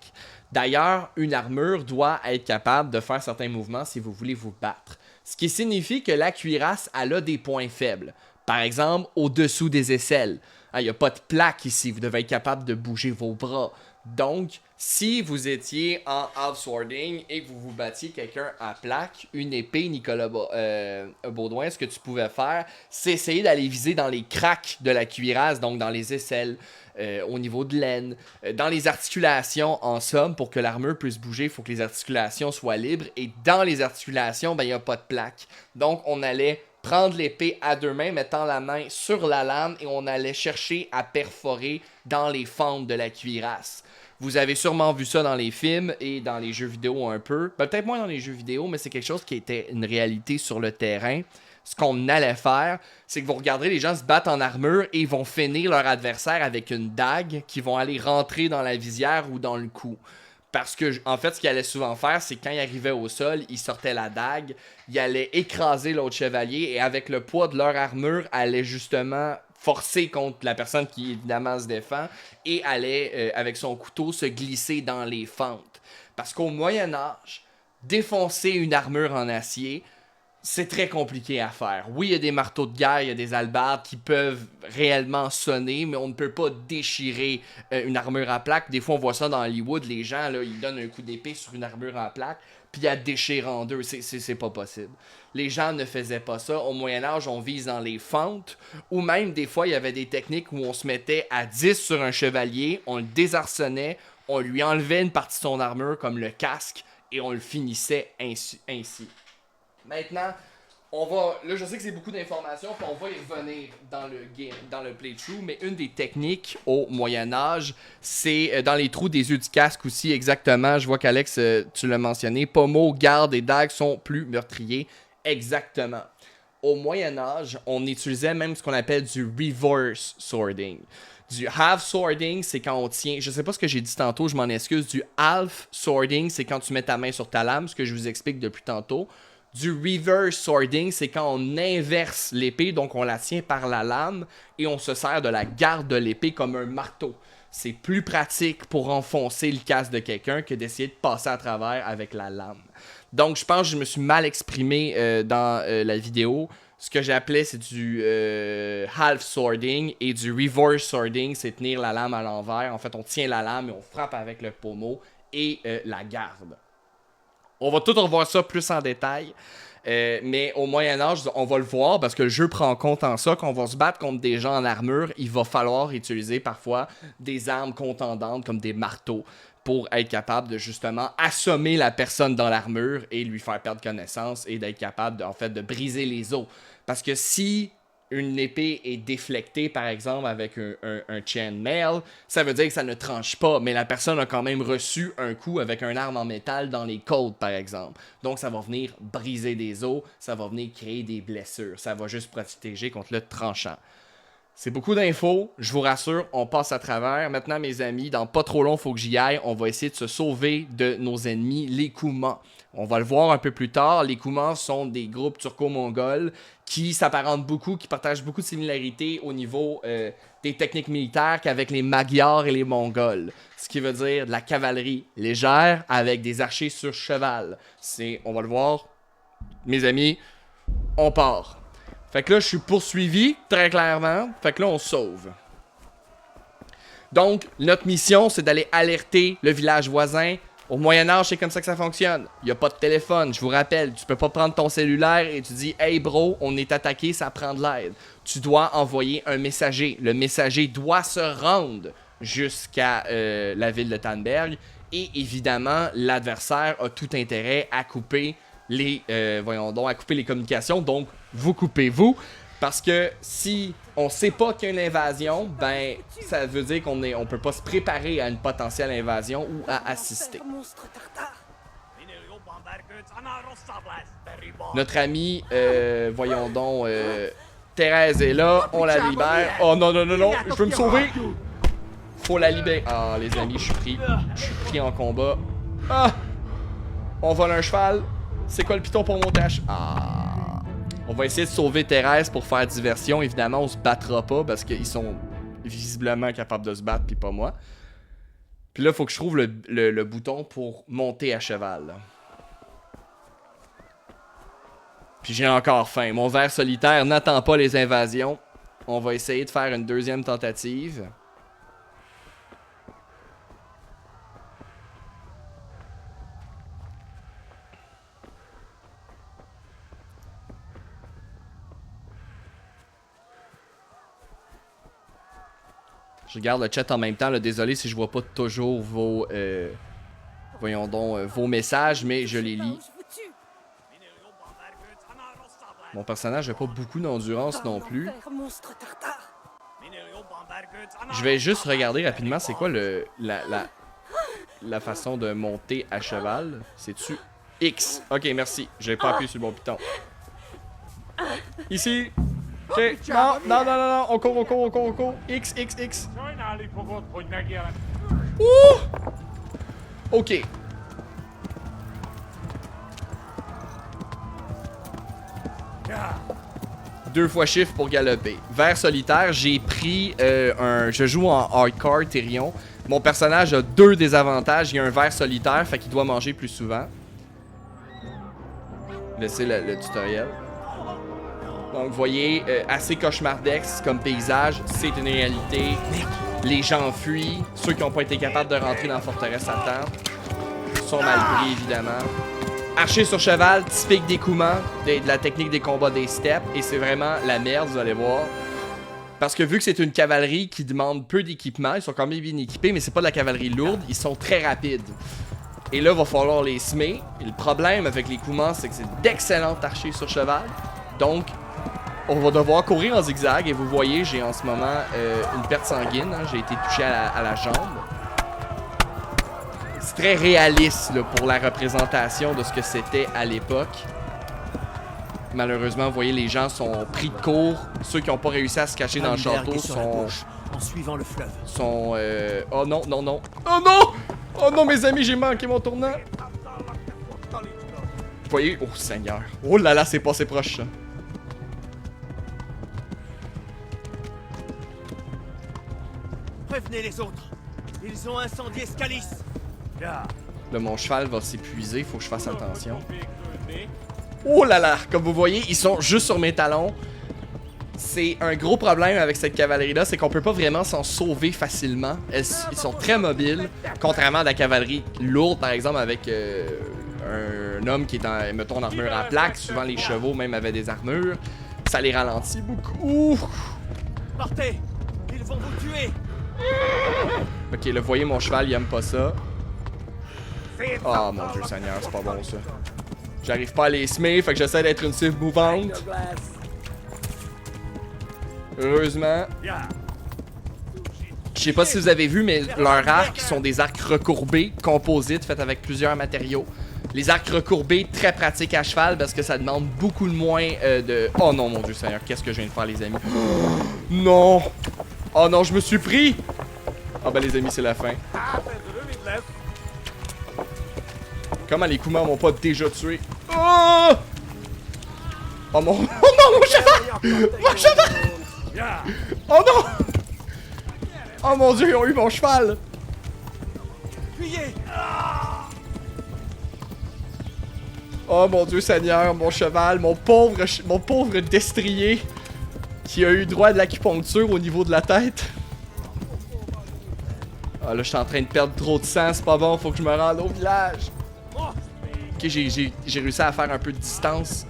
D'ailleurs, une armure doit être capable de faire certains mouvements si vous voulez vous battre. Ce qui signifie que la cuirasse, elle a des points faibles. Par exemple, au-dessous des aisselles. Il n'y a pas de plaque ici, vous devez être capable de bouger vos bras. Donc, si vous étiez en half-swording et que vous vous battiez quelqu'un à plaque, une épée, Nicolas Baudouin, ce que tu pouvais faire, c'est essayer d'aller viser dans les cracks de la cuirasse, donc dans les aisselles, au niveau de l'aine, dans les articulations, en somme, pour que l'armure puisse bouger, il faut que les articulations soient libres. Et dans les articulations, ben, il n'y a pas de plaque. Donc, on allait prendre l'épée à deux mains, mettant la main sur la lame et on allait chercher à perforer dans les fentes de la cuirasse. Vous avez sûrement vu ça dans les films et dans les jeux vidéo un peu. Peut-être moins dans les jeux vidéo, mais c'est quelque chose qui était une réalité sur le terrain. Ce qu'on allait faire, c'est que vous regarderez les gens se battre en armure et ils vont finir leur adversaire avec une dague qui vont aller rentrer dans la visière ou dans le cou. Parce que, en fait, ce qu'ils allaient souvent faire, c'est que quand ils arrivaient au sol, ils sortaient la dague, ils allaient écraser l'autre chevalier et avec le poids de leur armure, allaient justement forcer contre la personne qui, évidemment, se défend et allait, avec son couteau, se glisser dans les fentes. Parce qu'au Moyen-Âge, défoncer une armure en acier, c'est très compliqué à faire. Oui, il y a des marteaux de guerre, il y a des hallebardes qui peuvent réellement sonner, mais on ne peut pas déchirer une armure à plaque. Des fois, on voit ça dans Hollywood, les gens, là, ils donnent un coup d'épée sur une armure en plaque, puis elle déchire en deux. C'est pas possible. Les gens ne faisaient pas ça. Au Moyen-Âge, on vise dans les fentes, ou même, des fois, il y avait des techniques où on se mettait à 10 sur un chevalier, on le désarçonnait, on lui enlevait une partie de son armure, comme le casque, et on le finissait ainsi. Maintenant, on va... Là, je sais que c'est beaucoup d'informations, puis on va y revenir dans le playthrough, mais une des techniques au Moyen-Âge, c'est dans les trous des yeux du casque aussi, exactement. Je vois qu'Alex, tu l'as mentionné. Pommeau, garde et dagues sont plus meurtriers. Exactement. Au Moyen-Âge, on utilisait même ce qu'on appelle du reverse swording. Du half swording, c'est quand on tient... Je sais pas ce que j'ai dit tantôt, je m'en excuse. Du half swording, c'est quand tu mets ta main sur ta lame, ce que je vous explique depuis tantôt. Du reverse swording, c'est quand on inverse l'épée, donc on la tient par la lame et on se sert de la garde de l'épée comme un marteau. C'est plus pratique pour enfoncer le casque de quelqu'un que d'essayer de passer à travers avec la lame. Donc je pense que je me suis mal exprimé dans la vidéo. Ce que j'appelais, c'est du half swording, et du reverse swording, c'est tenir la lame à l'envers. En fait, on tient la lame et on frappe avec le pommeau et la garde. On va tout revoir ça plus en détail, mais au Moyen-Âge, on va le voir parce que le jeu prend en compte en ça. Quand on va se battre contre des gens en armure, il va falloir utiliser parfois des armes contendantes comme des marteaux pour être capable de justement assommer la personne dans l'armure et lui faire perdre connaissance et d'être capable de briser les os. Parce que si une épée est déflectée, par exemple, avec un chainmail, ça veut dire que ça ne tranche pas, mais la personne a quand même reçu un coup avec un arme en métal dans les côtes, par exemple. Donc, ça va venir briser des os, ça va venir créer des blessures, ça va juste protéger contre le tranchant. C'est beaucoup d'infos, je vous rassure, on passe à travers. Maintenant, mes amis, dans pas trop long, faut que j'y aille. On va essayer de se sauver de nos ennemis, les Koumans. On va le voir un peu plus tard. Les Koumans sont des groupes turco-mongols qui s'apparentent beaucoup, qui partagent beaucoup de similarités au niveau des techniques militaires qu'avec les Magyars et les Mongols. Ce qui veut dire de la cavalerie légère avec des archers sur cheval. On va le voir. Mes amis, on part. Fait que là, je suis poursuivi, très clairement. Fait que là, on sauve. Donc, notre mission, c'est d'aller alerter le village voisin. Au Moyen-Âge, c'est comme ça que ça fonctionne. Il n'y a pas de téléphone, je vous rappelle. Tu peux pas prendre ton cellulaire et tu dis « Hey bro, on est attaqué, ça prend de l'aide. » Tu dois envoyer un messager. Le messager doit se rendre jusqu'à la ville de Tannberg. Et évidemment, l'adversaire a tout intérêt à couper à couper les communications. Donc, vous coupez-vous. Parce que si on sait pas qu'il y a une invasion, ben, ça veut dire qu'on peut pas se préparer à une potentielle invasion ou à assister. Notre amie, Thérèse est là, on la libère. Oh non, non, non, non, je veux me sauver. Faut la libérer. Ah, les amis, je suis pris en combat. Ah! On vole un cheval. C'est quoi le piton pour monter Ah! On va essayer de sauver Thérèse pour faire diversion. Évidemment, on se battra pas parce qu'ils sont visiblement capables de se battre, puis pas moi. Puis là, il faut que je trouve le bouton pour monter à cheval. Puis j'ai encore faim. Mon ver solitaire n'attend pas les invasions. On va essayer de faire une deuxième tentative. Je regarde le chat en même temps, là, désolé si je vois pas toujours vos vos messages, mais je les lis. Mon personnage n'a pas beaucoup d'endurance non plus. Je vais juste regarder rapidement c'est quoi la façon de monter à cheval. C'est-tu X? Ok, merci. J'ai pas appuyé sur le bon piton. Ici. Ok, non, non, non, non, on court. X. Ouh! Ok. Deux fois chiffre pour galoper. Vers solitaire, j'ai pris je joue en hardcore Tyrion. Mon personnage a 2 désavantages. Il y a un ver solitaire, fait qu'il doit manger plus souvent. laisser le tutoriel. Donc, vous voyez, assez cauchemardesque comme paysage. C'est une réalité. Les gens fuient. Ceux qui n'ont pas été capables de rentrer dans la forteresse attendent. Sont mal pris, évidemment. Archer sur cheval, typique d'écoulement, de la technique des combats des steppes. Et c'est vraiment la merde, vous allez voir. Parce que vu que c'est une cavalerie qui demande peu d'équipement, ils sont quand même bien équipés, mais c'est pas de la cavalerie lourde, ils sont très rapides. Et là, il va falloir les semer. Et le problème avec l'écoulement, c'est que c'est d'excellents archers sur cheval. Donc, on va devoir courir en zigzag. Et vous voyez, j'ai en ce moment une perte sanguine. Hein. J'ai été touché à la jambe. C'est très réaliste là, pour la représentation de ce que c'était à l'époque. Malheureusement, vous voyez, les gens sont pris de court. Ceux qui n'ont pas réussi à se cacher dans le château sont... en suivant le fleuve. Sont... Oh non, non, non. Oh non! Oh non, mes amis, j'ai manqué mon tournant. Vous voyez? Oh, Seigneur. Oh là là, c'est passé proche, ça. Prévenez les autres. Ils ont incendié Scalis. Là, mon cheval va s'épuiser. Il faut que je fasse attention. Oh là là! Comme vous voyez, ils sont juste sur mes talons. C'est un gros problème avec cette cavalerie-là, c'est qu'on peut pas vraiment s'en sauver facilement. Ils sont très mobiles, contrairement à la cavalerie lourde, par exemple, avec un homme qui est en, mettons, en armure à plaque. Souvent, les chevaux, même, avaient des armures. Ça les ralentit beaucoup. Partez! Ils vont vous tuer! Ok, là, vous voyez, mon cheval, il aime pas ça. Oh mon Dieu Seigneur, c'est pas bon, ça. J'arrive pas à les semer, fait que j'essaie d'être une cible mouvante. Heureusement. Je sais pas si vous avez vu, mais leurs arcs sont des arcs recourbés, composites, faits avec plusieurs matériaux. Les arcs recourbés, très pratiques à cheval parce que ça demande beaucoup moins de... Oh non, mon Dieu Seigneur, qu'est-ce que je viens de faire, les amis? Non! Oh non, je me suis pris! Ah ben les amis, c'est la fin. Comment les Koumans m'ont pas déjà tué? Oh! Oh mon... Oh non, mon cheval! Mon cheval! Oh non! Oh mon Dieu, ils ont eu mon cheval! Fuyez! Oh mon Dieu Seigneur, mon cheval, mon pauvre destrier qui a eu droit à de l'acupuncture au niveau de la tête. Ah là, je suis en train de perdre trop de sang, c'est pas bon, faut que je me rende au village. Ok, j'ai réussi à faire un peu de distance.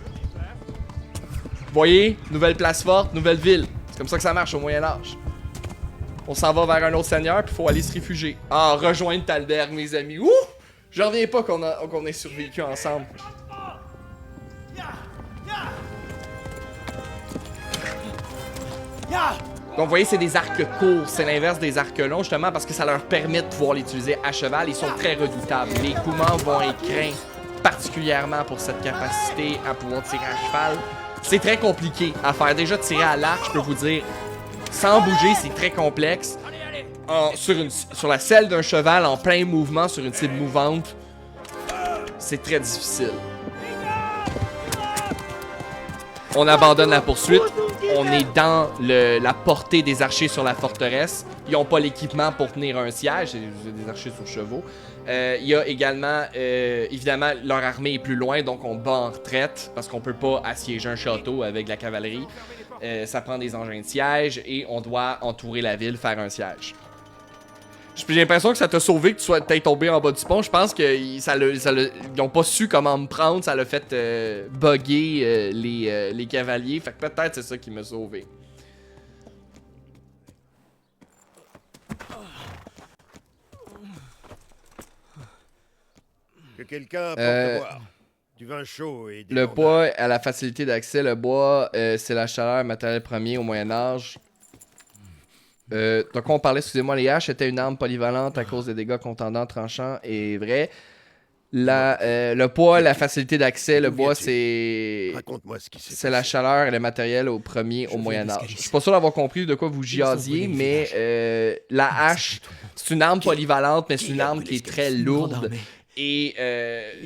Vous voyez, nouvelle place forte, nouvelle ville. C'est comme ça que ça marche au Moyen-Âge. On s'en va vers un autre seigneur, puis faut aller se réfugier. Ah, rejoindre Talberg, mes amis. Ouh! J'en reviens pas qu'on ait survécu ensemble. Donc vous voyez, c'est des arcs courts, c'est l'inverse des arcs longs, justement parce que ça leur permet de pouvoir l'utiliser à cheval. Ils sont très redoutables. Les Koumans vont être craints particulièrement pour cette capacité à pouvoir tirer à cheval. C'est très compliqué à faire. Déjà, tirer à l'arc, je peux vous dire, sans bouger, c'est très complexe. Sur la selle d'un cheval, en plein mouvement, sur une cible mouvante, c'est très difficile. On abandonne la poursuite. On est dans la portée des archers sur la forteresse. Ils n'ont pas l'équipement pour tenir un siège. C'est des archers sur chevaux. Il y a également, évidemment, leur armée est plus loin, donc on bat en retraite parce qu'on peut pas assiéger un château avec la cavalerie. Ça prend des engins de siège et on doit entourer la ville, faire un siège. J'ai l'impression que ça t'a sauvé que tu sois peut-être tombé en bas du pont. Je pense qu'ils n'ont pas su comment me prendre. Ça l'a fait bugger les cavaliers. Fait que peut-être c'est ça qui m'a sauvé. Que quelqu'un apporte à boire. Du vin chaud et des Le bandages. bois a la facilité d'accès. Le bois, c'est la chaleur, matériel premier au Moyen-Âge. Donc on parlait, excusez-moi, les haches étaient une arme polyvalente à cause des dégâts contendants, tranchants et vrai. Le poids, la facilité d'accès, le bois, c'est la chaleur et le matériel au premier au Moyen-Âge. Je suis pas sûr d'avoir compris de quoi vous jasiez, mais la hache, c'est une arme polyvalente, mais c'est une arme qui est très lourde. Et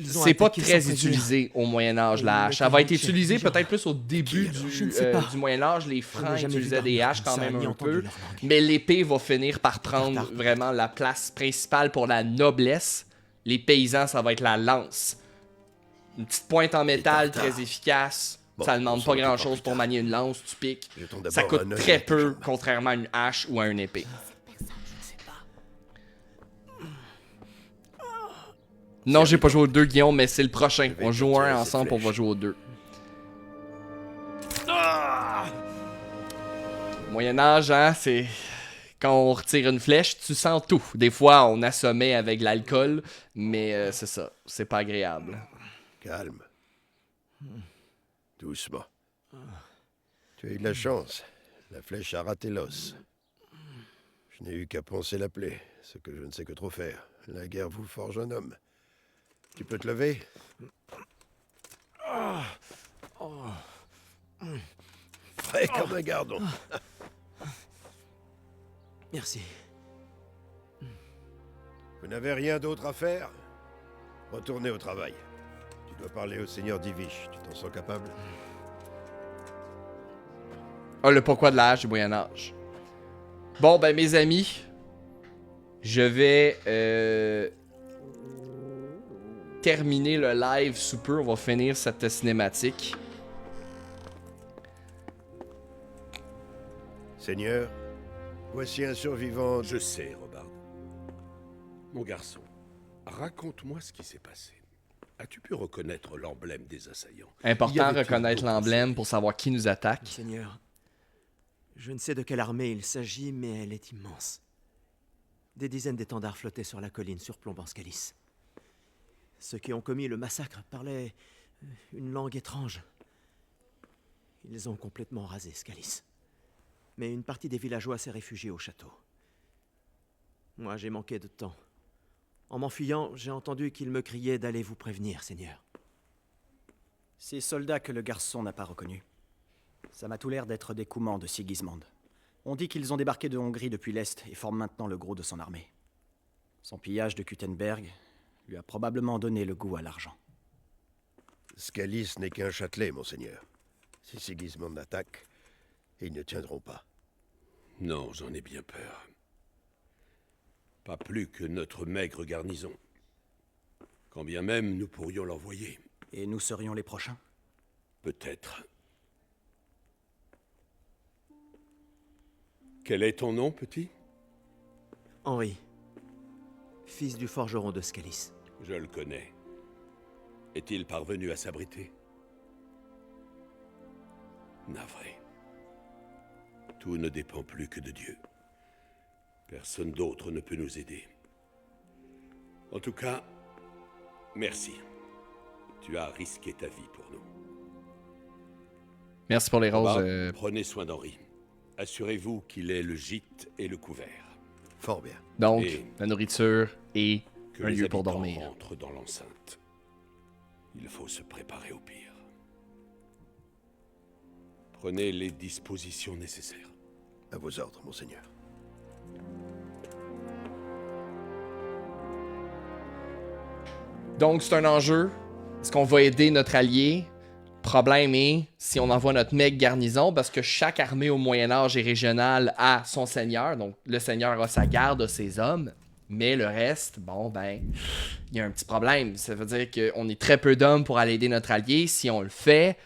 c'est pas très utilisé au Moyen-Âge, la hache. Ça va être utilisé peut-être plus au début du Moyen-Âge. Les Francs utilisaient des haches quand même un peu. Mais l'épée va finir par prendre vraiment la place principale pour la noblesse. Les paysans, ça va être la lance. Une petite pointe en métal très efficace. Bon, Ça demande on pas s'en grand chose occupera pour manier une lance, tu piques. Jetons d'abord Ça coûte un œil très à peu, contrairement à une hache ou à une épée. Non, j'ai pas joué aux 2, Guillaume, mais c'est le prochain. On joue un ensemble, on va jouer aux 2. Moyen-Âge, hein, c'est... Quand on retire une flèche, tu sens tout. Des fois, on assommait avec l'alcool, mais c'est ça, c'est pas agréable. Calme. Doucement. Tu as eu de la chance. La flèche a raté l'os. Je n'ai eu qu'à poncer la plaie, ce que je ne sais que trop faire. La guerre vous forge un homme. Tu peux te lever? Frais comme un gardon. Merci. Vous n'avez rien d'autre à faire? Retournez au travail. Tu dois parler au seigneur Divish. Tu t'en sens capable? Ah, le pourquoi de la hache du Moyen-Âge. Bon, ben, mes amis, je vais terminer le live sous peu. On va finir cette cinématique. Seigneur, voici un survivant. Je sais, Robard. Mon garçon, raconte-moi ce qui s'est passé. As-tu pu reconnaître l'emblème des assaillants? Important de reconnaître l'emblème pour savoir qui nous attaque. Seigneur, je ne sais de quelle armée il s'agit, mais elle est immense. Des dizaines d'étendards flottaient sur la colline surplombant Scalis. Ceux qui ont commis le massacre parlaient une langue étrange. Ils ont complètement rasé Scalis. Mais une partie des villageois s'est réfugiée au château. Moi, j'ai manqué de temps. En m'enfuyant, j'ai entendu qu'ils me criaient d'aller vous prévenir, Seigneur. Ces soldats que le garçon n'a pas reconnus. Ça m'a tout l'air d'être des Coumans de Sigismund. On dit qu'ils ont débarqué de Hongrie depuis l'Est et forment maintenant le gros de son armée. Son pillage de Kuttenberg lui a probablement donné le goût à l'argent. Scalis n'est qu'un châtelet, monseigneur. Si Sigismund attaque, ils ne tiendront pas. Non, j'en ai bien peur. Pas plus que notre maigre garnison. Quand bien même nous pourrions l'envoyer. Et nous serions les prochains? Peut-être. Quel est ton nom, petit? Henri, fils du forgeron de Scalis. Je le connais. Est-il parvenu à s'abriter? Navré. Tout ne dépend plus que de Dieu. Personne d'autre ne peut nous aider. En tout cas, merci. Tu as risqué ta vie pour nous. Merci pour les roses. Prenez soin d'Henri. Assurez-vous qu'il ait le gîte et le couvert. Fort bien. Donc, Et la nourriture et que un les lieu pour habitants dormir. rentrent dans l'enceinte. Il faut se préparer au pire. Prenez les dispositions nécessaires. À vos ordres, monseigneur. Donc, c'est un enjeu. Est-ce qu'on va aider notre allié? Problème est, si on envoie notre mec garnison, parce que chaque armée au Moyen-Âge et régionale a son seigneur, donc le seigneur a sa garde, a ses hommes, mais le reste, bon, ben, il y a un petit problème. Ça veut dire qu'on est très peu d'hommes pour aller aider notre allié. Si on le fait,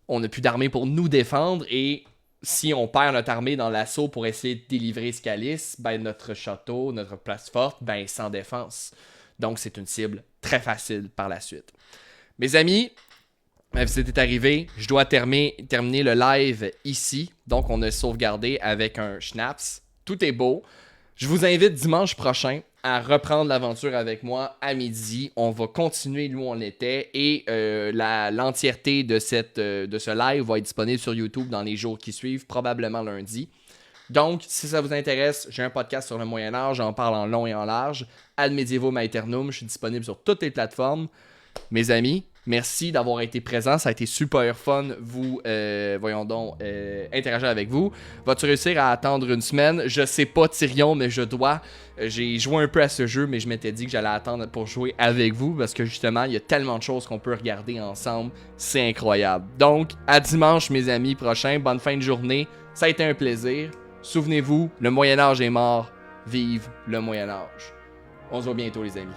on n'a plus d'armée pour nous défendre, et si on perd notre armée dans l'assaut pour essayer de délivrer Scalis, ben, notre château, notre place forte, ben, est sans défense. Donc, c'est une cible très facile par la suite. Mes amis, vous êtes arrivés, je dois terminer le live ici. Donc, on a sauvegardé avec un schnapps. Tout est beau. Je vous invite dimanche prochain à reprendre l'aventure avec moi à midi. On va continuer d'où on était et l'entièreté de ce live va être disponible sur YouTube dans les jours qui suivent, probablement lundi. Donc, si ça vous intéresse, j'ai un podcast sur le Moyen-Âge, j'en parle en long et en large. Ad Medievum Aeternum, je suis disponible sur toutes les plateformes. Mes amis, merci d'avoir été présents, ça a été super fun, interagir avec vous. Vas-tu réussir à attendre une semaine? Je sais pas, Tyrion, mais je dois. J'ai joué un peu à ce jeu, mais je m'étais dit que j'allais attendre pour jouer avec vous, parce que justement, il y a tellement de choses qu'on peut regarder ensemble, c'est incroyable. Donc, à dimanche, mes amis, prochain, bonne fin de journée, ça a été un plaisir. Souvenez-vous, le Moyen-Âge est mort, vive le Moyen-Âge. On se voit bientôt, les amis.